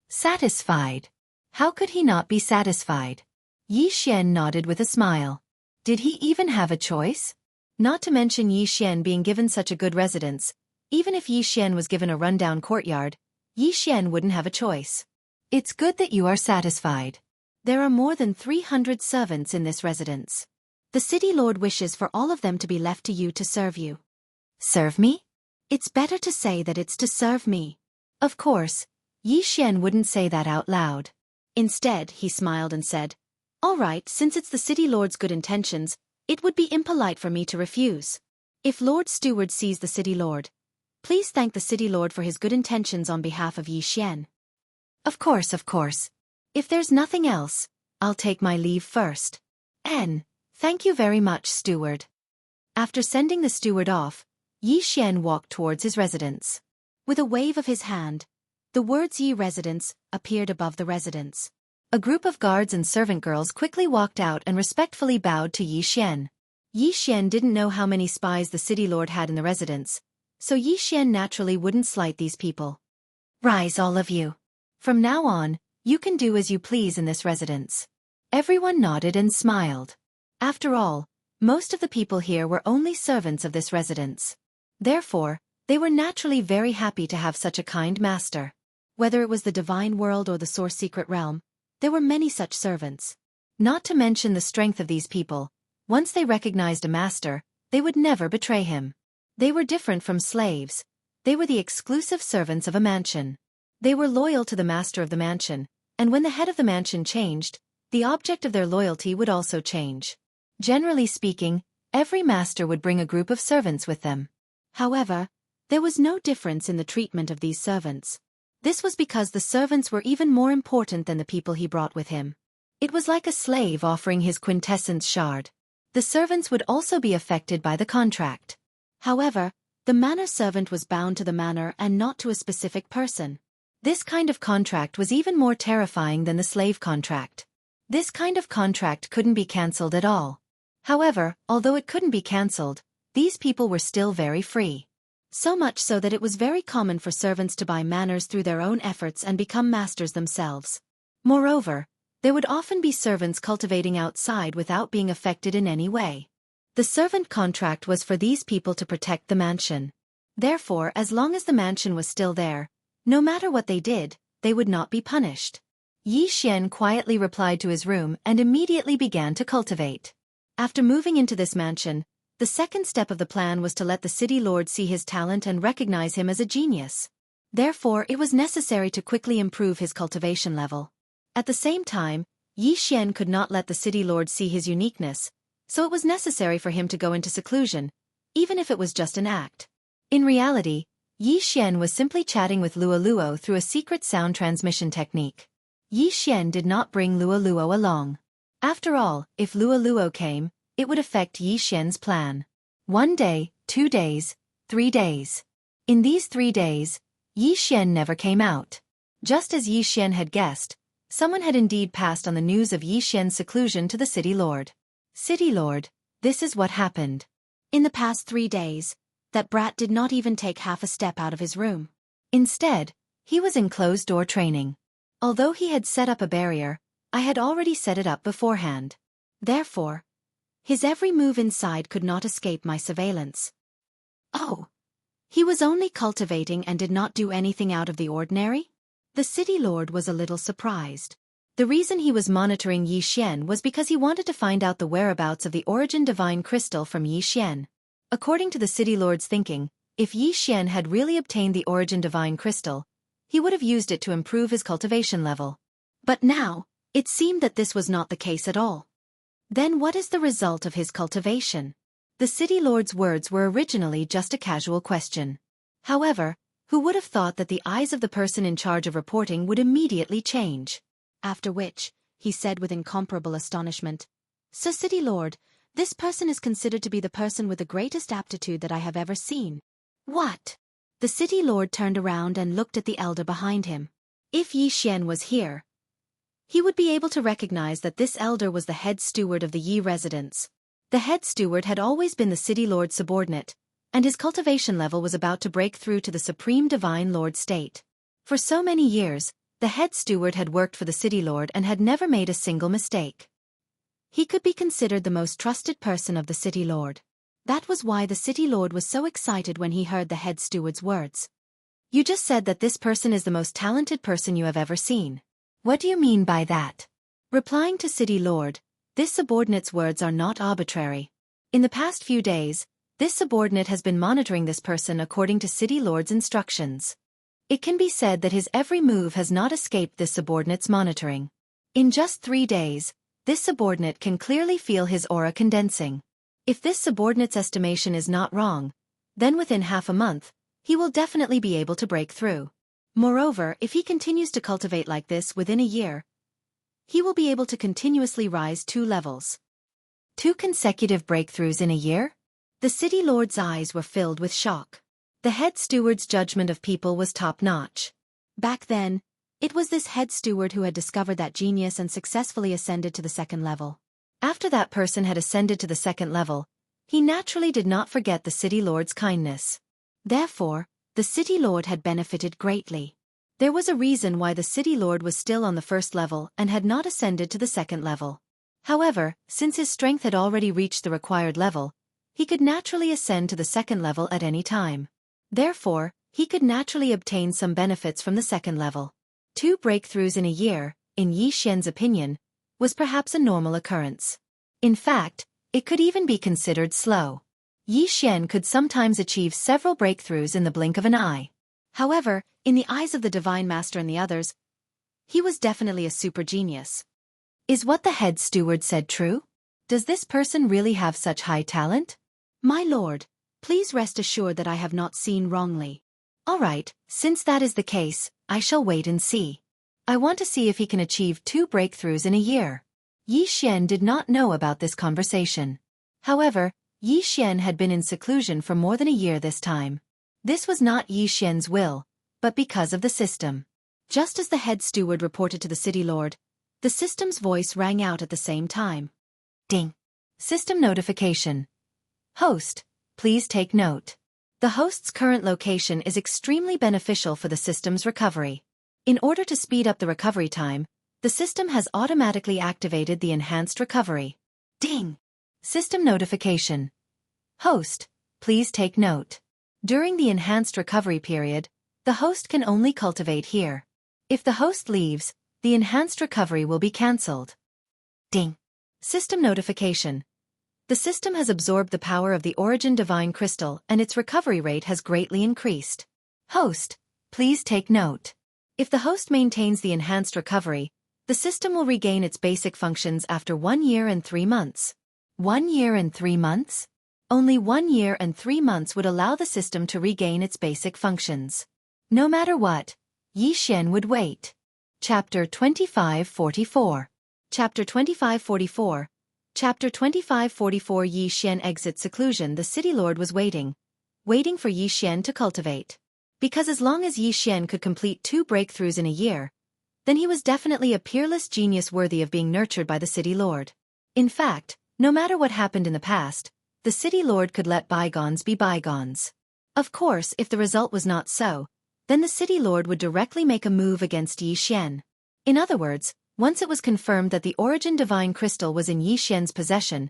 A: Satisfied? How could he not be satisfied? Yi Xian nodded with a smile. Did he even have a choice? Not to mention Yi Xian being given such a good residence, even if Yi Xian was given a rundown courtyard, Yi Xian wouldn't have a choice. It's good that you are satisfied. There are more than 300 servants in this residence. The city lord wishes for all of them to be left to you to serve you. Serve me? It's better to say that it's to serve me. Of course, Yi Xian wouldn't say that out loud. Instead, he smiled and said, "All right, since it's the city lord's good intentions, it would be impolite for me to refuse. If Lord Steward sees the city lord, please thank the city lord for his good intentions on behalf of Yi Xian." Of course. If there's nothing else, I'll take my leave first. Thank you very much, steward." After sending the steward off, Yi Xian walked towards his residence. With a wave of his hand, the words "Yi Residence" appeared above the residence. A group of guards and servant girls quickly walked out and respectfully bowed to Yi Xian. Yi Xian didn't know how many spies the city lord had in the residence, so Yi Xian naturally wouldn't slight these people. Rise all of you. From now on, you can do as you please in this residence. Everyone nodded and smiled. After all, most of the people here were only servants of this residence. Therefore, they were naturally very happy to have such a kind master. Whether it was the divine world or the source secret realm, there were many such servants. Not to mention the strength of these people, once they recognized a master, they would never betray him. They were different from slaves. They were the exclusive servants of a mansion. They were loyal to the master of the mansion, and when the head of the mansion changed, the object of their loyalty would also change. Generally speaking, every master would bring a group of servants with them. However, there was no difference in the treatment of these servants. This was because the servants were even more important than the people he brought with him. It was like a slave offering his quintessence shard. The servants would also be affected by the contract. However, the manor servant was bound to the manor and not to a specific person. This kind of contract was even more terrifying than the slave contract. This kind of contract couldn't be cancelled at all. However, although it couldn't be cancelled, these people were still very free. So much so that it was very common for servants to buy manors through their own efforts and become masters themselves. Moreover, there would often be servants cultivating outside without being affected in any way. The servant contract was for these people to protect the mansion. Therefore, as long as the mansion was still there, no matter what they did, they would not be punished. Yi Xian quietly replied to his room and immediately began to cultivate. After moving into this mansion, the second step of the plan was to let the city lord see his talent and recognize him as a genius. Therefore, it was necessary to quickly improve his cultivation level. At the same time, Yi Xian could not let the city lord see his uniqueness, so it was necessary for him to go into seclusion, even if it was just an act. In reality, Yi Xian was simply chatting with Luo through a secret sound transmission technique. Yi Xian did not bring Luo along. After all, if Luo came, it would affect Yi Xian's plan. 1 day, 2 days, 3 days. In these 3 days, Yi Xian never came out. Just as Yi Xian had guessed, someone had indeed passed on the news of Yi Xian's seclusion to the city lord. City lord, this is what happened. In the past 3 days, that brat did not even take half a step out of his room. Instead, he was in closed-door training. Although he had set up a barrier, I had already set it up beforehand. Therefore, his every move inside could not escape my surveillance. Oh! He was only cultivating and did not do anything out of the ordinary? The city lord was a little surprised. The reason he was monitoring Yi Xian was because he wanted to find out the whereabouts of the origin divine crystal from Yi Xian. According to the city lord's thinking, if Yi Xian had really obtained the origin divine crystal, he would have used it to improve his cultivation level. But now, it seemed that this was not the case at all. Then what is the result of his cultivation? The city lord's words were originally just a casual question. However, who would have thought that the eyes of the person in charge of reporting would immediately change? After which, he said with incomparable astonishment, "Sir City Lord, this person is considered to be the person with the greatest aptitude that I have ever seen." What? The city lord turned around and looked at the elder behind him. If Yi Xian was here, he would be able to recognize that this elder was the head steward of the Yi residence. The head steward had always been the city lord's subordinate, and his cultivation level was about to break through to the supreme divine lord state. For so many years, the head steward had worked for the city lord and had never made a single mistake. He could be considered the most trusted person of the city lord. That was why the city lord was so excited when he heard the head steward's words. "You just said that this person is the most talented person you have ever seen. What do you mean by that?" Replying to city lord, this subordinate's words are not arbitrary. In the past few days, this subordinate has been monitoring this person according to city lord's instructions. It can be said that his every move has not escaped this subordinate's monitoring. In just 3 days, this subordinate can clearly feel his aura condensing. If this subordinate's estimation is not wrong, then within half a month, he will definitely be able to break through. Moreover, if he continues to cultivate like this within a year, he will be able to continuously rise 2 levels. 2 consecutive breakthroughs in a year? The city lord's eyes were filled with shock. The head steward's judgment of people was top-notch. Back then, It was this head steward who had discovered that genius and successfully ascended to the second level. After that person had ascended to the second level, he naturally did not forget the city lord's kindness. Therefore, the city lord had benefited greatly. There was a reason why the city lord was still on the first level and had not ascended to the second level. However, since his strength had already reached the required level, he could naturally ascend to the second level at any time. Therefore, he could naturally obtain some benefits from the second level. 2 breakthroughs in a year, in Yi Xian's opinion, was perhaps a normal occurrence. In fact, it could even be considered slow. Yi Xian could sometimes achieve several breakthroughs in the blink of an eye. However, in the eyes of the Divine Master and the others, he was definitely a super genius. Is what the head steward said true? Does this person really have such high talent? My lord, please rest assured that I have not seen wrongly. All right, since that is the case, I shall wait and see. I want to see if he can achieve 2 breakthroughs in a year. Yi Xian did not know about this conversation. However, Yi Xian had been in seclusion for more than a year this time. This was not Yi Xian's will, but because of the system. Just as the head steward reported to the city lord, the system's voice rang out at the same time. Ding! System notification. Host, please take note. The host's current location is extremely beneficial for the system's recovery. In order to speed up the recovery time, the system has automatically activated the enhanced recovery. Ding! System notification. Host, please take note. During the enhanced recovery period, the host can only cultivate here. If the host leaves, the enhanced recovery will be cancelled. Ding! System notification. The system has absorbed the power of the Origin Divine Crystal and its recovery rate has greatly increased. Host, please take note. If the host maintains the enhanced recovery, the system will regain its basic functions after 1 year and 3 months. 1 year and 3 months? Only 1 year and 3 months would allow the system to regain its basic functions. No matter what, Yi Xian would wait. Chapter 2544. Chapter 2544. Chapter 2544. Yi Xian exits seclusion. The city lord was waiting for Yi Xian to cultivate. Because as long as Yi Xian could complete 2 breakthroughs in a year, then he was definitely a peerless genius worthy of being nurtured by the city lord. In fact, no matter what happened in the past, the city lord could let bygones be bygones. Of course, if the result was not so, then the city lord would directly make a move against Yi Xian. In other words, once it was confirmed that the Origin Divine Crystal was in Yi Xian's possession,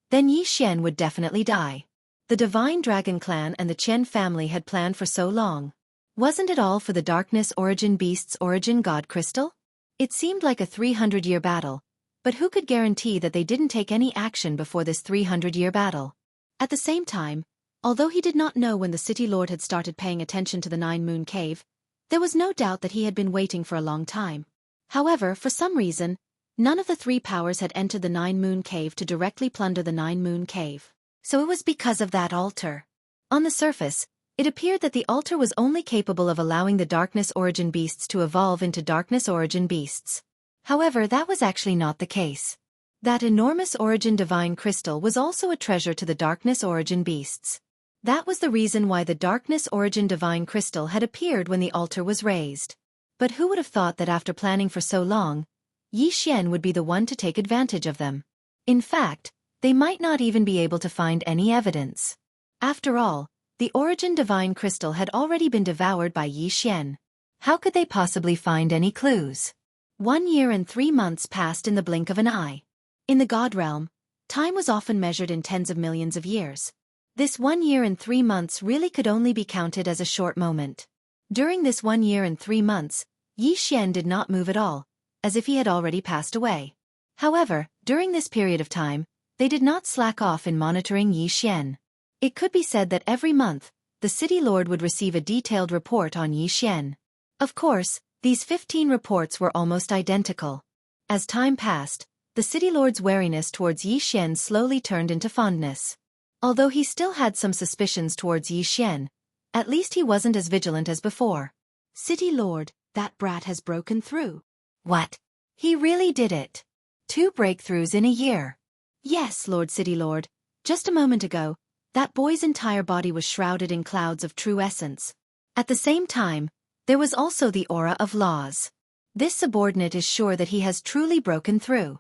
A: then Yi Xian would definitely die. The Divine Dragon Clan and the Chen family had planned for so long. Wasn't it all for the Darkness Origin Beast's Origin God Crystal? It seemed like a 300-year battle, but who could guarantee that they didn't take any action before this 300-year battle? At the same time, although he did not know when the city lord had started paying attention to the Nine Moon Cave, there was no doubt that he had been waiting for a long time. However, for some reason, none of the 3 powers had entered the Nine Moon Cave to directly plunder the Nine Moon Cave. So it was because of that altar. On the surface, it appeared that the altar was only capable of allowing the Darkness Origin Beasts to evolve into Darkness Origin Beasts. However, that was actually not the case. That enormous Origin Divine Crystal was also a treasure to the Darkness Origin Beasts. That was the reason why the Darkness Origin Divine Crystal had appeared when the altar was raised. But who would have thought that after planning for so long, Yi Xian would be the one to take advantage of them? In fact, they might not even be able to find any evidence. After all, the Origin Divine Crystal had already been devoured by Yi Xian. How could they possibly find any clues? 1 year and 3 months passed in the blink of an eye. In the God realm, time was often measured in tens of millions of years. This 1 year and 3 months really could only be counted as a short moment. During this 1 year and 3 months, Yi Xian did not move at all, as if he had already passed away. However, during this period of time, they did not slack off in monitoring Yi Xian. It could be said that every month, the city lord would receive a detailed report on Yi Xian. Of course, these 15 reports were almost identical. As time passed, the city lord's wariness towards Yi Xian slowly turned into fondness. Although he still had some suspicions towards Yi Xian, at least he wasn't as vigilant as before. City lord, that brat has broken through. What? He really did it. 2 breakthroughs in a year. Yes, Lord City Lord. Just a moment ago, that boy's entire body was shrouded in clouds of true essence. At the same time, there was also the aura of laws. This subordinate is sure that he has truly broken through.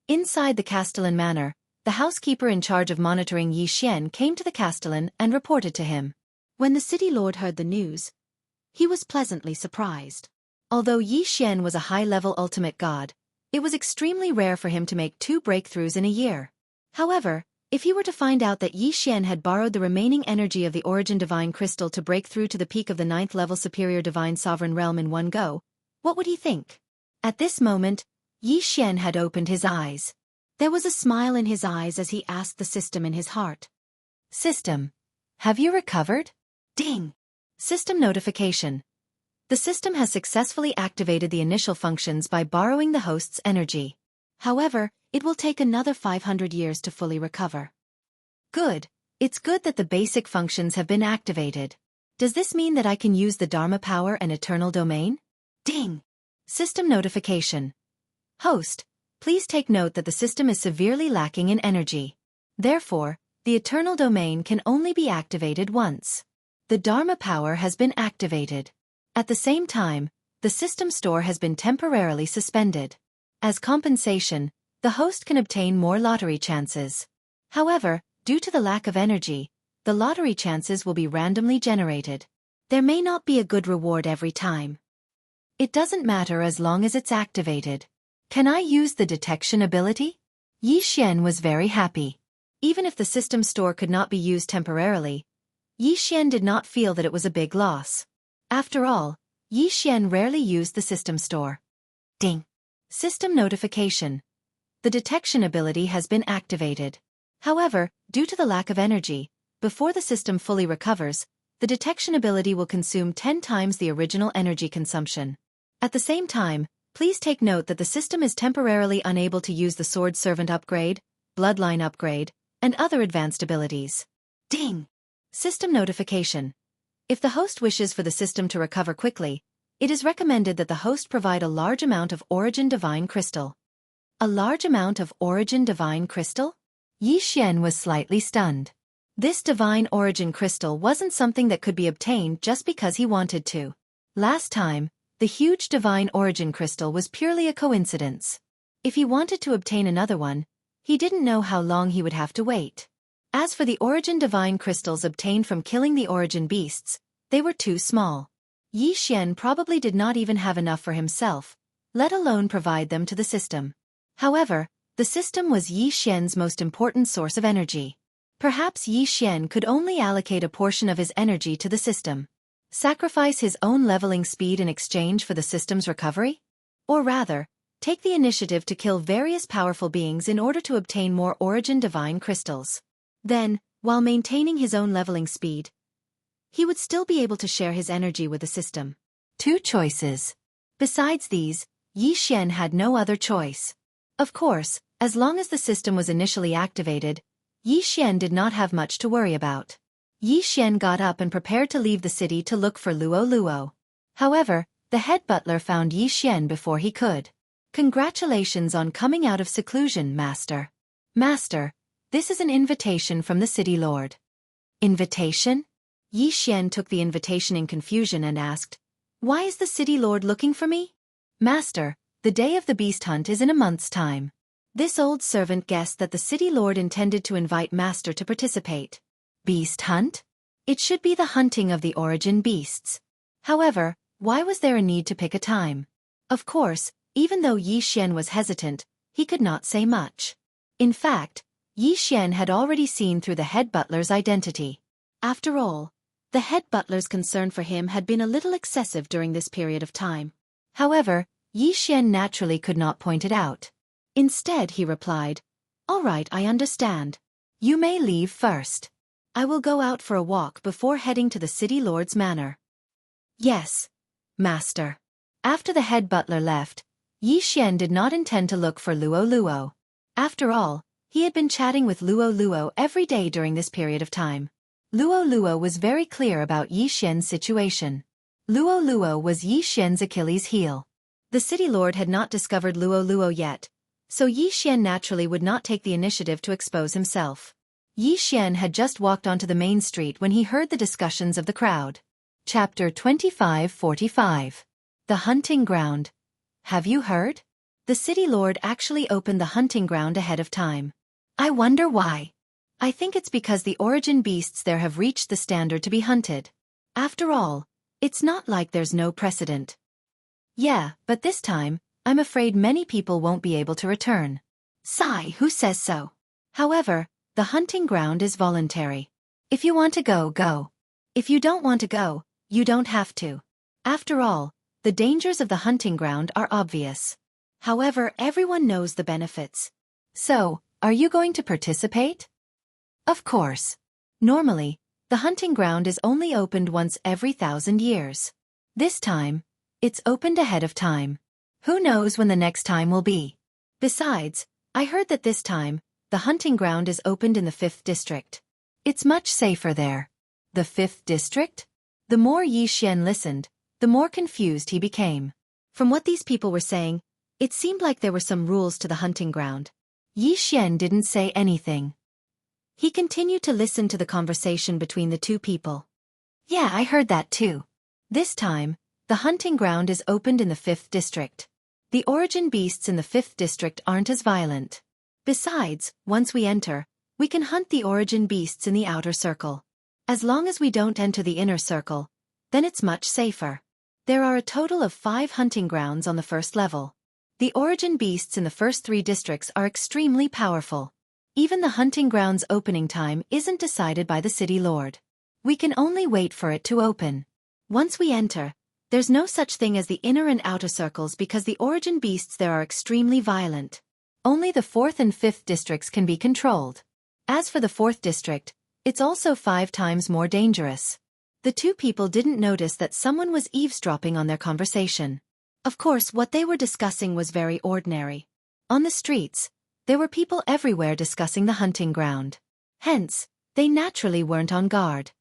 A: Inside the Castellan manor, the housekeeper in charge of monitoring Yi Xian came to the Castellan and reported to him. When the city lord heard the news, he was pleasantly surprised. Although Yi Xian was a high-level ultimate god, it was extremely rare for him to make 2 breakthroughs in a year. However, if he were to find out that Yi Xian had borrowed the remaining energy of the Origin Divine Crystal to break through to the peak of the 9th-level Superior Divine Sovereign Realm in one go, what would he think? At this moment, Yi Xian had opened his eyes. There was a smile in his eyes as he asked the system in his heart. System, have you recovered? Ding! System notification. The system has successfully activated the initial functions by borrowing the host's energy. However, it will take another 500 years to fully recover. Good. It's good that the basic functions have been activated. Does this mean that I can use the Dharma power and Eternal Domain? Ding! System notification. Host, please take note that the system is severely lacking in energy. Therefore, the Eternal Domain can only be activated once. The Dharma power has been activated. At the same time, the system store has been temporarily suspended. As compensation, the host can obtain more lottery chances. However, due to the lack of energy, the lottery chances will be randomly generated. There may not be a good reward every time. It doesn't matter as long as it's activated. Can I use the detection ability? Yi Xian was very happy. Even if the system store could not be used temporarily, Yi Xian did not feel that it was a big loss. After all, Yi Xian rarely used the system store. Ding! System notification. The detection ability has been activated. However, due to the lack of energy, before the system fully recovers, the detection ability will consume 10 times the original energy consumption. At the same time, please take note that the system is temporarily unable to use the Sword Servant upgrade, Bloodline upgrade, and other advanced abilities. Ding! System notification. If the host wishes for the system to recover quickly, it is recommended that the host provide a large amount of Origin Divine Crystal. A large amount of Origin Divine Crystal? Yi Xian was slightly stunned. This Divine Origin Crystal wasn't something that could be obtained just because he wanted to. Last time, the huge Divine Origin Crystal was purely a coincidence. If he wanted to obtain another one, he didn't know how long he would have to wait. As for the Origin Divine Crystals obtained from killing the Origin Beasts, they were too small. Yi Xian probably did not even have enough for himself, let alone provide them to the system. However, the system was Yi Xian's most important source of energy. Perhaps Yi Xian could only allocate a portion of his energy to the system. Sacrifice his own leveling speed in exchange for the system's recovery? Or rather, take the initiative to kill various powerful beings in order to obtain more Origin Divine Crystals. Then, while maintaining his own leveling speed, he would still be able to share his energy with the system. 2 choices. Besides these, Yi Xian had no other choice. Of course, as long as the system was initially activated, Yi Xian did not have much to worry about. Yi Xian got up and prepared to leave the city to look for Luo Luo. However, the head butler found Yi Xian before he could. Congratulations on coming out of seclusion, Master. Master, this is an invitation from the city lord. Invitation? Yi Xian took the invitation in confusion and asked, "Why is the city lord looking for me?" Master, the day of the beast hunt is in a month's time. This old servant guessed that the city lord intended to invite Master to participate. Beast hunt? It should be the hunting of the Origin beasts. However, why was there a need to pick a time? Of course, even though Yi Xian was hesitant, he could not say much. In fact, Yi Xian had already seen through the head butler's identity. After all, the head butler's concern for him had been a little excessive during this period of time. However, Yi Xian naturally could not point it out. Instead, he replied, "All right, I understand. You may leave first. I will go out for a walk before heading to the city lord's manor." "Yes, Master." After the head butler left, Yi Xian did not intend to look for Luo Luo. After all, he had been chatting with Luo Luo every day during this period of time. Luo Luo was very clear about Yi Xian's situation. Luo Luo was Yi Xian's Achilles heel. The city lord had not discovered Luo Luo yet, so Yi Xian naturally would not take the initiative to expose himself. Yi Xian had just walked onto the main street when he heard the discussions of the crowd. Chapter 2545. The Hunting Ground. have you heard? The city lord actually opened the hunting ground ahead of time. I wonder why. I think it's because the origin beasts there have reached the standard to be hunted. After all, it's not like there's no precedent. Yeah, but this time, I'm afraid many people won't be able to return. Sigh, who says so? However, the hunting ground is voluntary. If you want to go, go. If you don't want to go, you don't have to. After all, the dangers of the hunting ground are obvious. However, everyone knows the benefits. So, are you going to participate? Of course. Normally, the hunting ground is only opened once every 1,000 years. This time, it's opened ahead of time. Who knows when the next time will be? Besides, I heard that this time, the hunting ground is opened in the 5th district. It's much safer there. The 5th district? The more Yi Xian listened, the more confused he became. From what these people were saying, it seemed like there were some rules to the hunting ground. Yi Xian didn't say anything. He continued to listen to the conversation between the two people. Yeah, I heard that too. This time, the hunting ground is opened in the 5th district. The origin beasts in the 5th district aren't as violent. Besides, once we enter, we can hunt the origin beasts in the outer circle. As long as we don't enter the inner circle, then it's much safer. There are a total of 5 hunting grounds on the first level. The origin beasts in the first 3 districts are extremely powerful. Even the hunting ground's opening time isn't decided by the city lord. We can only wait for it to open. Once we enter, there's no such thing as the inner and outer circles because the origin beasts there are extremely violent. Only the 4th and 5th districts can be controlled. As for the 4th district, it's also 5 times more dangerous. The two people didn't notice that someone was eavesdropping on their conversation. Of course, what they were discussing was very ordinary. On the streets, there were people everywhere discussing the hunting ground. Hence, they naturally weren't on guard.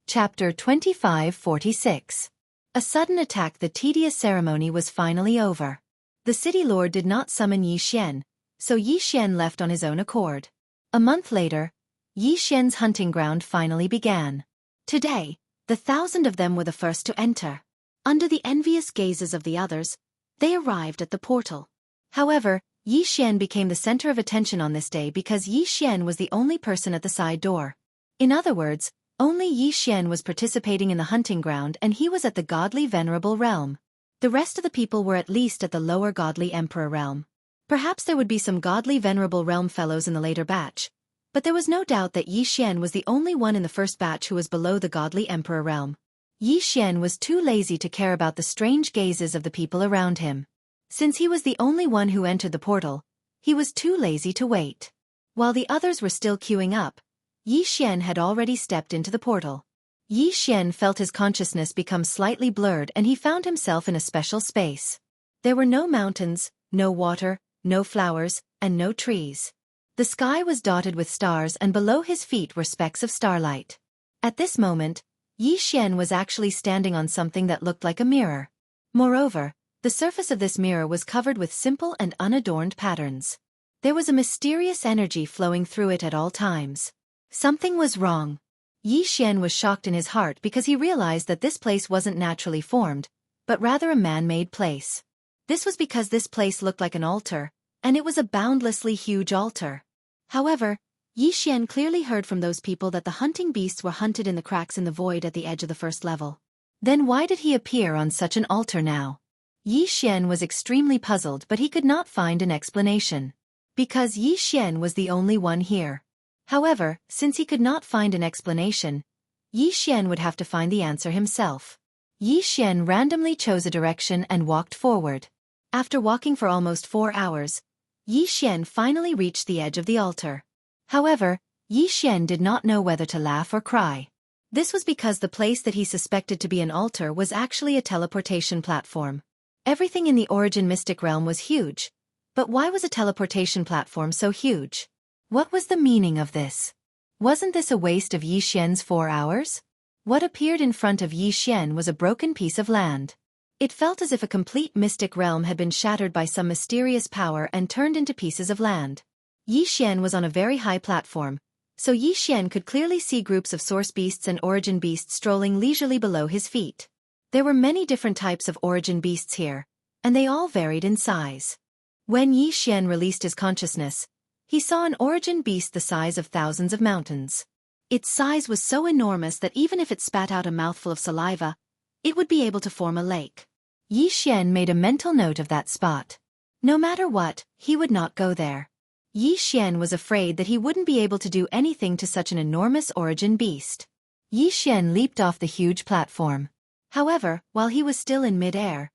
A: Chapter 2546. A sudden attack. The tedious ceremony was finally over. The city lord did not summon Yi Xian, so Yi Xian left on his own accord. A month later, Yi Xian's hunting ground finally began. Today, the 1,000 of them were the first to enter. Under the envious gazes of the others, they arrived at the portal. However, Yi Xian became the center of attention on this day because Yi Xian was the only person at the side door. In other words, only Yi Xian was participating in the hunting ground and he was at the godly venerable realm. The rest of the people were at least at the lower godly emperor realm. Perhaps there would be some godly venerable realm fellows in the later batch, but there was no doubt that Yi Xian was the only one in the first batch who was below the godly emperor realm. Yi Xian was too lazy to care about the strange gazes of the people around him. Since he was the only one who entered the portal, he was too lazy to wait. While the others were still queuing up, Yi Xian had already stepped into the portal. Yi Xian felt his consciousness become slightly blurred and he found himself in a special space. There were no mountains, no water, no flowers, and no trees. The sky was dotted with stars and below his feet were specks of starlight. At this moment, Yi Xian was actually standing on something that looked like a mirror. Moreover, the surface of this mirror was covered with simple and unadorned patterns. There was a mysterious energy flowing through it at all times. Something was wrong. Yi Xian was shocked in his heart because he realized that this place wasn't naturally formed, but rather a man-made place. This was because this place looked like an altar, and it was a boundlessly huge altar. However, Yi Xian clearly heard from those people that the hunting beasts were hunted in the cracks in the void at the edge of the first level. Then why did he appear on such an altar now? Yi Xian was extremely puzzled but he could not find an explanation. Because Yi Xian was the only one here. However, since he could not find an explanation, Yi Xian would have to find the answer himself. Yi Xian randomly chose a direction and walked forward. After walking for almost 4 hours, Yi Xian finally reached the edge of the altar. However, Yi Xian did not know whether to laugh or cry. This was because the place that he suspected to be an altar was actually a teleportation platform. Everything in the origin mystic realm was huge, but why was a teleportation platform so huge? What was the meaning of this? Wasn't this a waste of Yi Xian's 4 hours? What appeared in front of Yi Xian was a broken piece of land. It felt as if a complete mystic realm had been shattered by some mysterious power and turned into pieces of land. Yi Xian was on a very high platform, so Yi Xian could clearly see groups of source beasts and origin beasts strolling leisurely below his feet. There were many different types of origin beasts here, and they all varied in size. When Yi Xian released his consciousness, he saw an origin beast the size of thousands of mountains. Its size was so enormous that even if it spat out a mouthful of saliva, it would be able to form a lake. Yi Xian made a mental note of that spot. No matter what, he would not go there. Yi Xian was afraid that he wouldn't be able to do anything to such an enormous origin beast. Yi Xian leaped off the huge platform. However, while he was still in mid-air,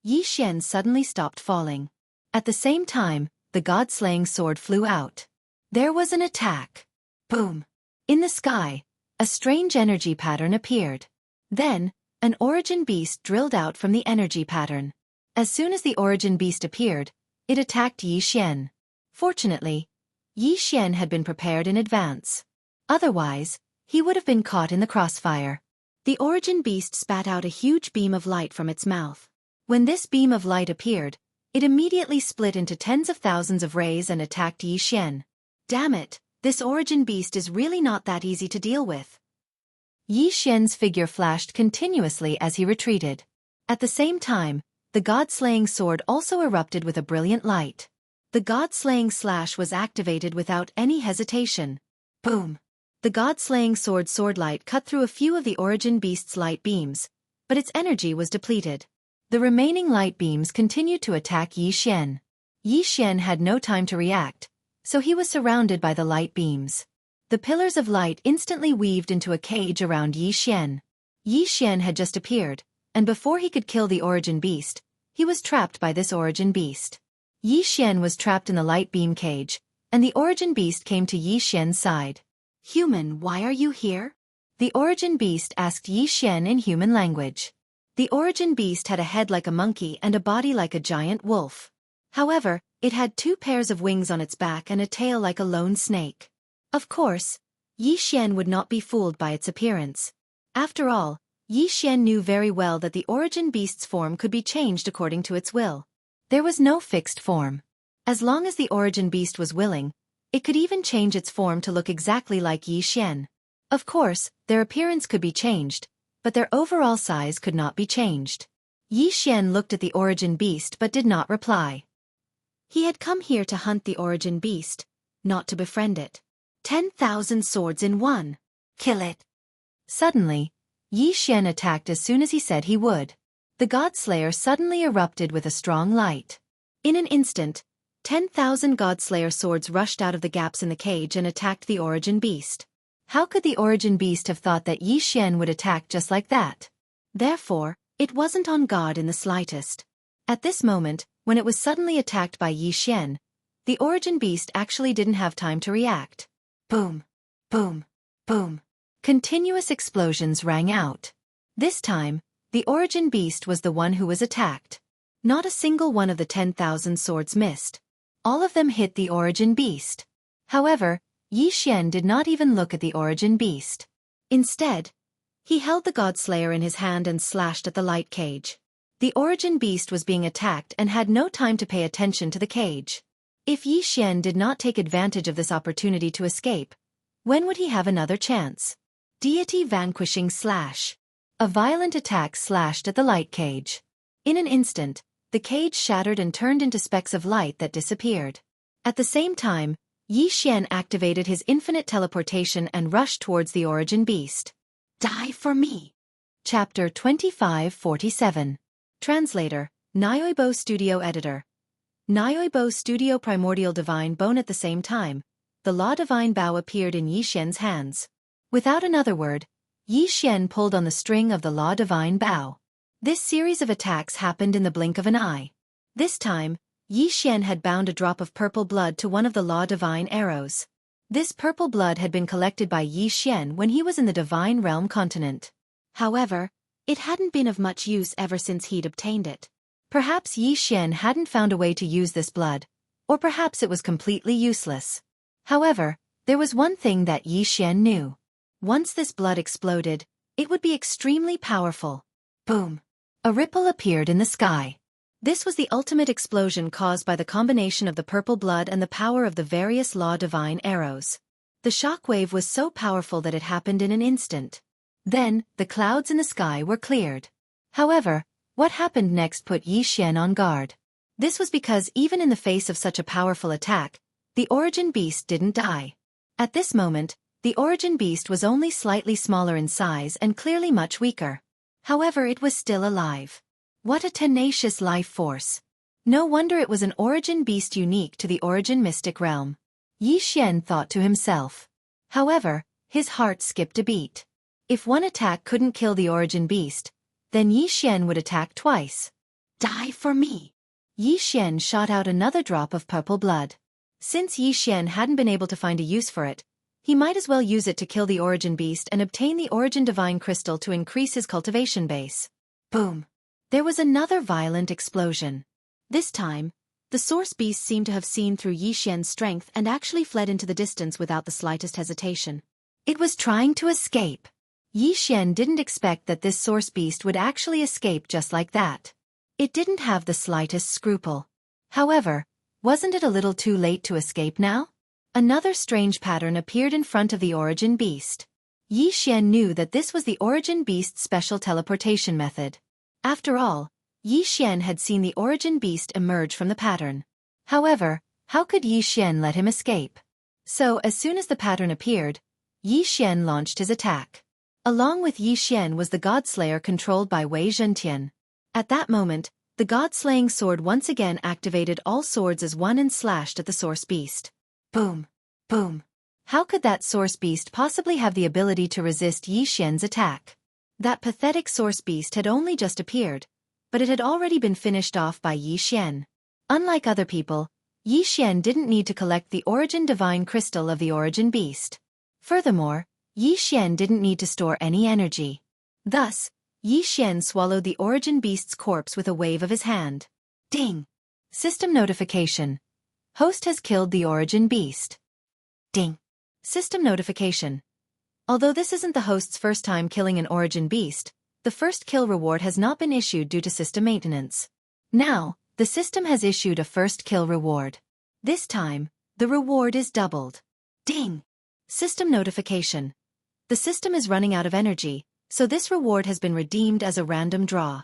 A: Yi Xian suddenly stopped falling. At the same time, the god-slaying sword flew out. There was an attack. Boom! In the sky, a strange energy pattern appeared. Then, an origin beast drilled out from the energy pattern. As soon as the origin beast appeared, it attacked Yi Xian. Fortunately, Yi Xian had been prepared in advance. Otherwise, he would have been caught in the crossfire. The origin beast spat out a huge beam of light from its mouth. When this beam of light appeared, it immediately split into tens of thousands of rays and attacked Yi Xian. Damn it, this origin beast is really not that easy to deal with. Yi Xian's figure flashed continuously as he retreated. At the same time, the god-slaying sword also erupted with a brilliant light. The god-slaying slash was activated without any hesitation. Boom! The god-slaying sword light cut through a few of the origin beast's light beams, but its energy was depleted. The remaining light beams continued to attack Yi Xian. Yi Xian had no time to react, so he was surrounded by the light beams. The pillars of light instantly weaved into a cage around Yi Xian. Yi Xian had just appeared, and before he could kill the origin beast, he was trapped by this origin beast. Yi Xian was trapped in the light beam cage, and the origin beast came to Yi Xian's side. "Human, why are you here?" The origin beast asked Yi Xian in human language. The origin beast had a head like a monkey and a body like a giant wolf. However, it had 2 pairs of wings on its back and a tail like a lone snake. Of course, Yi Xian would not be fooled by its appearance. After all, Yi Xian knew very well that the origin beast's form could be changed according to its will. There was no fixed form. As long as the origin beast was willing, it could even change its form to look exactly like Yi Xian. Of course, their appearance could be changed, but their overall size could not be changed. Yi Xian looked at the origin beast but did not reply. He had come here to hunt the origin beast, not to befriend it. 10,000 swords in one. Kill it. Suddenly, Yi Xian attacked as soon as he said he would. The Godslayer suddenly erupted with a strong light. In an instant, 10,000 Godslayer swords rushed out of the gaps in the cage and attacked the origin beast. How could the origin beast have thought that Yi Xian would attack just like that? Therefore, it wasn't on guard in the slightest. At this moment, when it was suddenly attacked by Yi Xian, the origin beast actually didn't have time to react. Boom! Boom! Boom! Continuous explosions rang out. This time, the origin beast was the one who was attacked. Not a single one of the 10,000 swords missed. All of them hit the origin beast. However, Yi Xian did not even look at the origin beast. Instead, he held the Godslayer in his hand and slashed at the light cage. The origin beast was being attacked and had no time to pay attention to the cage. If Yi Xian did not take advantage of this opportunity to escape, when would he have another chance? Deity Vanquishing Slash. A violent attack slashed at the light cage. In an instant, the cage shattered and turned into specks of light that disappeared. At the same time, Yi Xian activated his infinite teleportation and rushed towards the origin beast. Die for me. Chapter 2547. Translator, Nyoibo Studio Editor. Nyoibo Studio Primordial Divine Bone. At the same time, the Law Divine Bow appeared in Yi Xian's hands. Without another word, Yi Xian pulled on the string of the Law Divine Bow. This series of attacks happened in the blink of an eye. This time, Yi Xian had bound a drop of purple blood to one of the Law Divine arrows. This purple blood had been collected by Yi Xian when he was in the Divine Realm continent. However, it hadn't been of much use ever since he'd obtained it. Perhaps Yi Xian hadn't found a way to use this blood, or perhaps it was completely useless. However, there was one thing that Yi Xian knew. Once this blood exploded, it would be extremely powerful. Boom! A ripple appeared in the sky. This was the ultimate explosion caused by the combination of the purple blood and the power of the various Law Divine arrows. The shockwave was so powerful that it happened in an instant. Then, the clouds in the sky were cleared. However, What happened next put Yi Xian on guard. This was because even in the face of such a powerful attack, the origin beast didn't die. At this moment, the origin beast was only slightly smaller in size and clearly much weaker. However, it was still alive. What a tenacious life force. No wonder it was an origin beast unique to the origin mystic realm. Yi Xian thought to himself. However, his heart skipped a beat. If one attack couldn't kill the origin beast, then Yi Xian would attack twice. Die for me! Yi Xian shot out another drop of purple blood. Since Yi Xian hadn't been able to find a use for it, he might as well use it to kill the origin beast and obtain the origin divine crystal to increase his cultivation base. Boom! There was another violent explosion. This time, the source beast seemed to have seen through Yi Xian's strength and actually fled into the distance without the slightest hesitation. It was trying to escape. Yi Xian didn't expect that this source beast would actually escape just like that. It didn't have the slightest scruple. However, wasn't it a little too late to escape now? Another strange pattern appeared in front of the origin beast. Yi Xian knew that this was the origin beast's special teleportation method. After all, Yi Xian had seen the origin beast emerge from the pattern. However, how could Yi Xian let him escape? So, as soon as the pattern appeared, Yi Xian launched his attack. Along with Yi Xian was the Godslayer controlled by Wei Zhentian. At that moment, the God-slaying sword once again activated all swords as one and slashed at the source beast. Boom! Boom! How could that source beast possibly have the ability to resist Yi Xian's attack? That pathetic source beast had only just appeared, but it had already been finished off by Yi Xian. Unlike other people, Yi Xian didn't need to collect the origin divine crystal of the origin beast. Furthermore, Yi Xian didn't need to store any energy. Thus, Yi Xian swallowed the origin beast's corpse with a wave of his hand. Ding! System notification. Host has killed the origin beast. Ding! System notification. Although this isn't the host's first time killing an origin beast, the first kill reward has not been issued due to system maintenance. Now, the system has issued a first kill reward. This time, the reward is doubled. Ding! System notification. The system is running out of energy, so this reward has been redeemed as a random draw.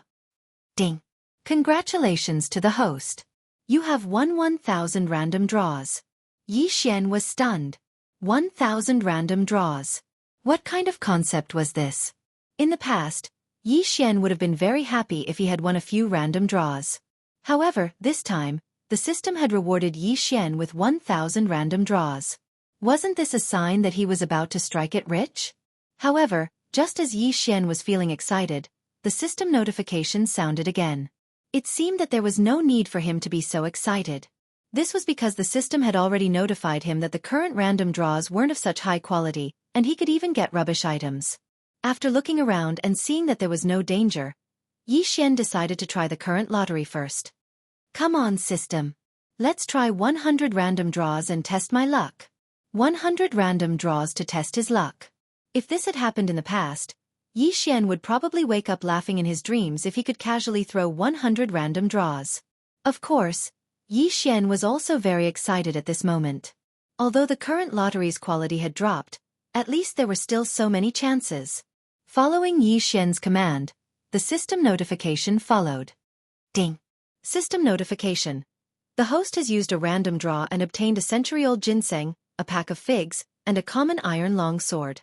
A: Ding! Congratulations to the host. You have won 1,000 random draws. Yi Xian was stunned. 1,000 random draws. What kind of concept was this? In the past, Yi Xian would have been very happy if he had won a few random draws. However, this time, the system had rewarded Yi Xian with 1,000 random draws. Wasn't this a sign that he was about to strike it rich? However, just as Yi Xian was feeling excited, the system notification sounded again. It seemed that there was no need for him to be so excited. This was because the system had already notified him that the current random draws weren't of such high quality, and he could even get rubbish items. After looking around and seeing that there was no danger, Yi Xian decided to try the current lottery first. Come on, system. Let's try 100 random draws and test my luck. 100 random draws to test his luck. If this had happened in the past, Yi Xian would probably wake up laughing in his dreams if he could casually throw 100 random draws. Of course, Yi Xian was also very excited at this moment. Although the current lottery's quality had dropped, at least there were still so many chances. Following Yi Xian's command, the system notification followed. Ding! System notification. The host has used a random draw and obtained a century-old ginseng, a pack of figs, and a common iron longsword.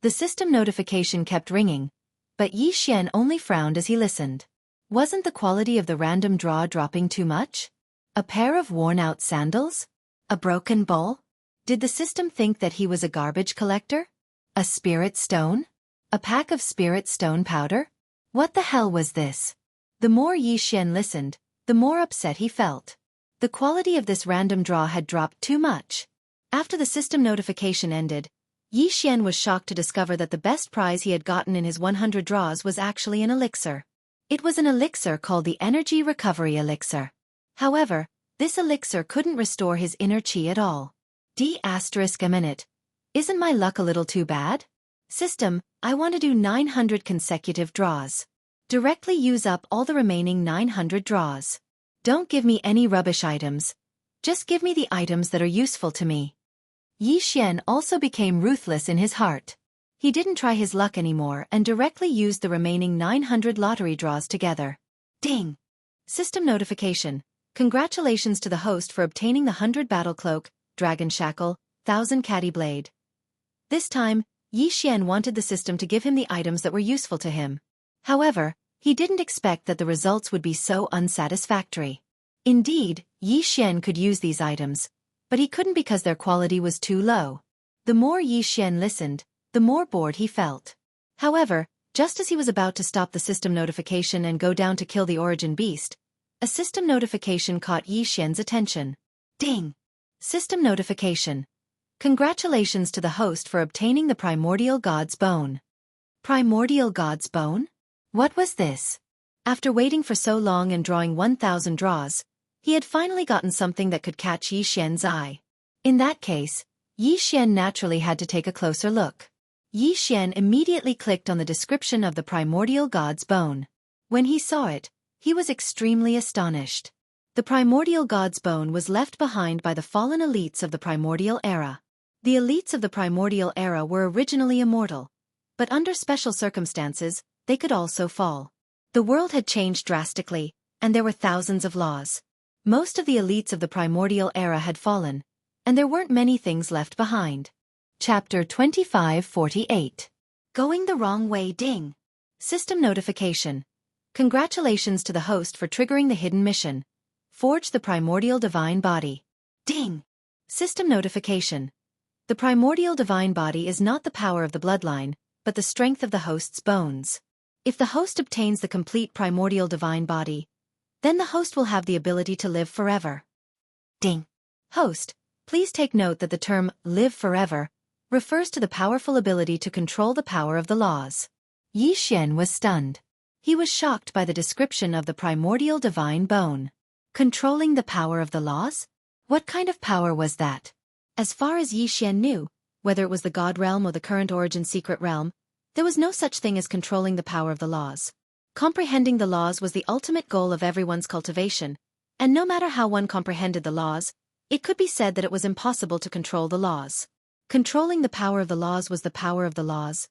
A: The system notification kept ringing, but Yi Xian only frowned as he listened. Wasn't the quality of the random draw dropping too much? A pair of worn-out sandals? A broken bowl? Did the system think that he was a garbage collector? A spirit stone? A pack of spirit stone powder? What the hell was this? The more Yi Xian listened, the more upset he felt. The quality of this random draw had dropped too much. After the system notification ended, Yi Xian was shocked to discover that the best prize he had gotten in his 100 draws was actually an elixir. It was an elixir called the Energy Recovery Elixir. However, this elixir couldn't restore his inner chi at all. A minute. Isn't my luck a little too bad? System, I want to do 900 consecutive draws. Directly use up all the remaining 900 draws. Don't give me any rubbish items. Just give me the items that are useful to me. Yi Xian also became ruthless in his heart. He didn't try his luck anymore and directly used the remaining 900 lottery draws together. Ding! System notification. Congratulations to the host for obtaining the 100 Battle Cloak, Dragon Shackle, 1000 Caddy Blade. This time, Yi Xian wanted the system to give him the items that were useful to him. However, he didn't expect that the results would be so unsatisfactory. Indeed, Yi Xian could use these items, but he couldn't because their quality was too low. The more Yi Xian listened, the more bored he felt. However, just as he was about to stop the system notification and go down to kill the origin beast, a system notification caught Yi Xian's attention. Ding! System notification. Congratulations to the host for obtaining the Primordial God's Bone. Primordial God's Bone? What was this? After waiting for so long and drawing 1,000 draws, he had finally gotten something that could catch Yi Xian's eye. In that case, Yi Xian naturally had to take a closer look. Yi Xian immediately clicked on the description of the Primordial God's Bone. When he saw it, he was extremely astonished. The Primordial God's Bone was left behind by the fallen elites of the Primordial Era. The elites of the Primordial Era were originally immortal, but under special circumstances, they could also fall. The world had changed drastically, and there were thousands of laws. Most of the elites of the Primordial Era had fallen, and there weren't many things left behind. Chapter 2548. Going the Wrong Way. Ding! System notification. Congratulations to the host for triggering the hidden mission. Forge the Primordial Divine Body. Ding! System notification. The Primordial Divine Body is not the power of the bloodline, but the strength of the host's bones. If the host obtains the complete Primordial Divine Body, then the host will have the ability to live forever. Ding! Host, please take note that the term live forever refers to the powerful ability to control the power of the laws. Yi Xian was stunned. He was shocked by the description of the Primordial Divine Bone. Controlling the power of the laws? What kind of power was that? As far as Yi Xian knew, whether it was the God Realm or the current Origin Secret Realm, there was no such thing as controlling the power of the laws. Comprehending the laws was the ultimate goal of everyone's cultivation, and no matter how one comprehended the laws, it could be said that it was impossible to control the laws. Controlling the power of the laws was the power of the laws.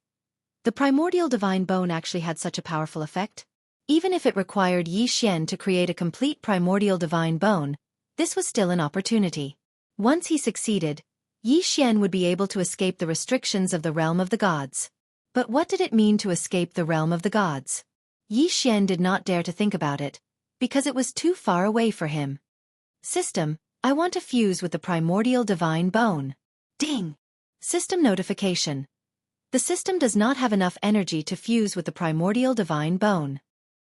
A: The Primordial Divine Bone actually had such a powerful effect. Even if it required Yi Xian to create a complete Primordial Divine Bone, this was still an opportunity. Once he succeeded, Yi Xian would be able to escape the restrictions of the Realm of the Gods. But what did it mean to escape the Realm of the Gods? Yi Xian did not dare to think about it, because it was too far away for him. System, I want to fuse with the Primordial Divine Bone. Ding! System notification. The system does not have enough energy to fuse with the Primordial Divine Bone.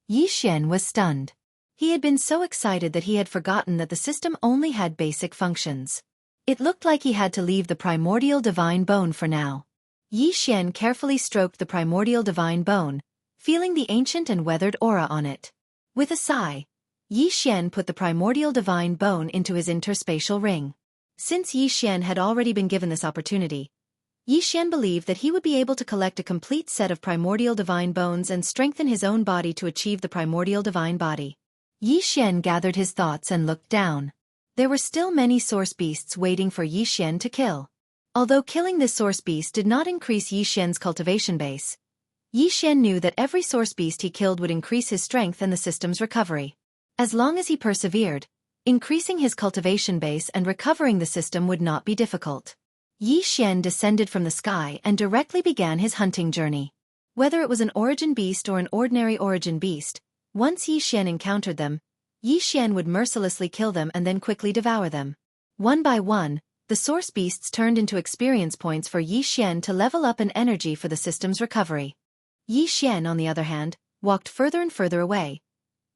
A: Yi Xian was stunned. He had been so excited that he had forgotten that the system only had basic functions. It looked like he had to leave the Primordial Divine Bone for now. Yi Xian carefully stroked the Primordial Divine Bone, feeling the ancient and weathered aura on it. With a sigh, Yi Xian put the Primordial Divine Bone into his interspatial ring. Since Yi Xian had already been given this opportunity, Yi Xian believed that he would be able to collect a complete set of Primordial Divine Bones and strengthen his own body to achieve the Primordial Divine Body. Yi Xian gathered his thoughts and looked down. There were still many source beasts waiting for Yi Xian to kill. Although killing this source beast did not increase Yi Xian's cultivation base, Yi Xian knew that every source beast he killed would increase his strength and the system's recovery. As long as he persevered, increasing his cultivation base and recovering the system would not be difficult. Yi Xian descended from the sky and directly began his hunting journey. Whether it was an origin beast or an ordinary origin beast, once Yi Xian encountered them, Yi Xian would mercilessly kill them and then quickly devour them. One by one, the source beasts turned into experience points for Yi Xian to level up and energy for the system's recovery. Yi Xian, on the other hand, walked further and further away.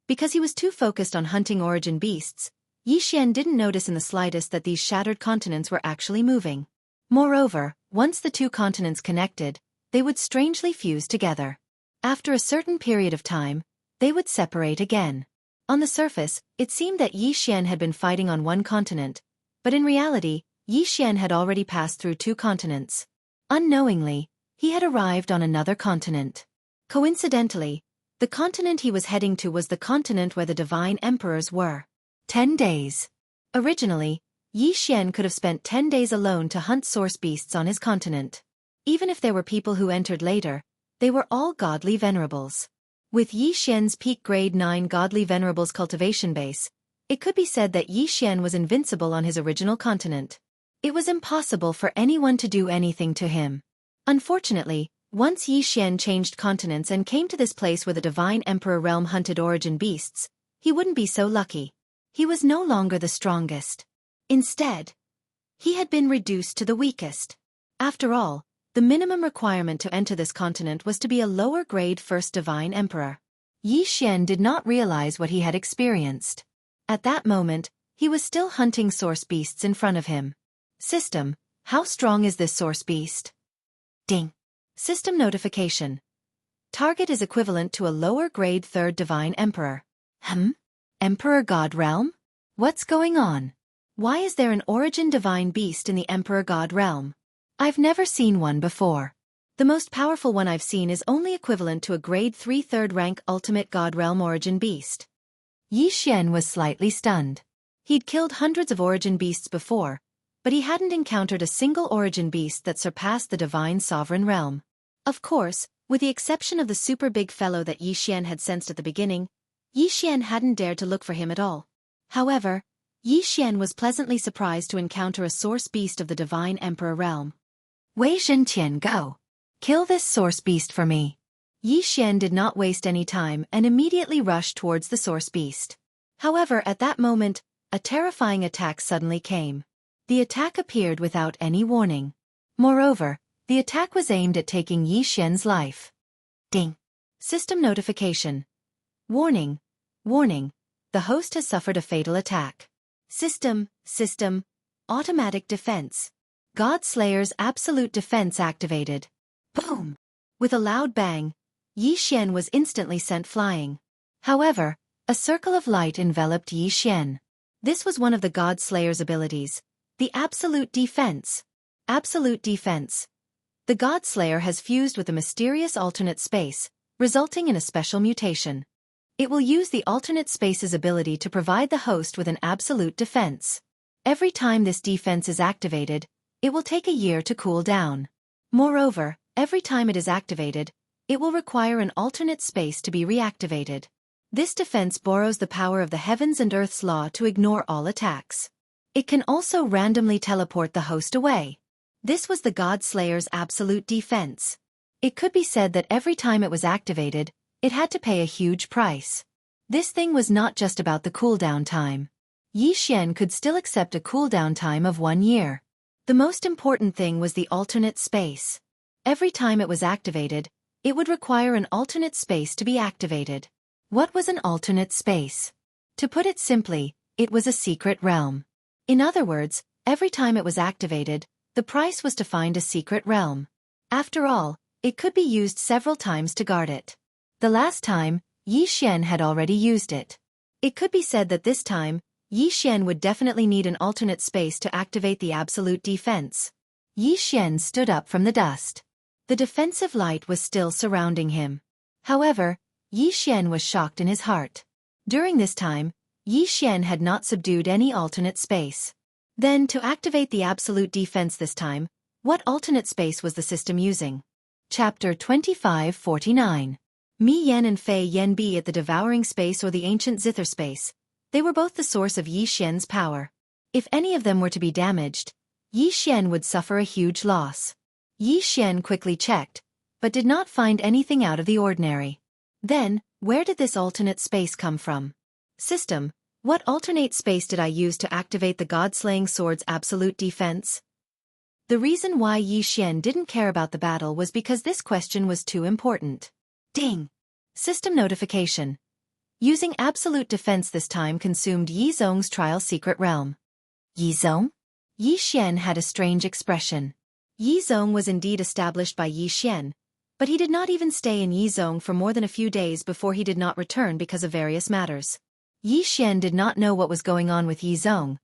A: Because he was too focused on hunting origin beasts, Yi Xian didn't notice in the slightest that these shattered continents were actually moving. Moreover, once the two continents connected, they would strangely fuse together. After a certain period of time, they would separate again. On the surface, it seemed that Yi Xian had been fighting on one continent, but in reality, Yi Xian had already passed through two continents. Unknowingly, he had arrived on another continent. Coincidentally, the continent he was heading to was the continent where the divine emperors were. 10 days. Originally, Yi Xian could have spent 10 days alone to hunt source beasts on his continent. Even if there were people who entered later, they were all godly venerables. With Yi Xian's peak grade 9 godly venerables cultivation base, it could be said that Yi Xian was invincible on his original continent. It was impossible for anyone to do anything to him. Unfortunately, once Yi Xian changed continents and came to this place where the Divine Emperor realm hunted origin beasts, he wouldn't be so lucky. He was no longer the strongest. Instead, he had been reduced to the weakest. After all, the minimum requirement to enter this continent was to be a lower-grade first Divine Emperor. Yi Xian did not realize what he had experienced. At that moment, he was still hunting source beasts in front of him. System, how strong is this source beast? Ding. System notification. Target is equivalent to a lower-grade third Divine Emperor. Emperor God Realm? What's going on? Why is there an origin Divine Beast in the Emperor God Realm? I've never seen one before. The most powerful one I've seen is only equivalent to a grade 3 third rank Ultimate God Realm Origin Beast. Yi Xian was slightly stunned. He'd killed hundreds of origin beasts before, but he hadn't encountered a single origin beast that surpassed the Divine Sovereign Realm. Of course, with the exception of the super big fellow that Yi Xian had sensed at the beginning, Yi Xian hadn't dared to look for him at all. However, Yi Xian was pleasantly surprised to encounter a source beast of the Divine Emperor realm. Wei Zhentian, go! Kill this source beast for me. Yi Xian did not waste any time and immediately rushed towards the source beast. However, at that moment, a terrifying attack suddenly came. The attack appeared without any warning. Moreover, the attack was aimed at taking Yi Xian's life. Ding! System notification. Warning. Warning. The host has suffered a fatal attack. System. Automatic defense. God Slayer's absolute defense activated. Boom! With a loud bang, Yi Xian was instantly sent flying. However, a circle of light enveloped Yi Xian. This was one of the God Slayer's abilities, the absolute defense. Absolute defense. The God Slayer has fused with a mysterious alternate space, resulting in a special mutation. It will use the alternate space's ability to provide the host with an absolute defense. Every time this defense is activated, it will take a year to cool down. Moreover, every time it is activated, it will require an alternate space to be reactivated. This defense borrows the power of the heavens and earth's law to ignore all attacks. It can also randomly teleport the host away. This was the God Slayer's absolute defense. It could be said that every time it was activated, it had to pay a huge price. This thing was not just about the cooldown time. Yi Xian could still accept a cooldown time of 1 year. The most important thing was the alternate space. Every time it was activated, it would require an alternate space to be activated. What was an alternate space? To put it simply, it was a secret realm. In other words, every time it was activated, the price was to find a secret realm. After all, it could be used several times to guard it. The last time, Yi Xian had already used it. It could be said that this time, Yi Xian would definitely need an alternate space to activate the absolute defense. Yi Xian stood up from the dust. The defensive light was still surrounding him. However, Yi Xian was shocked in his heart. During this time, Yi Xian had not subdued any alternate space. Then, to activate the absolute defense this time, what alternate space was the system using? Chapter 2549. Mi Yan and Fei Yan be at the devouring space or the ancient zither space. They were both the source of Yi Xian's power. If any of them were to be damaged, Yi Xian would suffer a huge loss. Yi Xian quickly checked, but did not find anything out of the ordinary. Then, where did this alternate space come from? System, what alternate space did I use to activate the God-slaying sword's absolute defense? The reason why Yi Xian didn't care about the battle was because this question was too important. Ding! System notification. Using absolute defense this time consumed Yi Zhong's trial secret realm. Yi Zhong? Yi Xian had a strange expression. Yi Zhong was indeed established by Yi Xian, but he did not even stay in Yi Zhong for more than a few days before he did not return because of various matters. Yi Xian did not know what was going on with Yi Zhong,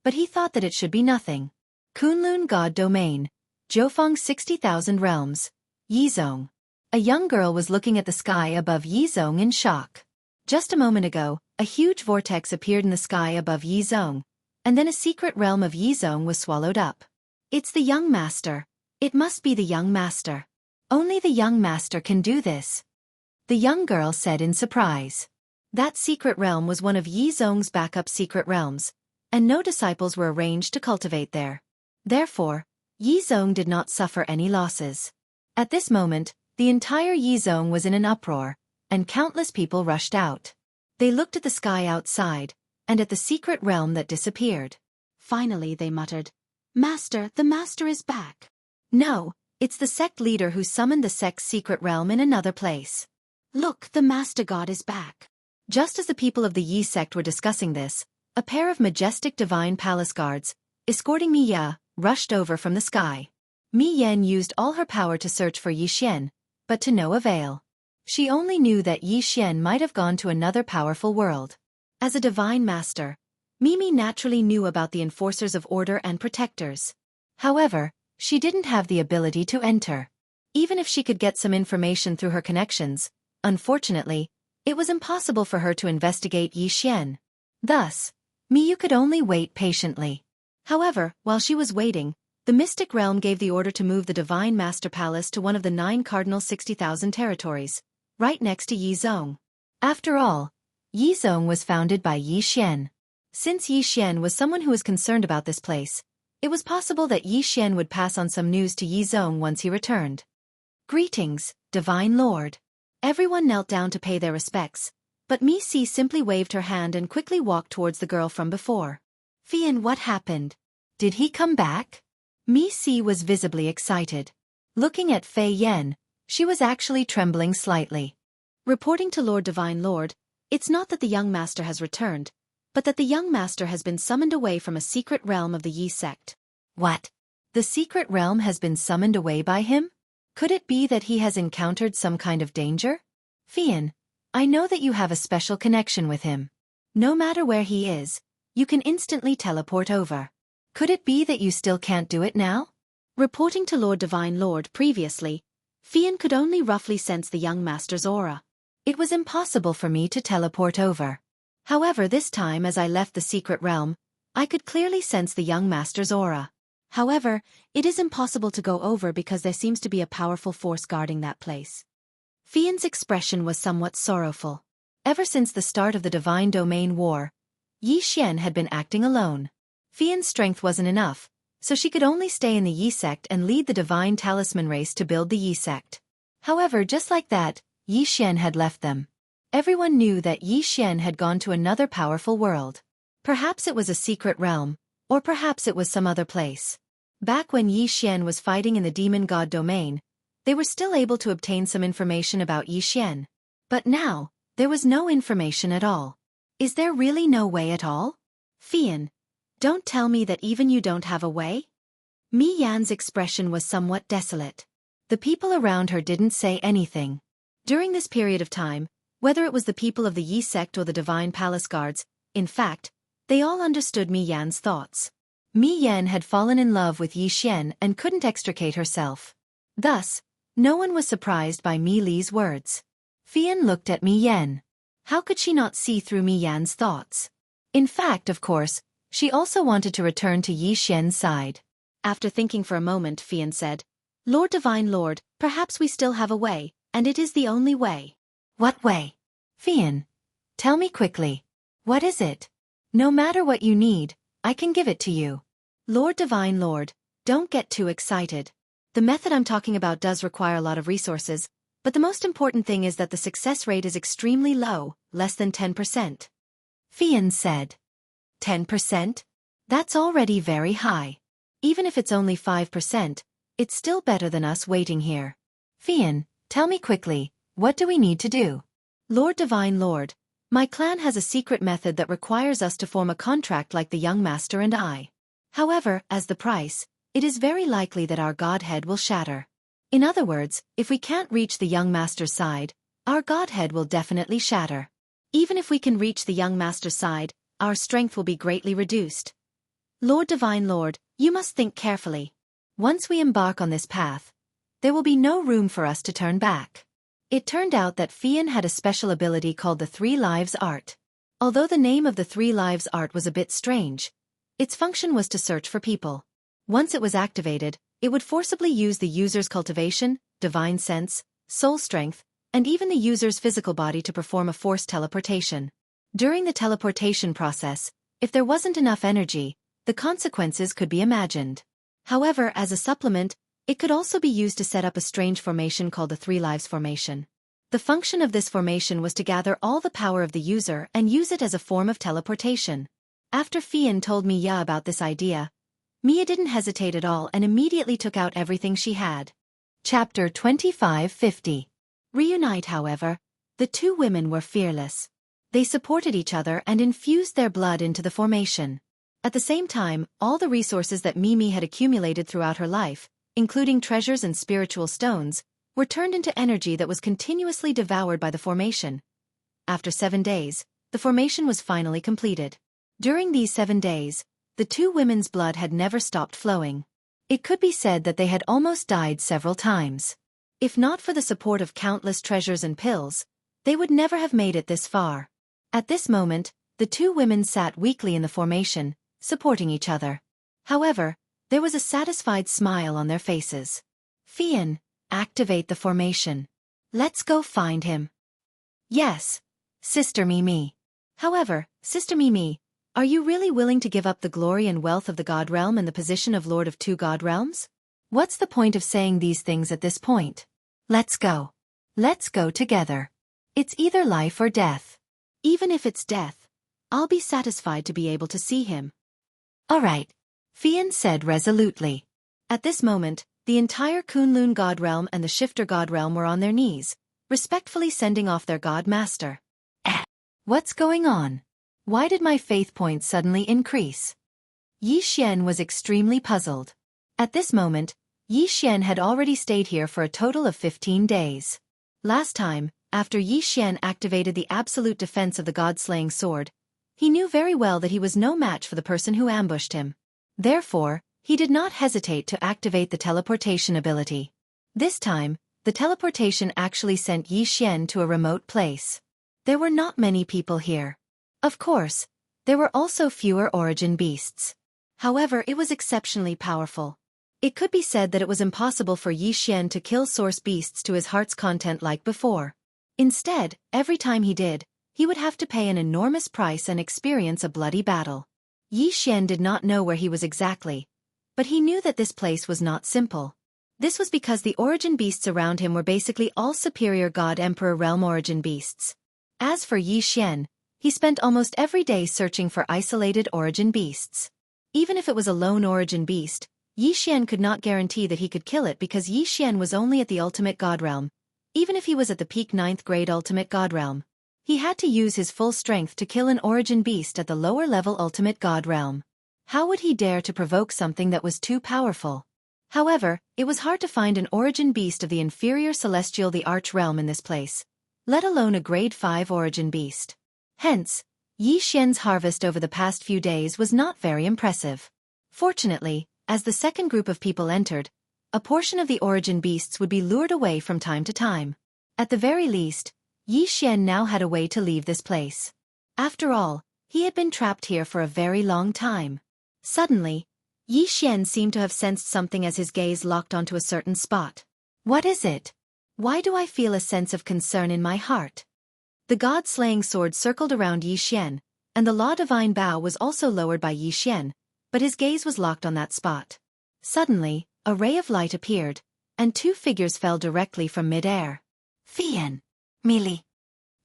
A: but he thought that it should be nothing. Kunlun God Domain, Jiufeng 60,000 Realms, Yi Zhong. A young girl was looking at the sky above Yi Zhong in shock. Just a moment ago, a huge vortex appeared in the sky above Yi Zhong, and then a secret realm of Yi Zhong was swallowed up. It's the young master. It must be the young master. Only the young master can do this. The young girl said in surprise. That secret realm was one of Yi Zhong's backup secret realms, and no disciples were arranged to cultivate there. Therefore, Yi Zhong did not suffer any losses. At this moment, the entire Yi Zhong was in an uproar, and countless people rushed out. They looked at the sky outside, and at the secret realm that disappeared. Finally they muttered, "Master, the master is back." No, it's the sect leader who summoned the sect's secret realm in another place. Look, the master god is back. Just as the people of the Yi sect were discussing this, a pair of majestic divine palace guards, escorting Mi Ya, rushed over from the sky. Mi Yan used all her power to search for Yi Xian, but to no avail. She only knew that Yi Xian might have gone to another powerful world. As a divine master, Mimi naturally knew about the enforcers of order and protectors. However, she didn't have the ability to enter. Even if she could get some information through her connections, unfortunately, it was impossible for her to investigate Yi Xian. Thus, Miyu could only wait patiently. However, while she was waiting, the mystic realm gave the order to move the divine master palace to one of the 9 cardinal 60,000 territories, right next to Yi Zhong. After all, Yi Zhong was founded by Yi Xian. Since Yi Xian was someone who was concerned about this place, it was possible that Yi Xian would pass on some news to Yi Zhong once he returned. Greetings, Divine Lord. Everyone knelt down to pay their respects, but Mi Si simply waved her hand and quickly walked towards the girl from before. Fian, what happened? Did he come back? Mi Si was visibly excited. Looking at Fei Yan, she was actually trembling slightly. Reporting to Lord Divine Lord, it's not that the young master has returned, but that the young master has been summoned away from a secret realm of the Yi sect. What? The secret realm has been summoned away by him? Could it be that he has encountered some kind of danger? Fian, I know that you have a special connection with him. No matter where he is, you can instantly teleport over. Could it be that you still can't do it now? Reporting to Lord Divine Lord previously, Fian could only roughly sense the young master's aura. It was impossible for me to teleport over. However, this time as I left the secret realm, I could clearly sense the young master's aura. However, it is impossible to go over because there seems to be a powerful force guarding that place. Fian's expression was somewhat sorrowful. Ever since the start of the Divine Domain War, Yi Xian had been acting alone. Fian's strength wasn't enough, so she could only stay in the Yi sect and lead the Divine Talisman race to build the Yi sect. However, just like that, Yi Xian had left them. Everyone knew that Yi Xian had gone to another powerful world. Perhaps it was a secret realm, or perhaps it was some other place. Back when Yi Xian was fighting in the demon god domain, they were still able to obtain some information about Yi Xian. But now, there was no information at all. Is there really no way at all? Fian, don't tell me that even you don't have a way? Mi Yan's expression was somewhat desolate. The people around her didn't say anything. During this period of time, whether it was the people of the Yi sect or the Divine Palace Guards, in fact, they all understood Mi Yan's thoughts. Mi Yan had fallen in love with Yi Xian and couldn't extricate herself. Thus, no one was surprised by Mi Li's words. Fian looked at Mi Yan. How could she not see through Mi Yan's thoughts? In fact, of course, she also wanted to return to Yi Xian's side. After thinking for a moment, Fian said, Lord Divine Lord, perhaps we still have a way, and it is the only way. What way? Fian, tell me quickly. What is it? No matter what you need, I can give it to you. Lord Divine Lord, don't get too excited. The method I'm talking about does require a lot of resources, but the most important thing is that the success rate is extremely low, less than 10%. Fian said. 10%? That's already very high. Even if it's only 5%, it's still better than us waiting here. Fian, tell me quickly, what do we need to do? Lord Divine Lord, my clan has a secret method that requires us to form a contract like the young master and I. However, as the price, it is very likely that our godhead will shatter. In other words, if we can't reach the young master's side, our godhead will definitely shatter. Even if we can reach the young master's side, our strength will be greatly reduced. Lord Divine Lord, you must think carefully. Once we embark on this path, there will be no room for us to turn back. It turned out that Fian had a special ability called the Three Lives Art. Although the name of the Three Lives Art was a bit strange, its function was to search for people. Once it was activated, It would forcibly use the user's cultivation, divine sense, soul strength, and even the user's physical body to perform a forced teleportation. During the teleportation process, if there wasn't enough energy, the consequences could be imagined. However, as a supplement, it could also be used to set up a strange formation called the Three Lives Formation. The function of this formation was to gather all the power of the user and use it as a form of teleportation. After Fian told Mia about this idea, Mia didn't hesitate at all and immediately took out everything she had. Chapter 2550. Reunite. However, the two women were fearless. They supported each other and infused their blood into the formation. At the same time, all the resources that Mimi had accumulated throughout her life, including treasures and spiritual stones, were turned into energy that was continuously devoured by the formation. After 7 days, the formation was finally completed. During these 7 days, the two women's blood had never stopped flowing. It could be said that they had almost died several times. If not for the support of countless treasures and pills, they would never have made it this far. At this moment, the two women sat weakly in the formation, supporting each other. However, there was a satisfied smile on their faces. Fian, activate the formation. Let's go find him. Yes, Sister Mimi. However, Sister Mimi, are you really willing to give up the glory and wealth of the God Realm and the position of Lord of 2 God Realms? What's the point of saying these things at this point? Let's go. Let's go together. It's either life or death. Even if it's death, I'll be satisfied to be able to see him. All right, Fian said resolutely. At this moment, the entire Kunlun God Realm and the Shifter God Realm were on their knees, respectfully sending off their God Master. What's going on? Why did my faith points suddenly increase? Yi Xian was extremely puzzled. At this moment, Yi Xian had already stayed here for a total of 15 days. Last time, after Yi Xian activated the absolute defense of the God-slaying sword, he knew very well that he was no match for the person who ambushed him. Therefore, he did not hesitate to activate the teleportation ability. This time, the teleportation actually sent Yi Xian to a remote place. There were not many people here. Of course, there were also fewer origin beasts. However, it was exceptionally powerful. It could be said that it was impossible for Yi Xian to kill source beasts to his heart's content like before. Instead, every time he did, he would have to pay an enormous price and experience a bloody battle. Yi Xian did not know where he was exactly, but he knew that this place was not simple. This was because the origin beasts around him were basically all superior God Emperor realm origin beasts. As for Yi Xian, he spent almost every day searching for isolated origin beasts. Even if it was a lone origin beast, Yi Xian could not guarantee that he could kill it because Yi Xian was only at the ultimate God realm. Even if he was at the peak 9th grade ultimate God realm, he had to use his full strength to kill an origin beast at the lower level ultimate God realm. How would he dare to provoke something that was too powerful? However, it was hard to find an origin beast of the inferior celestial the Arch realm in this place, let alone a grade 5 origin beast. Hence, Yi Xian's harvest over the past few days was not very impressive. Fortunately, as the second group of people entered, a portion of the origin beasts would be lured away from time to time. At the very least, Yi Xian now had a way to leave this place. After all, he had been trapped here for a very long time. Suddenly, Yi Xian seemed to have sensed something as his gaze locked onto a certain spot. What is it? Why do I feel a sense of concern in my heart? The God-slaying sword circled around Yi Xian, and the Law Divine Bow was also lowered by Yi Xian, but his gaze was locked on that spot. Suddenly, a ray of light appeared, and 2 figures fell directly from mid-air. Fian! Mili!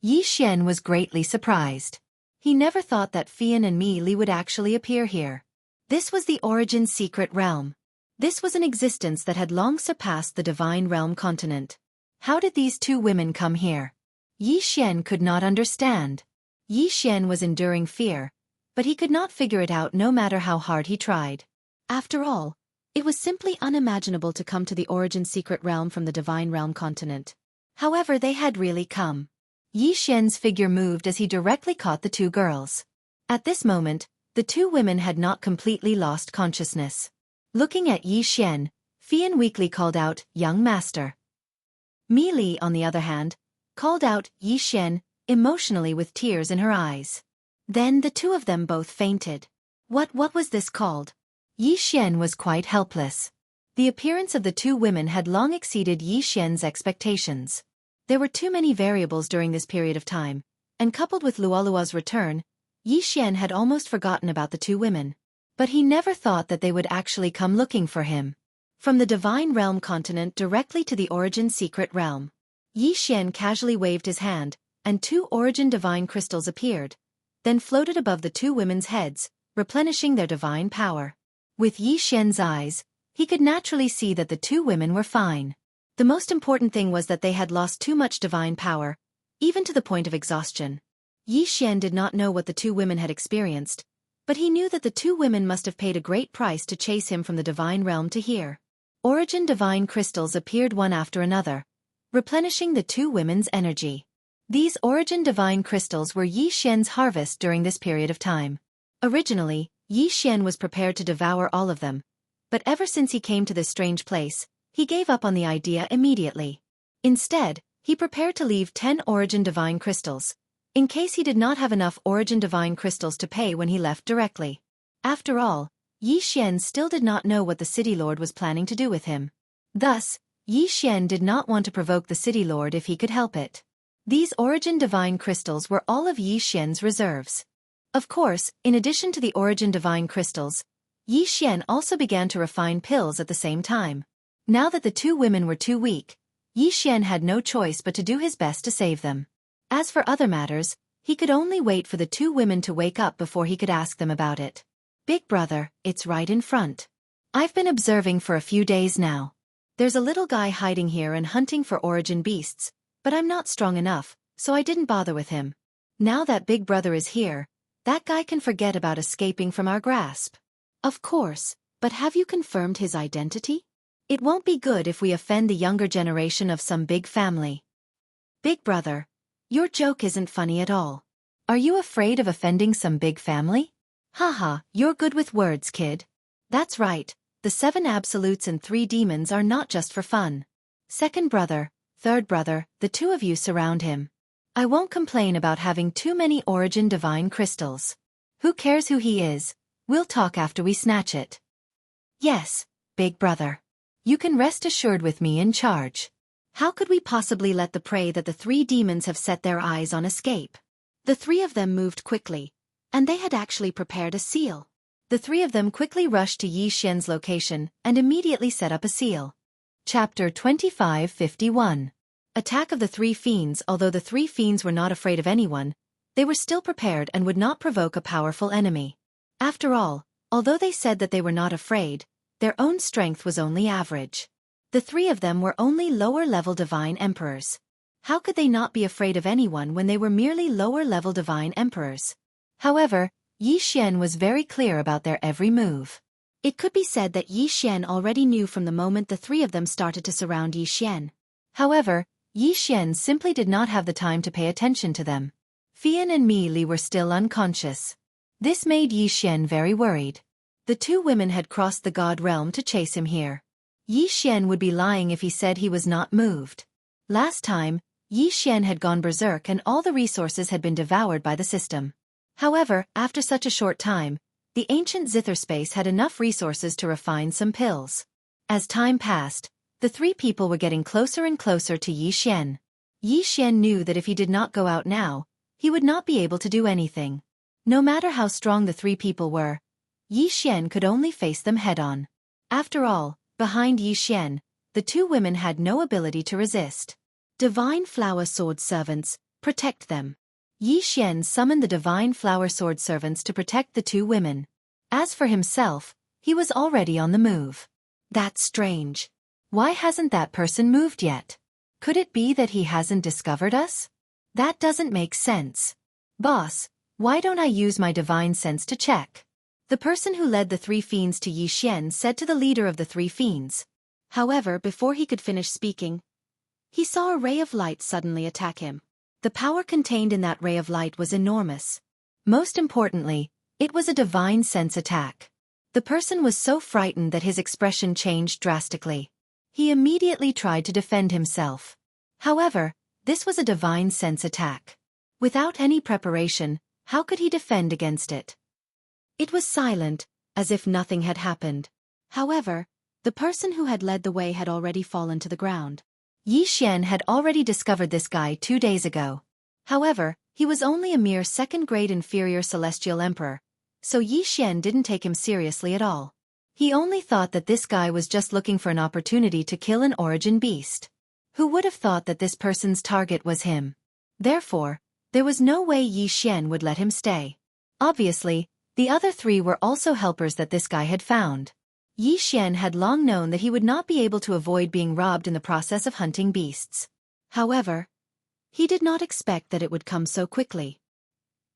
A: Yi Xian was greatly surprised. He never thought that Fian and Mili would actually appear here. This was the Origin Secret Realm. This was an existence that had long surpassed the Divine Realm continent. How did these 2 women come here? Yi Xian could not understand. Yi Xian was enduring fear, but he could not figure it out no matter how hard he tried. After all, it was simply unimaginable to come to the Origin Secret Realm from the Divine Realm continent. However, they had really come. Yi Xian's figure moved as he directly caught the 2 girls. At this moment, the 2 women had not completely lost consciousness. Looking at Yi Xian, Fian weakly called out, "Young master." Mili, on the other hand, called out, "Yi Xian," emotionally with tears in her eyes. Then the 2 of them both fainted. What was this called? Yi Xian was quite helpless. The appearance of the two women had long exceeded Yi Xian's expectations. There were too many variables during this period of time, and coupled with Luoluo's return, Yi Xian had almost forgotten about the two women. But he never thought that they would actually come looking for him. From the Divine Realm continent directly to the Origin Secret Realm. Yi Xian casually waved his hand, and two Origin Divine Crystals appeared, then floated above the two women's heads, replenishing their divine power. With Yi Xian's eyes, he could naturally see that the two women were fine. The most important thing was that they had lost too much divine power, even to the point of exhaustion. Yi Xian did not know what the two women had experienced, but he knew that the two women must have paid a great price to chase him from the divine realm to here. Origin Divine Crystals appeared one after another, replenishing the two women's energy. These Origin Divine Crystals were Yi Xian's harvest during this period of time. Originally, Yi Xian was prepared to devour all of them, but ever since he came to this strange place, he gave up on the idea immediately. Instead, he prepared to leave 10 Origin Divine Crystals, in case he did not have enough Origin Divine Crystals to pay when he left directly. After all, Yi Xian still did not know what the City Lord was planning to do with him. Thus, Yi Xian did not want to provoke the City Lord if he could help it. These Origin Divine Crystals were all of Yi Xian's reserves. Of course, in addition to the Origin Divine Crystals, Yi Xian also began to refine pills at the same time. Now that the two women were too weak, Yi Xian had no choice but to do his best to save them. As for other matters, he could only wait for the two women to wake up before he could ask them about it. Big brother, it's right in front. I've been observing for a few days now. There's a little guy hiding here and hunting for origin beasts, but I'm not strong enough, so I didn't bother with him. Now that Big Brother is here, that guy can forget about escaping from our grasp. Of course, but have you confirmed his identity? It won't be good if we offend the younger generation of some big family. Big Brother, your joke isn't funny at all. Are you afraid of offending some big family? Haha, you're good with words, kid. That's right, the 7 absolutes and 3 demons are not just for fun. Second brother, third brother, the two of you surround him. I won't complain about having too many Origin Divine Crystals. Who cares who he is? We'll talk after we snatch it. Yes, Big Brother. You can rest assured with me in charge. How could we possibly let the prey that the 3 demons have set their eyes on escape? The 3 of them moved quickly, and they had actually prepared a seal. The 3 of them quickly rushed to Yi Xian's location and immediately set up a seal. Chapter 2551. Attack of the 3 Fiends. Although the 3 Fiends were not afraid of anyone, they were still prepared and would not provoke a powerful enemy. After all, although they said that they were not afraid, their own strength was only average. The 3 of them were only lower-level Divine Emperors. How could they not be afraid of anyone when they were merely lower-level Divine Emperors? However, Yi Xian was very clear about their every move. It could be said that Yi Xian already knew from the moment the 3 of them started to surround Yi Xian. However, Yi Xian simply did not have the time to pay attention to them. Fian and Mi Li were still unconscious. This made Yi Xian very worried. The 2 women had crossed the God realm to chase him here. Yi Xian would be lying if he said he was not moved. Last time, Yi Xian had gone berserk and all the resources had been devoured by the system. However, after such a short time, the ancient zither space had enough resources to refine some pills. As time passed, the 3 people were getting closer and closer to Yi Xian. Yi Xian knew that if he did not go out now, he would not be able to do anything. No matter how strong the 3 people were, Yi Xian could only face them head-on. After all, behind Yi Xian, the 2 women had no ability to resist. Divine Flower Sword Servants, protect them. Yi Xian summoned the Divine Flower Sword Servants to protect the 2 women. As for himself, he was already on the move. That's strange. Why hasn't that person moved yet? Could it be that he hasn't discovered us? That doesn't make sense. Boss, why don't I use my divine sense to check? The person who led the 3 fiends to Yi Xian said to the leader of the 3 fiends. However, before he could finish speaking, he saw a ray of light suddenly attack him. The power contained in that ray of light was enormous. Most importantly, it was a divine sense attack. The person was so frightened that his expression changed drastically. He immediately tried to defend himself. However, this was a divine sense attack. Without any preparation, how could he defend against it? It was silent, as if nothing had happened. However, The person who had led the way had already fallen to the ground. Yi Xian had already discovered this guy 2 days ago. However, he was only a mere second-grade inferior celestial emperor, so Yi Xian didn't take him seriously at all. He only thought that this guy was just looking for an opportunity to kill an origin beast. Who would have thought that this person's target was him? Therefore, there was no way Yi Xian would let him stay. Obviously, the other 3 were also helpers that this guy had found. Yi Xian had long known that he would not be able to avoid being robbed in the process of hunting beasts. However, he did not expect that it would come so quickly.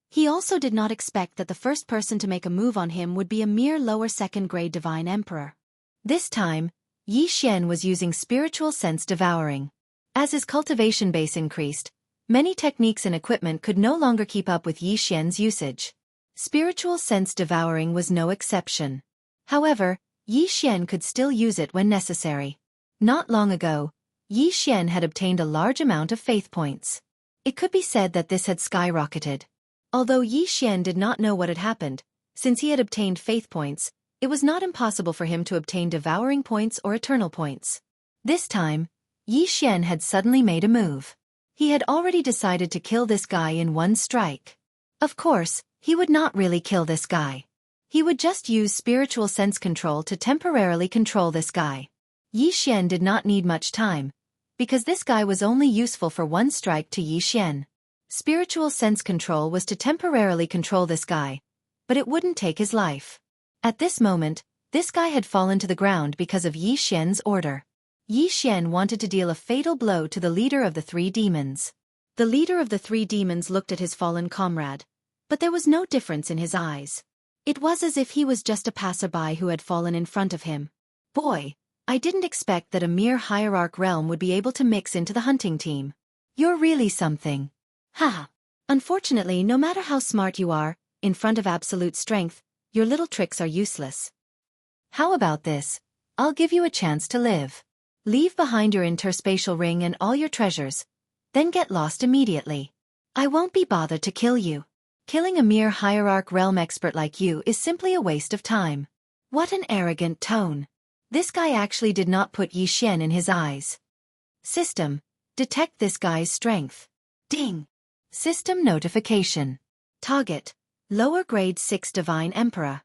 A: He also did not expect that the first person to make a move on him would be a mere lower second-grade divine emperor. This time, Yi Xian was using spiritual sense devouring. As his cultivation base increased, many techniques and equipment could no longer keep up with Yi Xian's usage. Spiritual sense devouring was no exception. However, Yi Xian could still use it when necessary. Not long ago, Yi Xian had obtained a large amount of faith points. It could be said that this had skyrocketed. Although Yi Xian did not know what had happened, since he had obtained faith points, it was not impossible for him to obtain devouring points or eternal points. This time, Yi Xian had suddenly made a move. He had already decided to kill this guy in one strike. Of course, he would not really kill this guy. He would just use spiritual sense control to temporarily control this guy. Yi Xian did not need much time, because this guy was only useful for one strike to Yi Xian. Spiritual sense control was to temporarily control this guy, but it wouldn't take his life. At this moment, this guy had fallen to the ground because of Yi Xian's order. Yi Xian wanted to deal a fatal blow to the leader of the 3 demons. The leader of the 3 demons looked at his fallen comrade, but there was no difference in his eyes. It was as if he was just a passerby who had fallen in front of him. Boy, I didn't expect that a mere hierarch realm would be able to mix into the hunting team. You're really something. Haha. Unfortunately, no matter how smart you are, in front of absolute strength, your little tricks are useless. How about this? I'll give you a chance to live. Leave behind your interspatial ring and all your treasures, then get lost immediately. I won't be bothered to kill you. Killing a mere hierarch realm expert like you is simply a waste of time. What an arrogant tone. This guy actually did not put Yi Xian in his eyes. System, detect this guy's strength. Ding. System notification. Target, lower grade 6 Divine Emperor.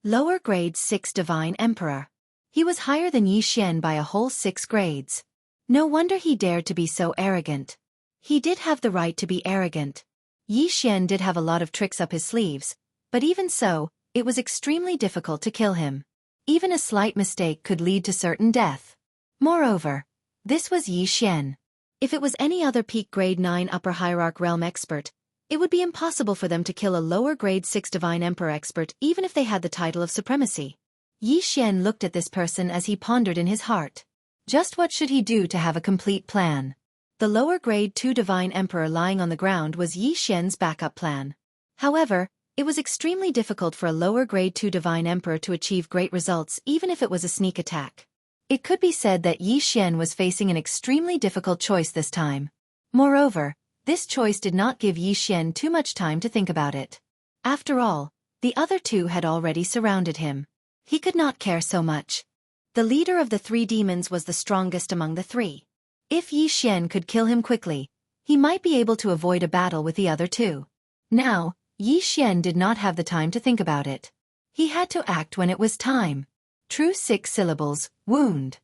A: Lower grade 6 Divine Emperor. He was higher than Yi Xian by a whole 6 grades. No wonder he dared to be so arrogant. He did have the right to be arrogant. Yi Xian did have a lot of tricks up his sleeves, but even so, it was extremely difficult to kill him. Even a slight mistake could lead to certain death. Moreover, this was Yi Xian. If it was any other peak grade 9 upper hierarch realm expert, it would be impossible for them to kill a lower grade 6 divine emperor expert even if they had the title of supremacy. Yi Xian looked at this person as he pondered in his heart. Just what should he do to have a complete plan? The lower grade 2 divine emperor lying on the ground was Yi Xian's backup plan. However, it was extremely difficult for a lower grade 2 divine emperor to achieve great results even if it was a sneak attack. It could be said that Yi Xian was facing an extremely difficult choice this time. Moreover, this choice did not give Yi Xian too much time to think about it. After all, the other 2 had already surrounded him. He could not care so much. The leader of the 3 demons was the strongest among the 3. If Yi Xian could kill him quickly, he might be able to avoid a battle with the other 2. Now, Yi Xian did not have the time to think about it. He had to act when it was time. True 6 syllables, wound.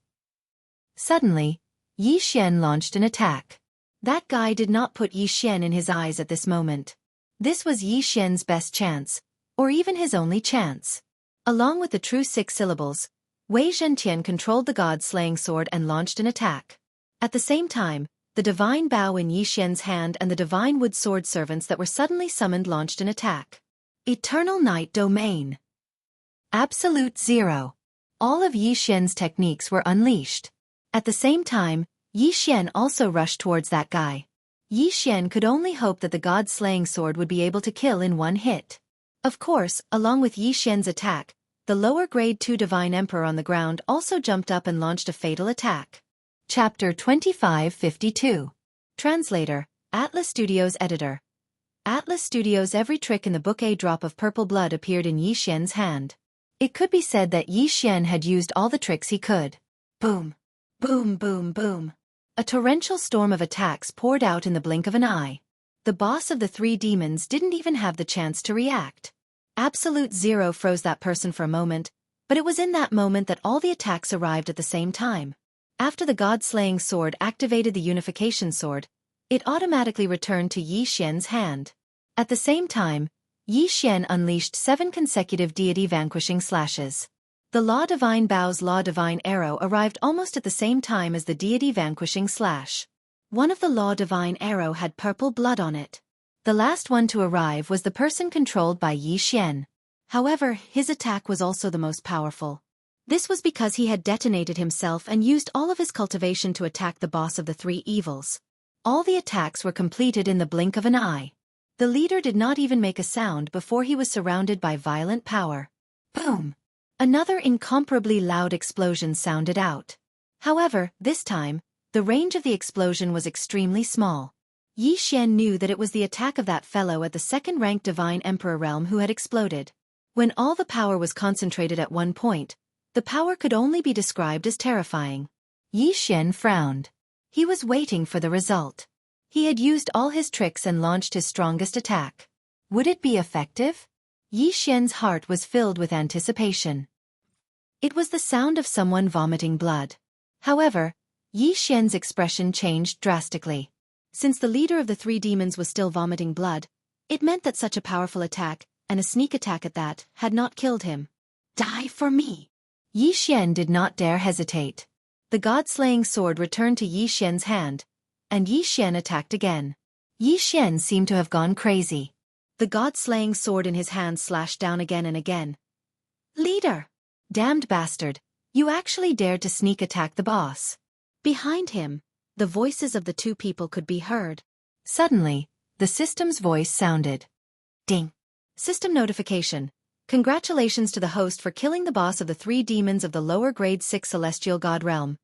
A: Suddenly, Yi Xian launched an attack. That guy did not put Yi Xian in his eyes at this moment. This was Yi Xian's best chance, or even his only chance. Along with the true 6 syllables, Wei Zhentian controlled the god-slaying sword and launched an attack. At the same time, the divine bow in Yi Xian's hand and the divine wood sword servants that were suddenly summoned launched an attack. Eternal Night Domain. Absolute Zero. All of Yi Xian's techniques were unleashed. At the same time, Yi Xian also rushed towards that guy. Yi Xian could only hope that the god-slaying sword would be able to kill in one hit. Of course, along with Yi Xian's attack, the lower grade 2 divine emperor on the ground also jumped up and launched a fatal attack. Chapter 2552. Translator, Atlas Studios Editor. Atlas Studios. Every trick in the book. A drop of purple blood appeared in Yi Xian's hand. It could be said that Yi Xian had used all the tricks he could. Boom! Boom boom boom! A torrential storm of attacks poured out in the blink of an eye. The boss of the three demons didn't even have the chance to react. Absolute zero froze that person for a moment, but it was in that moment that all the attacks arrived at the same time. After the god-slaying sword activated the unification sword, it automatically returned to Yi Xian's hand. At the same time, Yi Xian unleashed 7 consecutive deity-vanquishing slashes. The Law Divine Bow's Law Divine Arrow arrived almost at the same time as the deity-vanquishing slash. One of the Law Divine Arrow had purple blood on it. The last one to arrive was the person controlled by Yi Xian. However, his attack was also the most powerful. This was because he had detonated himself and used all of his cultivation to attack the boss of the three evils. All the attacks were completed in the blink of an eye. The leader did not even make a sound before he was surrounded by violent power. Boom! Another incomparably loud explosion sounded out. However, this time, the range of the explosion was extremely small. Yi Xian knew that it was the attack of that fellow at the second-ranked Divine Emperor realm who had exploded. When all the power was concentrated at one point, the power could only be described as terrifying. Yi Xian frowned. He was waiting for the result. He had used all his tricks and launched his strongest attack. Would it be effective? Yi Xian's heart was filled with anticipation. It was the sound of someone vomiting blood. However, Yi Xian's expression changed drastically. Since the leader of the three demons was still vomiting blood, it meant that such a powerful attack, and a sneak attack at that, had not killed him. Die for me! Yi Xian did not dare hesitate. The god-slaying sword returned to Yi Xian's hand, and Yi Xian attacked again. Yi Xian seemed to have gone crazy. The god-slaying sword in his hand slashed down again and again. Leader! Damned bastard, you actually dared to sneak attack the boss. Behind him, the voices of the two people could be heard. Suddenly, the system's voice sounded. Ding! System notification. Congratulations to the host for killing the boss of the three demons of the lower grade 6 celestial god realm.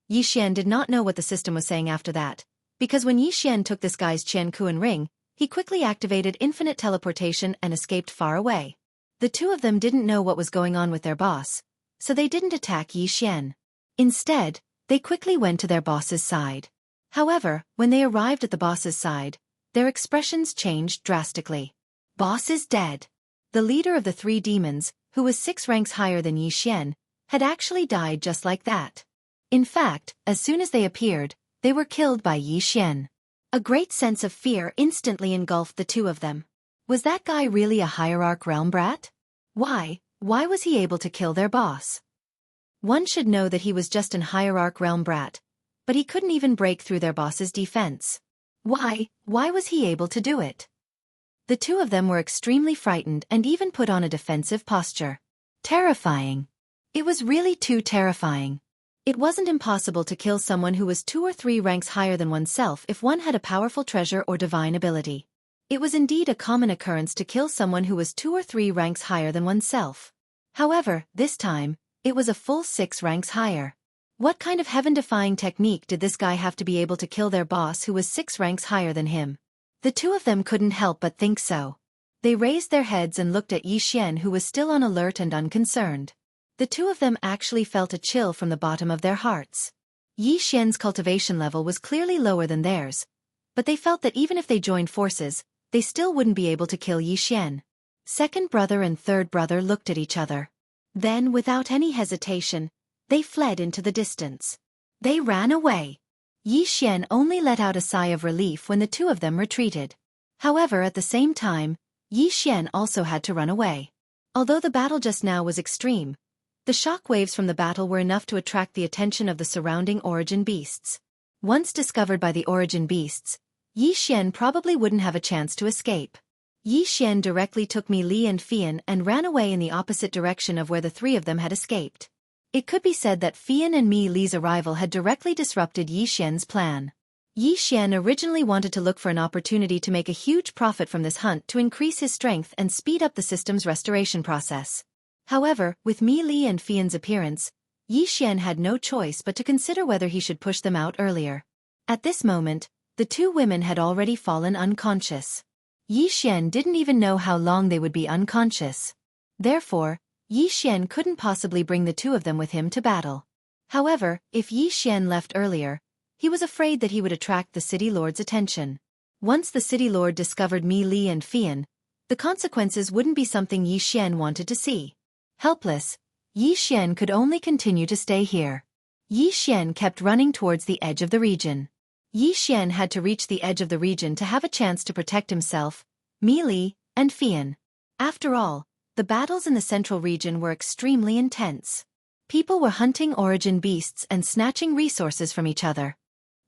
A: Yi Xian did not know what the system was saying after that, because when Yi Xian took this guy's Qian Kuan ring, he quickly activated infinite teleportation and escaped far away. The two of them didn't know what was going on with their boss, so they didn't attack Yi Xian. Instead, they quickly went to their boss's side. However, when they arrived at the boss's side, their expressions changed drastically. Boss is dead. The leader of the three demons, who was 6 ranks higher than Yi Xian, had actually died just like that. In fact, as soon as they appeared, they were killed by Yi Xian. A great sense of fear instantly engulfed the two of them. Was that guy really a hierarch realm brat? Why was he able to kill their boss? One should know that he was just an hierarch realm brat, but he couldn't even break through their boss's defense. Why was he able to do it? The two of them were extremely frightened and even put on a defensive posture. Terrifying. It was really too terrifying. It wasn't impossible to kill someone who was 2 or 3 ranks higher than oneself if one had a powerful treasure or divine ability. It was indeed a common occurrence to kill someone who was 2 or 3 ranks higher than oneself. However, this time, it was a full 6 ranks higher. What kind of heaven-defying technique did this guy have to be able to kill their boss who was 6 ranks higher than him? The two of them couldn't help but think so. They raised their heads and looked at Yi Xian, who was still on alert and unconcerned. The two of them actually felt a chill from the bottom of their hearts. Yi Xian's cultivation level was clearly lower than theirs, but they felt that even if they joined forces, they still wouldn't be able to kill Yi Xian. Second brother and third brother looked at each other. Then, without any hesitation, they fled into the distance. They ran away. Yi Xian only let out a sigh of relief when the two of them retreated. However, at the same time, Yi Xian also had to run away. Although the battle just now was extreme, the shock waves from the battle were enough to attract the attention of the surrounding origin beasts. Once discovered by the origin beasts, Yi Xian probably wouldn't have a chance to escape. Yi Xian directly took Mi Li and Fian and ran away in the opposite direction of where the three of them had escaped. It could be said that Fian and Mi Li's arrival had directly disrupted Yi Xian's plan. Yi Xian originally wanted to look for an opportunity to make a huge profit from this hunt to increase his strength and speed up the system's restoration process. However, with Mi Li and Fian's appearance, Yi Xian had no choice but to consider whether he should push them out earlier. At this moment, the two women had already fallen unconscious. Yi Xian didn't even know how long they would be unconscious. Therefore, Yi Xian couldn't possibly bring the two of them with him to battle. However, if Yi Xian left earlier, he was afraid that he would attract the city lord's attention. Once the city lord discovered Mi Li and Fian, the consequences wouldn't be something Yi Xian wanted to see. Helpless, Yi Xian could only continue to stay here. Yi Xian kept running towards the edge of the region. Yi Xian had to reach the edge of the region to have a chance to protect himself, Mi Li, and Fian. After all, the battles in the central region were extremely intense. People were hunting origin beasts and snatching resources from each other.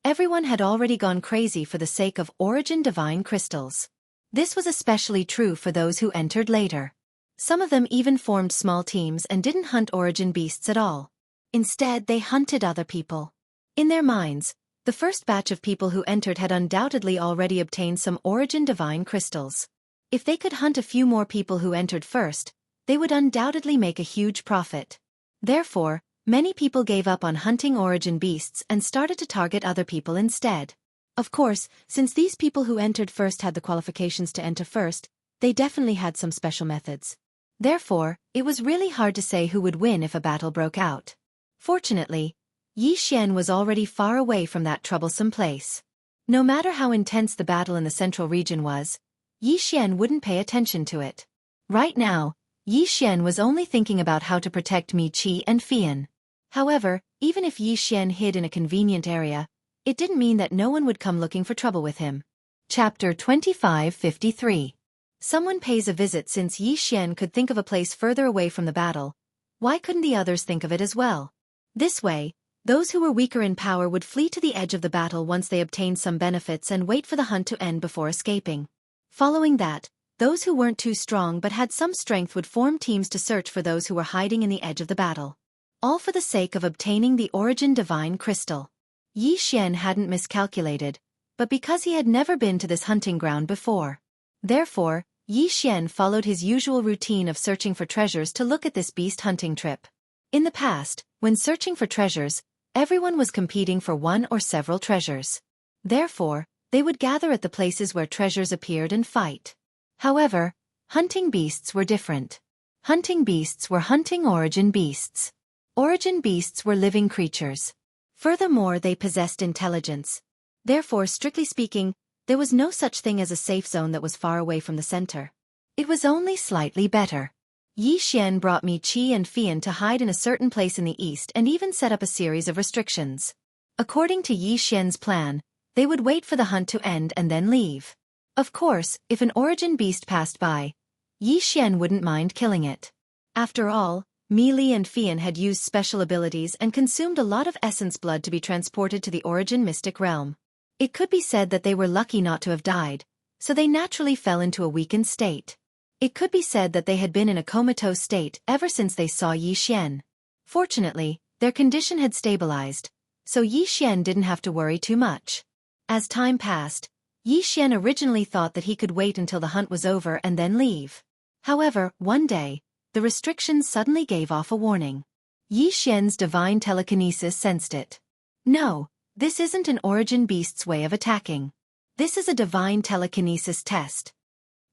A: Everyone had already gone crazy for the sake of origin divine crystals. This was especially true for those who entered later. Some of them even formed small teams and didn't hunt origin beasts at all. Instead, they hunted other people. In their minds, the first batch of people who entered had undoubtedly already obtained some origin divine crystals. If they could hunt a few more people who entered first, they would undoubtedly make a huge profit. Therefore, many people gave up on hunting origin beasts and started to target other people instead. Of course, since these people who entered first had the qualifications to enter first, they definitely had some special methods. Therefore, it was really hard to say who would win if a battle broke out. Fortunately, Yi Xian was already far away from that troublesome place. No matter how intense the battle in the central region was, Yi Xian wouldn't pay attention to it. Right now, Yi Xian was only thinking about how to protect Mi Qi and Fian. However, even if Yi Xian hid in a convenient area, it didn't mean that no one would come looking for trouble with him. Chapter 2553. Someone pays a visit. Since Yi Xian could think of a place further away from the battle, why couldn't the others think of it as well? This way, those who were weaker in power would flee to the edge of the battle once they obtained some benefits and wait for the hunt to end before escaping. Following that, those who weren't too strong but had some strength would form teams to search for those who were hiding in the edge of the battle. All for the sake of obtaining the origin divine crystal. Yi Xian hadn't miscalculated, but because he had never been to this hunting ground before. Therefore, Yi Xian followed his usual routine of searching for treasures to look at this beast hunting trip. In the past, when searching for treasures, everyone was competing for one or several treasures. Therefore, they would gather at the places where treasures appeared and fight. However, hunting beasts were different. Hunting beasts were hunting origin beasts. Origin beasts were living creatures. Furthermore, they possessed intelligence. Therefore, strictly speaking, there was no such thing as a safe zone that was far away from the center. It was only slightly better. Yi Xian brought Mi Qi and Fian to hide in a certain place in the east and even set up a series of restrictions. According to Yi Xian's plan, they would wait for the hunt to end and then leave. Of course, if an origin beast passed by, Yi Xian wouldn't mind killing it. After all, Mi Li and Fian had used special abilities and consumed a lot of essence blood to be transported to the origin mystic realm. It could be said that they were lucky not to have died, so they naturally fell into a weakened state. It could be said that they had been in a comatose state ever since they saw Yi Xian. Fortunately, their condition had stabilized, so Yi Xian didn't have to worry too much. As time passed, Yi Xian originally thought that he could wait until the hunt was over and then leave. However, one day, the restrictions suddenly gave off a warning. Yi Xian's divine telekinesis sensed it. No, this isn't an origin beast's way of attacking. This is a divine telekinesis test.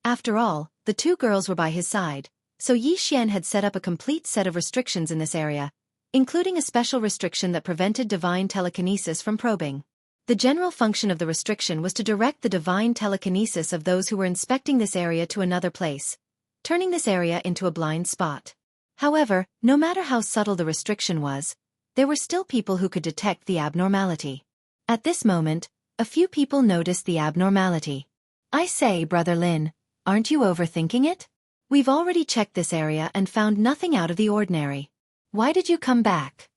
A: After all, the two girls were by his side, so Yi Xian had set up a complete set of restrictions in this area, including a special restriction that prevented divine telekinesis from probing. The general function of the restriction was to direct the divine telekinesis of those who were inspecting this area to another place, turning this area into a blind spot. However, no matter how subtle the restriction was, there were still people who could detect the abnormality. At this moment, a few people noticed the abnormality. I say, Brother Lin, aren't you overthinking it? We've already checked this area and found nothing out of the ordinary. Why did you come back?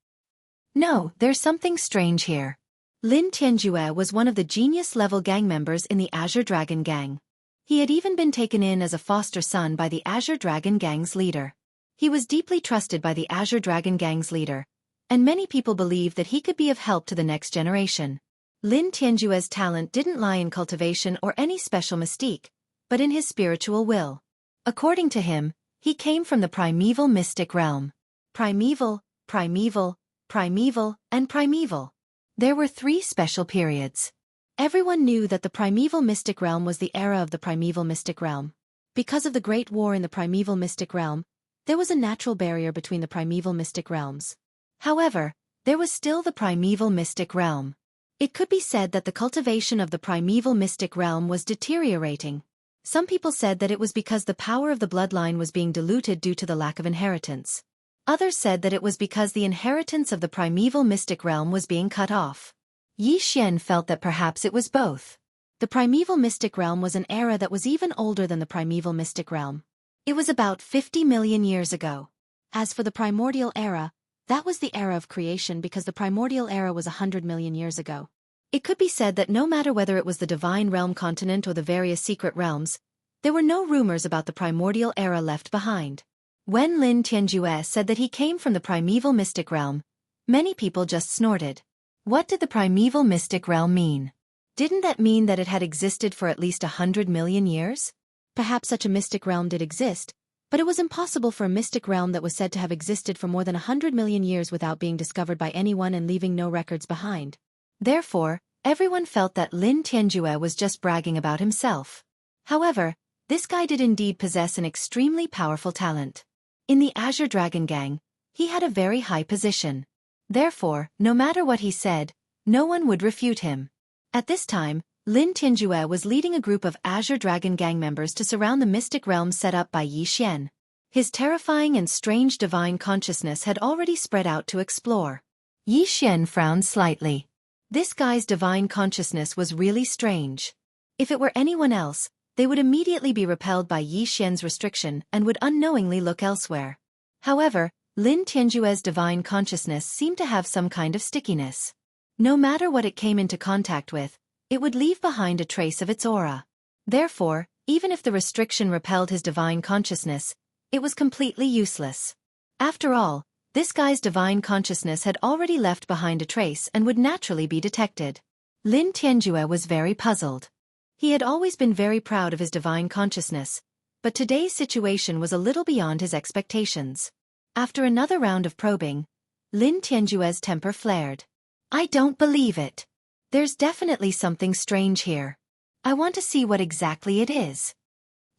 A: No, there's something strange here. Lin Tianjue was one of the genius-level gang members in the Azure Dragon Gang. He had even been taken in as a foster son by the Azure Dragon Gang's leader. He was deeply trusted by the Azure Dragon Gang's leader, and many people believed that he could be of help to the next generation. Lin Tianjue's talent didn't lie in cultivation or any special mystique, but in his spiritual will. According to him, he came from the primeval mystic realm. Primeval, primeval, primeval, and primeval. There were 3 special periods. Everyone knew that the primeval mystic realm was the era of the primeval mystic realm. Because of the Great War in the primeval mystic realm, there was a natural barrier between the primeval mystic realms. However, there was still the primeval mystic realm. It could be said that the cultivation of the primeval mystic realm was deteriorating. Some people said that it was because the power of the bloodline was being diluted due to the lack of inheritance. Others said that it was because the inheritance of the primeval mystic realm was being cut off. Yi Xian felt that perhaps it was both. The primeval mystic realm was an era that was even older than the primeval mystic realm. It was about 50 million years ago. As for the primordial era, that was the era of creation because the primordial era was 100 million years ago. It could be said that no matter whether it was the divine realm continent or the various secret realms, there were no rumors about the primordial era left behind. When Lin Tianjue said that he came from the primeval mystic realm, many people just snorted. What did the primeval mystic realm mean? Didn't that mean that it had existed for at least 100 million years? Perhaps such a mystic realm did exist, but it was impossible for a mystic realm that was said to have existed for more than 100 million years without being discovered by anyone and leaving no records behind. Therefore, everyone felt that Lin Tianjue was just bragging about himself. However, this guy did indeed possess an extremely powerful talent. In the Azure Dragon Gang, he had a very high position. Therefore, no matter what he said, no one would refute him. At this time, Lin Tianjue was leading a group of Azure Dragon Gang members to surround the mystic realm set up by Yi Xian. His terrifying and strange divine consciousness had already spread out to explore. Yi Xian frowned slightly. This guy's divine consciousness was really strange. If it were anyone else, they would immediately be repelled by Yi Xian's restriction and would unknowingly look elsewhere. However, Lin Tianjue's divine consciousness seemed to have some kind of stickiness. No matter what it came into contact with, it would leave behind a trace of its aura. Therefore, even if the restriction repelled his divine consciousness, it was completely useless. After all, this guy's divine consciousness had already left behind a trace and would naturally be detected. Lin Tianjue was very puzzled. He had always been very proud of his divine consciousness, but today's situation was a little beyond his expectations. After another round of probing, Lin Tianjue's temper flared. I don't believe it. There's definitely something strange here. I want to see what exactly it is.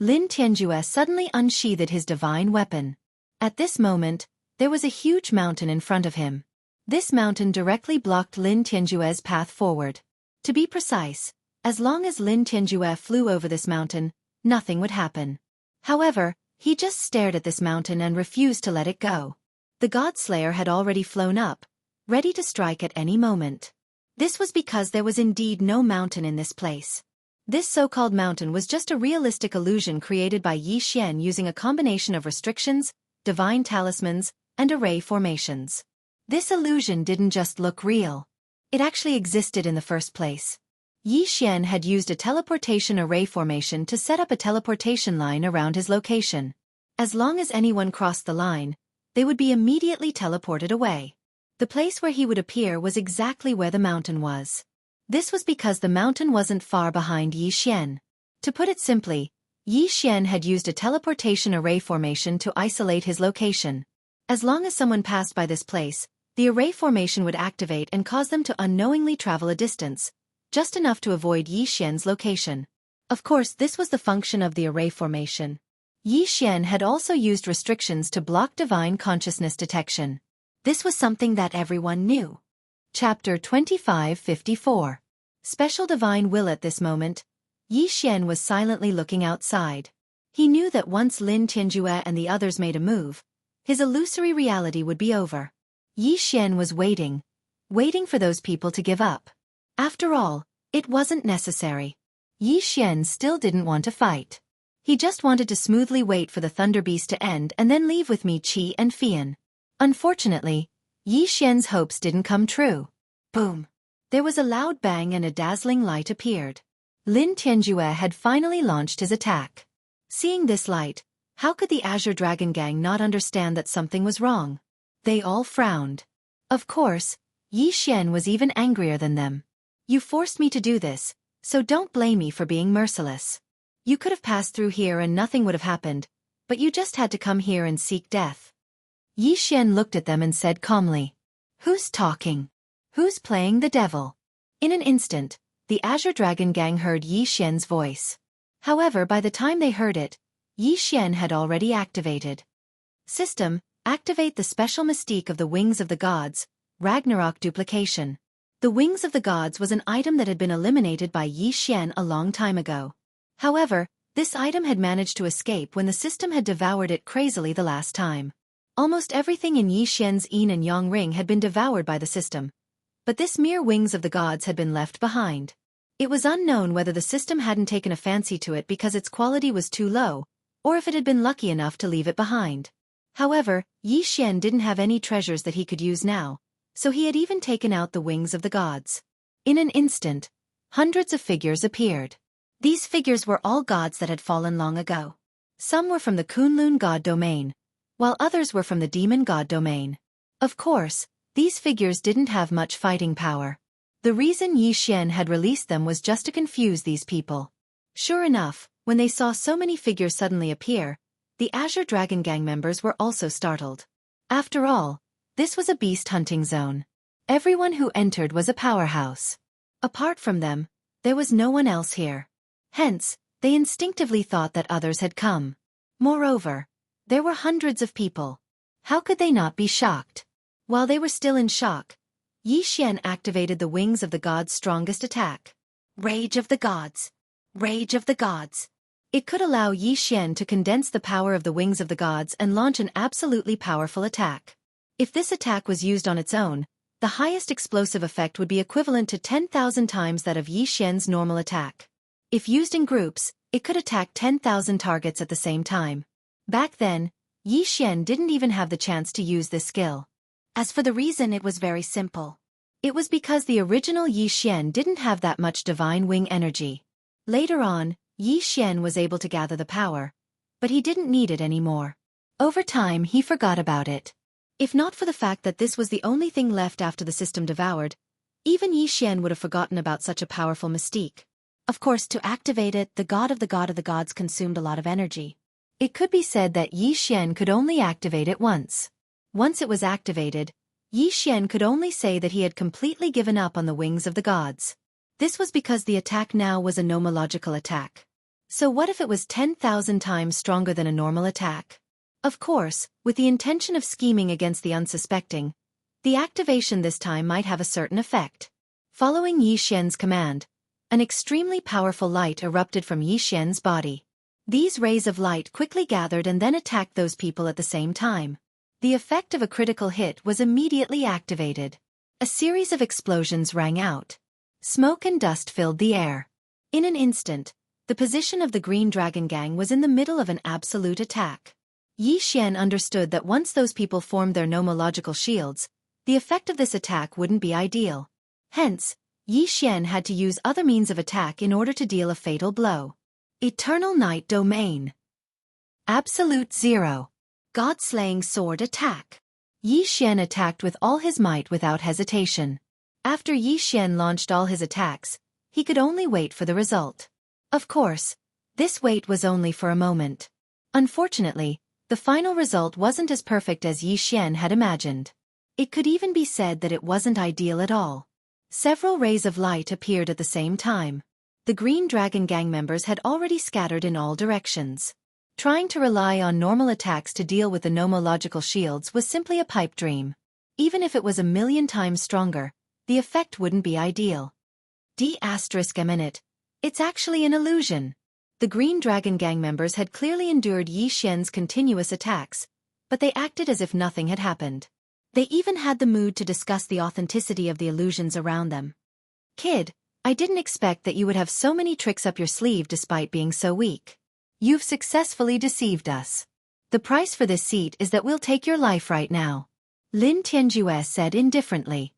A: Lin Tianjue suddenly unsheathed his divine weapon. At this moment, there was a huge mountain in front of him. This mountain directly blocked Lin Tianjue's path forward. To be precise, as long as Lin Tianjue flew over this mountain, nothing would happen. However, he just stared at this mountain and refused to let it go. The God-Slayer had already flown up, ready to strike at any moment. This was because there was indeed no mountain in this place. This so-called mountain was just a realistic illusion created by Yi Xian using a combination of restrictions, divine talismans, and array formations. This illusion didn't just look real. It actually existed in the first place. Yi Xian had used a teleportation array formation to set up a teleportation line around his location. As long as anyone crossed the line, they would be immediately teleported away. The place where he would appear was exactly where the mountain was. This was because the mountain wasn't far behind Yi Xian. To put it simply, Yi Xian had used a teleportation array formation to isolate his location. As long as someone passed by this place, the array formation would activate and cause them to unknowingly travel a distance, just enough to avoid Yi Xian's location. Of course, this was the function of the array formation. Yi Xian had also used restrictions to block divine consciousness detection. This was something that everyone knew. Chapter 2554. Special Divine Will. At this moment, Yi Xian was silently looking outside. He knew that once Lin Tianjue and the others made a move, his illusory reality would be over. Yi Xian was waiting for those people to give up. After all, it wasn't necessary. Yi Xian still didn't want to fight. He just wanted to smoothly wait for the Thunder Beast to end and then leave with Mi Qi and Fian. Unfortunately, Yi Xian's hopes didn't come true. Boom! There was a loud bang and a dazzling light appeared. Lin Tianjue had finally launched his attack. Seeing this light, how could the Azure Dragon Gang not understand that something was wrong? They all frowned. Of course, Yi Xian was even angrier than them. You forced me to do this, so don't blame me for being merciless. You could have passed through here and nothing would have happened, but you just had to come here and seek death. Yi Xian looked at them and said calmly, "Who's talking? Who's playing the devil?" In an instant, the Azure Dragon Gang heard Yi Xian's voice. However, by the time they heard it, Yi Xian had already activated. System: activate the special mystique of the Wings of the Gods, Ragnarok duplication. The Wings of the Gods was an item that had been eliminated by Yi Xian a long time ago. However, this item had managed to escape when the system had devoured it crazily the last time. Almost everything in Yi Xian's Yin and Yang ring had been devoured by the system. But this mere Wings of the Gods had been left behind. It was unknown whether the system hadn't taken a fancy to it because its quality was too low, or if it had been lucky enough to leave it behind. However, Yi Xian didn't have any treasures that he could use now, so he had even taken out the Wings of the Gods. In an instant, hundreds of figures appeared. These figures were all gods that had fallen long ago. Some were from the Kunlun god domain, while others were from the demon god domain. Of course, these figures didn't have much fighting power. The reason Yi Xian had released them was just to confuse these people. Sure enough, when they saw so many figures suddenly appear, the Azure Dragon Gang members were also startled. After all, this was a beast hunting zone. Everyone who entered was a powerhouse. Apart from them, there was no one else here. Hence, they instinctively thought that others had come. Moreover, there were hundreds of people. How could they not be shocked? While they were still in shock, Yi Xian activated the Wings of the Gods' strongest attack. Rage of the Gods. Rage of the Gods. It could allow Yi Xian to condense the power of the Wings of the Gods and launch an absolutely powerful attack. If this attack was used on its own, the highest explosive effect would be equivalent to 10,000 times that of Yi Xian's normal attack. If used in groups, it could attack 10,000 targets at the same time. Back then, Yi Xian didn't even have the chance to use this skill. As for the reason, it was very simple. It was because the original Yi Xian didn't have that much divine wing energy. Later on, Yi Xian was able to gather the power, but he didn't need it anymore. Over time, he forgot about it. If not for the fact that this was the only thing left after the system devoured, even Yi Xian would have forgotten about such a powerful mystique. Of course, to activate it, the god of the gods consumed a lot of energy. It could be said that Yi Xian could only activate it once. Once it was activated, Yi Xian could only say that he had completely given up on the Wings of the Gods. This was because the attack now was a nomological attack. So what if it was 10,000 times stronger than a normal attack? Of course, with the intention of scheming against the unsuspecting, the activation this time might have a certain effect. Following Yi Xian's command, an extremely powerful light erupted from Yi Xian's body. These rays of light quickly gathered and then attacked those people at the same time. The effect of a critical hit was immediately activated. A series of explosions rang out. Smoke and dust filled the air. In an instant, the position of the Green Dragon Gang was in the middle of an absolute attack. Yi Xian understood that once those people formed their nomological shields, the effect of this attack wouldn't be ideal. Hence, Yi Xian had to use other means of attack in order to deal a fatal blow. Eternal Night Domain. Absolute Zero. God-slaying sword attack. Yi Xian attacked with all his might without hesitation. After Yi Xian launched all his attacks, he could only wait for the result. Of course, this wait was only for a moment. Unfortunately, the final result wasn't as perfect as Yi Xian had imagined. It could even be said that it wasn't ideal at all. Several rays of light appeared at the same time. The Green Dragon Gang members had already scattered in all directions. Trying to rely on normal attacks to deal with the nomological shields was simply a pipe dream. Even if it was 1,000,000 times stronger, the effect wouldn't be ideal. D***. It's actually an illusion. The Green Dragon Gang members had clearly endured Yi Xian's continuous attacks, but they acted as if nothing had happened. They even had the mood to discuss the authenticity of the illusions around them. Kid, I didn't expect that you would have so many tricks up your sleeve despite being so weak. You've successfully deceived us. The price for this seat is that we'll take your life right now. Lin Tianjue said indifferently.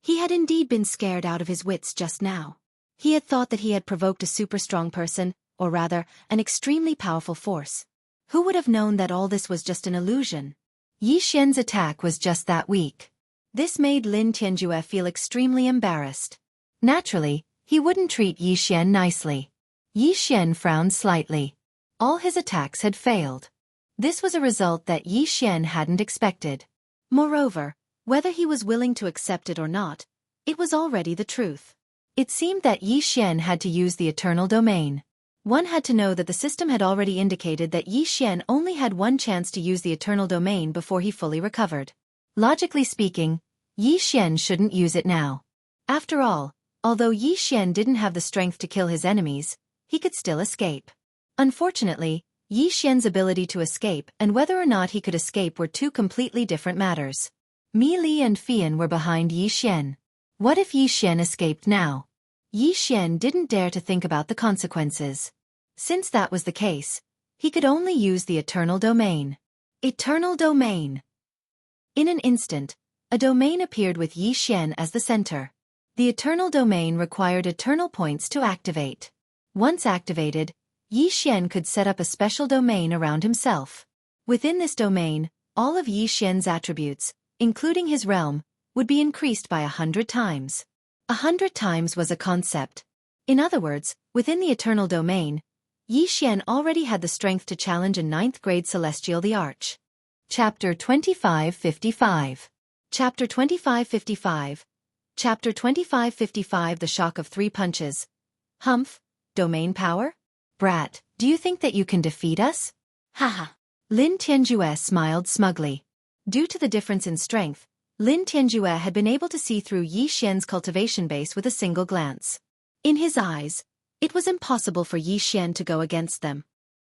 A: He had indeed been scared out of his wits just now. He had thought that he had provoked a super strong person, or rather, an extremely powerful force. Who would have known that all this was just an illusion? Yi Xian's attack was just that weak. This made Lin Tianjue feel extremely embarrassed. Naturally, he wouldn't treat Yi Xian nicely. Yi Xian frowned slightly. All his attacks had failed. This was a result that Yi Xian hadn't expected. Moreover, whether he was willing to accept it or not, it was already the truth. It seemed that Yi Xian had to use the Eternal Domain. One had to know that the system had already indicated that Yi Xian only had one chance to use the eternal domain before he fully recovered. Logically speaking, Yi Xian shouldn't use it now. After all, although Yi Xian didn't have the strength to kill his enemies, he could still escape. Unfortunately, Yi Xian's ability to escape and whether or not he could escape were two completely different matters. Mi Li and Fian were behind Yi Xian. What if Yi Xian escaped now? Yi Xian didn't dare to think about the consequences. Since that was the case, he could only use the eternal domain. Eternal domain. In an instant, a domain appeared with Yi Xian as the center. The eternal domain required eternal points to activate. Once activated, Yi Xian could set up a special domain around himself. Within this domain, all of Yi Xian's attributes, including his realm, would be increased by 100 times. 100 times was a concept. In other words, within the eternal domain, Yi Xian already had the strength to challenge a 9th grade celestial the Arch. Chapter 2555. Chapter 2555. Chapter 2555 The Shock of Three Punches. Humph, domain power? Brat, do you think that you can defeat us? Haha. Lin Tianjue smiled smugly. Due to the difference in strength, Lin Tianjue had been able to see through Yi Xian's cultivation base with a single glance. In his eyes, it was impossible for Yi Xian to go against them.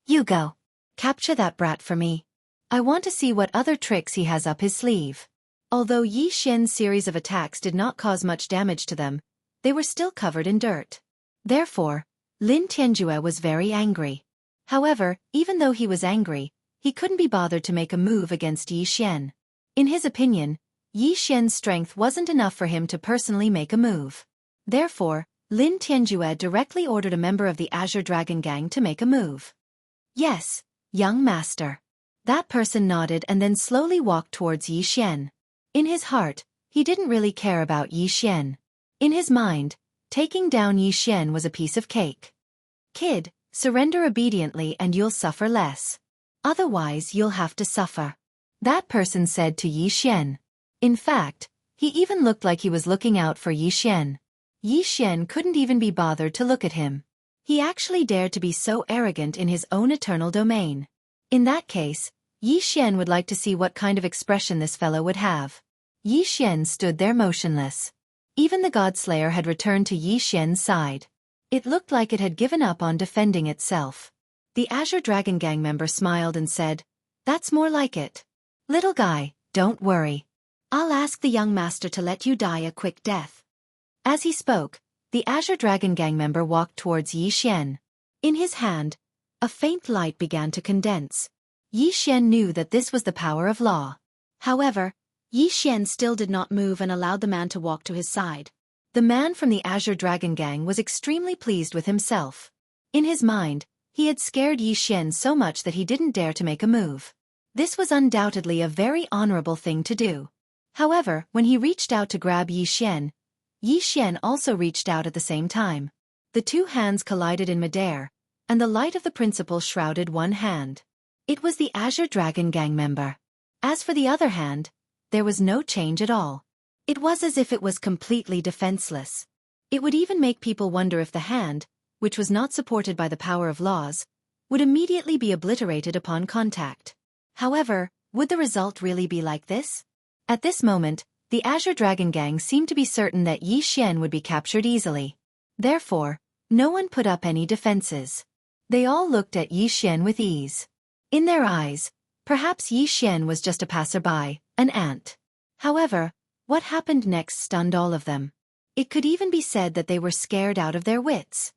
A: You go. Capture that brat for me. I want to see what other tricks he has up his sleeve. Although Yi Xian's series of attacks did not cause much damage to them, they were still covered in dirt. Therefore, Lin Tianjue was very angry. However, even though he was angry, he couldn't be bothered to make a move against Yi Xian. In his opinion, Yi Xian's strength wasn't enough for him to personally make a move. Therefore, Lin Tianjue directly ordered a member of the Azure Dragon Gang to make a move. Yes, young master. That person nodded and then slowly walked towards Yi Xian. In his heart, he didn't really care about Yi Xian. In his mind, taking down Yi Xian was a piece of cake. Kid, surrender obediently and you'll suffer less. Otherwise you'll have to suffer. That person said to Yi Xian. In fact, he even looked like he was looking out for Yi Xian. Yi Xian couldn't even be bothered to look at him. He actually dared to be so arrogant in his own eternal domain. In that case, Yi Xian would like to see what kind of expression this fellow would have. Yi Xian stood there motionless. Even the Godslayer had returned to Yi Xian's side. It looked like it had given up on defending itself. The Azure Dragon Gang member smiled and said, "That's more like it. Little guy, don't worry. I'll ask the young master to let you die a quick death." As he spoke, the Azure Dragon Gang member walked towards Yi Xian. In his hand, a faint light began to condense. Yi Xian knew that this was the power of law. However, Yi Xian still did not move and allowed the man to walk to his side. The man from the Azure Dragon Gang was extremely pleased with himself. In his mind, he had scared Yi Xian so much that he didn't dare to make a move. This was undoubtedly a very honorable thing to do. However, when he reached out to grab Yi Xian also reached out at the same time. The two hands collided in midair, and the light of the principal shrouded one hand. It was the Azure Dragon Gang member. As for the other hand, there was no change at all. It was as if it was completely defenseless. It would even make people wonder if the hand, which was not supported by the power of laws, would immediately be obliterated upon contact. However, would the result really be like this? At this moment, the Azure Dragon Gang seemed to be certain that Yi Xian would be captured easily. Therefore, no one put up any defenses. They all looked at Yi Xian with ease. In their eyes, perhaps Yi Xian was just a passerby, an ant. However, what happened next stunned all of them. It could even be said that they were scared out of their wits.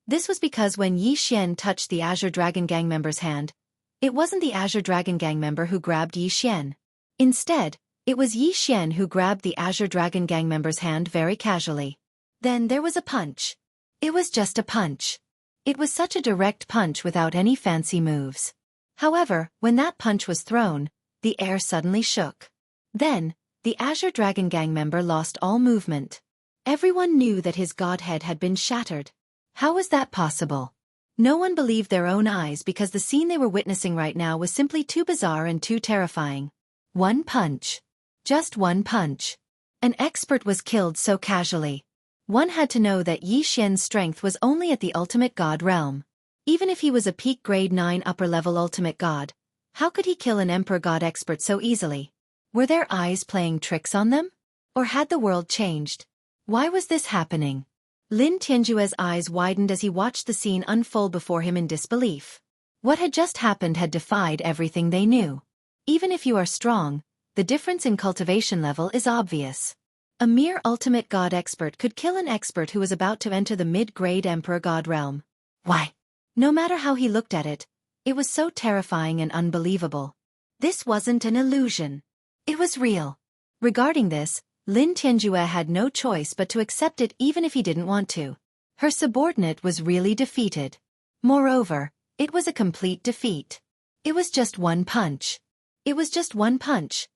A: This was because when Yi Xian touched the Azure Dragon Gang member's hand, it wasn't the Azure Dragon Gang member who grabbed Yi Xian. Instead, it was Yi Xian who grabbed the Azure Dragon Gang member's hand very casually. Then there was a punch. It was just a punch. It was such a direct punch without any fancy moves. However, when that punch was thrown, the air suddenly shook. Then, the Azure Dragon Gang member lost all movement. Everyone knew that his godhead had been shattered. How was that possible? No one believed their own eyes because the scene they were witnessing right now was simply too bizarre and too terrifying. One punch. Just one punch. An expert was killed so casually. One had to know that Yi Xian's strength was only at the ultimate god realm. Even if he was a peak grade 9 upper-level ultimate god, how could he kill an emperor god expert so easily? Were their eyes playing tricks on them? Or had the world changed? Why was this happening? Lin Tianjue's eyes widened as he watched the scene unfold before him in disbelief. What had just happened had defied everything they knew. Even if you are strong, the difference in cultivation level is obvious. A mere ultimate god expert could kill an expert who was about to enter the mid-grade emperor god realm. Why? No matter how he looked at it, it was so terrifying and unbelievable. This wasn't an illusion. It was real. Regarding this, Lin Tianjue had no choice but to accept it even if he didn't want to. Her subordinate was really defeated. Moreover, it was a complete defeat. It was just one punch. It was just one punch.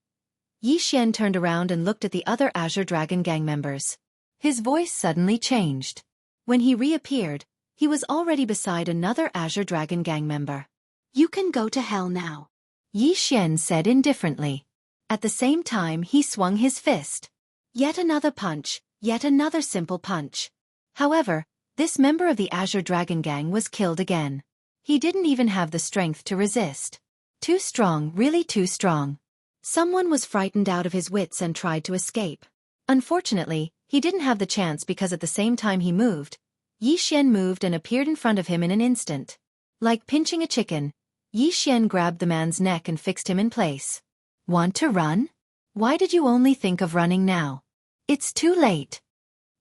A: Yi Xian turned around and looked at the other Azure Dragon gang members. His voice suddenly changed. When he reappeared, he was already beside another Azure Dragon gang member. "You can go to hell now," Yi Xian said indifferently. At the same time he swung his fist. Yet another punch, yet another simple punch. However, this member of the Azure Dragon gang was killed again. He didn't even have the strength to resist. Too strong, really too strong. Someone was frightened out of his wits and tried to escape. Unfortunately, he didn't have the chance because at the same time he moved, Yi Xian moved and appeared in front of him in an instant. Like pinching a chicken, Yi Xian grabbed the man's neck and fixed him in place. "Want to run? Why did you only think of running now? It's too late."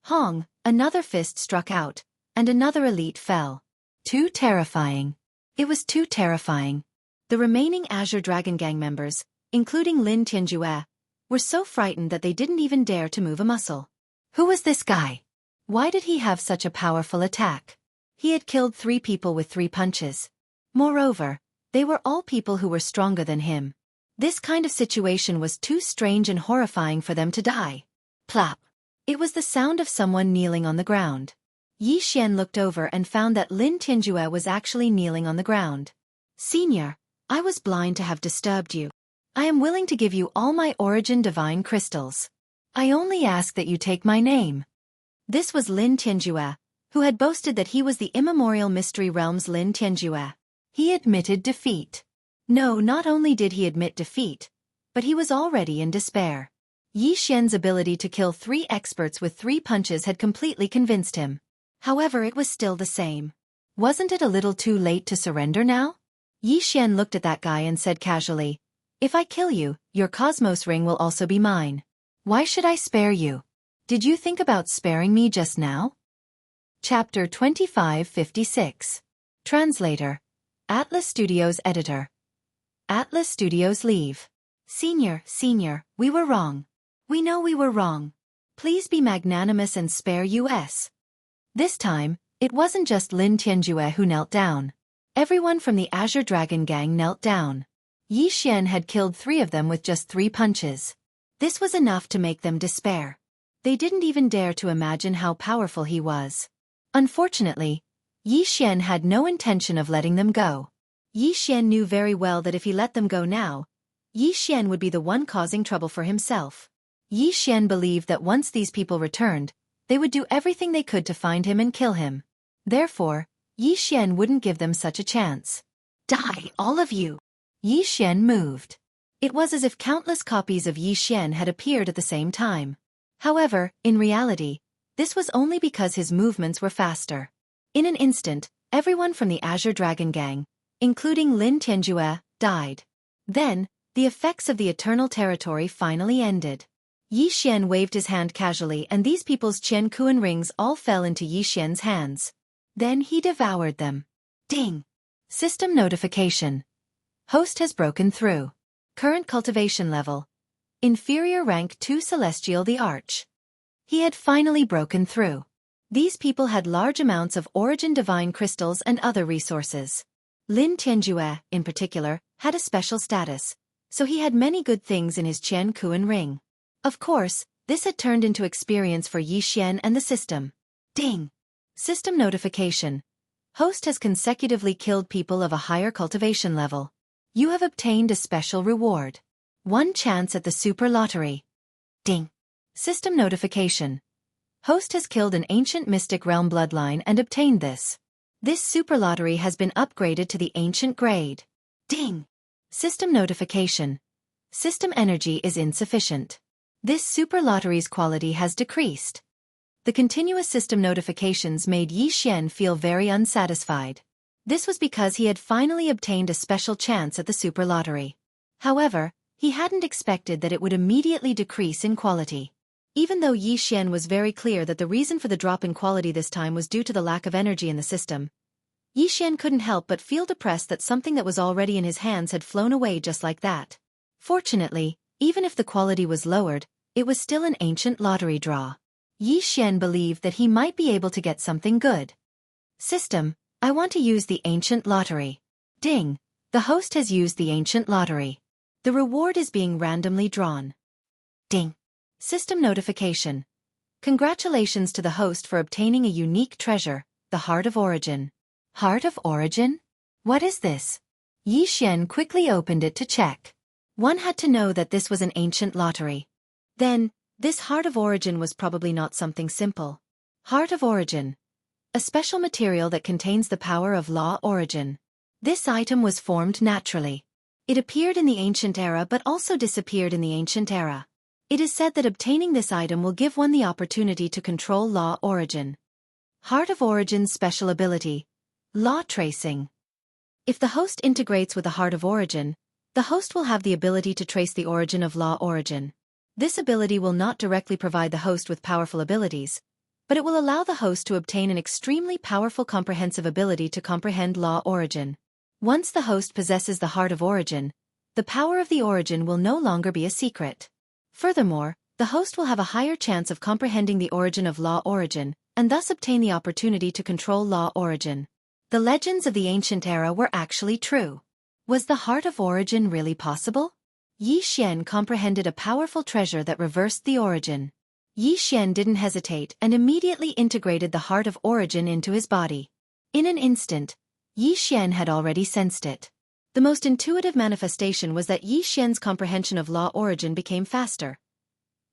A: Hong, another fist struck out, and another elite fell. Too terrifying. It was too terrifying. The remaining Azure Dragon gang members, including Lin Tianjue, were so frightened that they didn't even dare to move a muscle. Who was this guy? Why did he have such a powerful attack? He had killed 3 people with 3 punches. Moreover, they were all people who were stronger than him. This kind of situation was too strange and horrifying for them to die. Plop. It was the sound of someone kneeling on the ground. Yi Xian looked over and found that Lin Tianjue was actually kneeling on the ground. "Senior, I was blind to have disturbed you. I am willing to give you all my origin divine crystals. I only ask that you take my name." This was Lin Tianjue, who had boasted that he was the immemorial Mystery Realm's Lin Tianjue. He admitted defeat. No, not only did he admit defeat, but he was already in despair. Yi Xian's ability to kill 3 experts with 3 punches had completely convinced him. However, it was still the same. Wasn't it a little too late to surrender now? Yi Xian looked at that guy and said casually, "If I kill you, your Cosmos ring will also be mine. Why should I spare you? Did you think about sparing me just now?" Chapter 2556. Translator. Atlas Studios Editor. Atlas Studios leave. Senior, we were wrong. We know we were wrong. Please be magnanimous and spare us." This time, it wasn't just Lin Tianjue who knelt down. Everyone from the Azure Dragon gang knelt down. Yi Xian had killed 3 of them with just 3 punches. This was enough to make them despair. They didn't even dare to imagine how powerful he was. Unfortunately, Yi Xian had no intention of letting them go. Yi Xian knew very well that if he let them go now, Yi Xian would be the one causing trouble for himself. Yi Xian believed that once these people returned, they would do everything they could to find him and kill him. Therefore, Yi Xian wouldn't give them such a chance. "Die, all of you!" Yi Xian moved. It was as if countless copies of Yi Xian had appeared at the same time. However, in reality, this was only because his movements were faster. In an instant, everyone from the Azure Dragon gang, including Lin Tianjue, died. Then, the effects of the Eternal Territory finally ended. Yi Xian waved his hand casually and these people's Qian Kuan rings all fell into Yi Xian's hands. Then he devoured them. Ding! System notification. Host has broken through. Current cultivation level. Inferior rank 2 Celestial the Arch. He had finally broken through. These people had large amounts of origin divine crystals and other resources. Lin Tianjue, in particular, had a special status, so he had many good things in his Qian Kuan ring. Of course, this had turned into experience for Yi Xian and the system. Ding! System notification. Host has consecutively killed people of a higher cultivation level. You have obtained a special reward. 1 chance at the Super Lottery. Ding! System notification. Host has killed an ancient mystic realm bloodline and obtained this. This super lottery has been upgraded to the ancient grade. Ding! System notification. System energy is insufficient. This super lottery's quality has decreased. The continuous system notifications made Yi Xian feel very unsatisfied. This was because he had finally obtained a special chance at the super lottery. However, he hadn't expected that it would immediately decrease in quality. Even though Yi Xian was very clear that the reason for the drop in quality this time was due to the lack of energy in the system, Yi Xian couldn't help but feel depressed that something that was already in his hands had flown away just like that. Fortunately, even if the quality was lowered, it was still an ancient lottery draw. Yi Xian believed that he might be able to get something good. System, I want to use the ancient lottery. Ding! The host has used the ancient lottery. The reward is being randomly drawn. Ding! System notification. Congratulations to the host for obtaining a unique treasure, the Heart of Origin. Heart of Origin? What is this? Yi Xian quickly opened it to check. One had to know that this was an ancient lottery. Then, this Heart of Origin was probably not something simple. Heart of Origin. A special material that contains the power of Law Origin. This item was formed naturally. It appeared in the ancient era but also disappeared in the ancient era. It is said that obtaining this item will give one the opportunity to control Law Origin. Heart of Origin's special ability. Law Tracing. If the host integrates with the Heart of Origin, the host will have the ability to trace the origin of Law Origin. This ability will not directly provide the host with powerful abilities, but it will allow the host to obtain an extremely powerful comprehensive ability to comprehend Law Origin. Once the host possesses the Heart of Origin, the power of the origin will no longer be a secret. Furthermore, the host will have a higher chance of comprehending the origin of Law Origin, and thus obtain the opportunity to control Law Origin. The legends of the ancient era were actually true. Was the Heart of Origin really possible? Yi Xian comprehended a powerful treasure that reversed the origin. Yi Xian didn't hesitate and immediately integrated the Heart of Origin into his body. In an instant, Yi Xian had already sensed it. The most intuitive manifestation was that Yi Xian's comprehension of Law Origin became faster.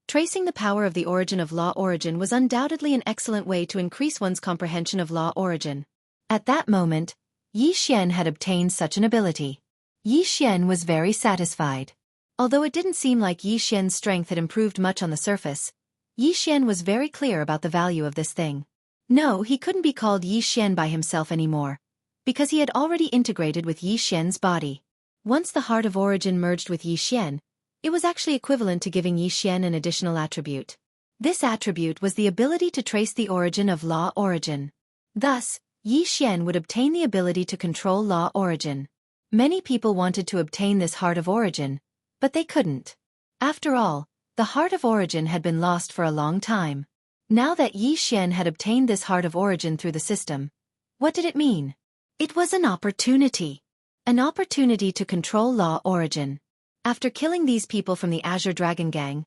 A: Tracing the power of the origin of Law Origin was undoubtedly an excellent way to increase one's comprehension of Law Origin. At that moment, Yi Xian had obtained such an ability. Yi Xian was very satisfied. Although it didn't seem like Yi Xian's strength had improved much on the surface, Yi Xian was very clear about the value of this thing. No, he couldn't be called Yi Xian by himself anymore, because he had already integrated with Yi Xian's body. Once the Heart of Origin merged with Yi Xian, it was actually equivalent to giving Yi Xian an additional attribute. This attribute was the ability to trace the origin of Law Origin. Thus, Yi Xian would obtain the ability to control Law Origin. Many people wanted to obtain this Heart of Origin, but they couldn't. After all, the Heart of Origin had been lost for a long time. Now that Yi Xian had obtained this Heart of Origin through the system, what did it mean? It was an opportunity. An opportunity to control Law Origin. After killing these people from the Azure Dragon Gang,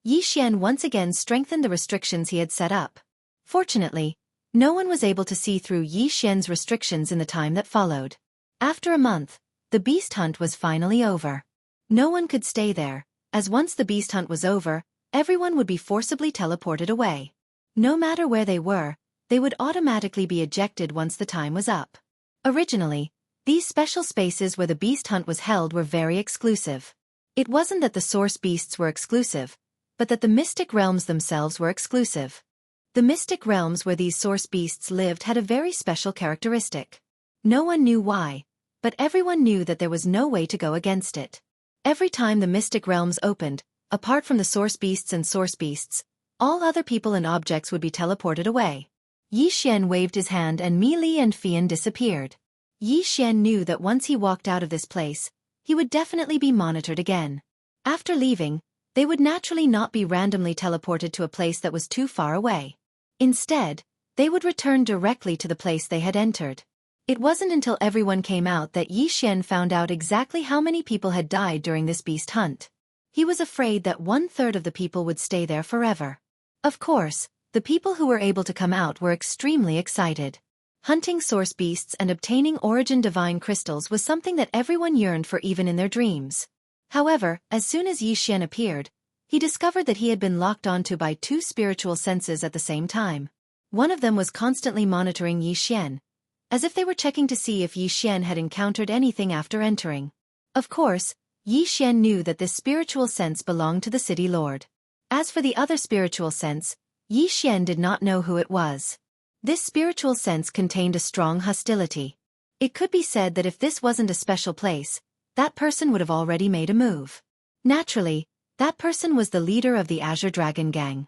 A: Yi Xian once again strengthened the restrictions he had set up. Fortunately, no one was able to see through Yi Xian's restrictions in the time that followed. After a month, the beast hunt was finally over. No one could stay there, as once the beast hunt was over, everyone would be forcibly teleported away. No matter where they were, they would automatically be ejected once the time was up. Originally, these special spaces where the beast hunt was held were very exclusive. It wasn't that the source beasts were exclusive, but that the mystic realms themselves were exclusive. The mystic realms where these source beasts lived had a very special characteristic. No one knew why, but everyone knew that there was no way to go against it. Every time the mystic realms opened, apart from the source beasts, all other people and objects would be teleported away. Yi Xian waved his hand and Mi Li and Fian disappeared. Yi Xian knew that once he walked out of this place, he would definitely be monitored again. After leaving, they would naturally not be randomly teleported to a place that was too far away. Instead, they would return directly to the place they had entered. It wasn't until everyone came out that Yi Xian found out exactly how many people had died during this beast hunt. He was afraid that 1/3 of the people would stay there forever. Of course, the people who were able to come out were extremely excited. Hunting source beasts and obtaining origin divine crystals was something that everyone yearned for even in their dreams. However, as soon as Yi Xian appeared, he discovered that he had been locked onto by 2 spiritual senses at the same time. One of them was constantly monitoring Yi Xian, as if they were checking to see if Yi Xian had encountered anything after entering. Of course, Yi Xian knew that this spiritual sense belonged to the city lord. As for the other spiritual sense, Yi Xian did not know who it was. This spiritual sense contained a strong hostility. It could be said that if this wasn't a special place, that person would have already made a move. Naturally, that person was the leader of the Azure Dragon Gang.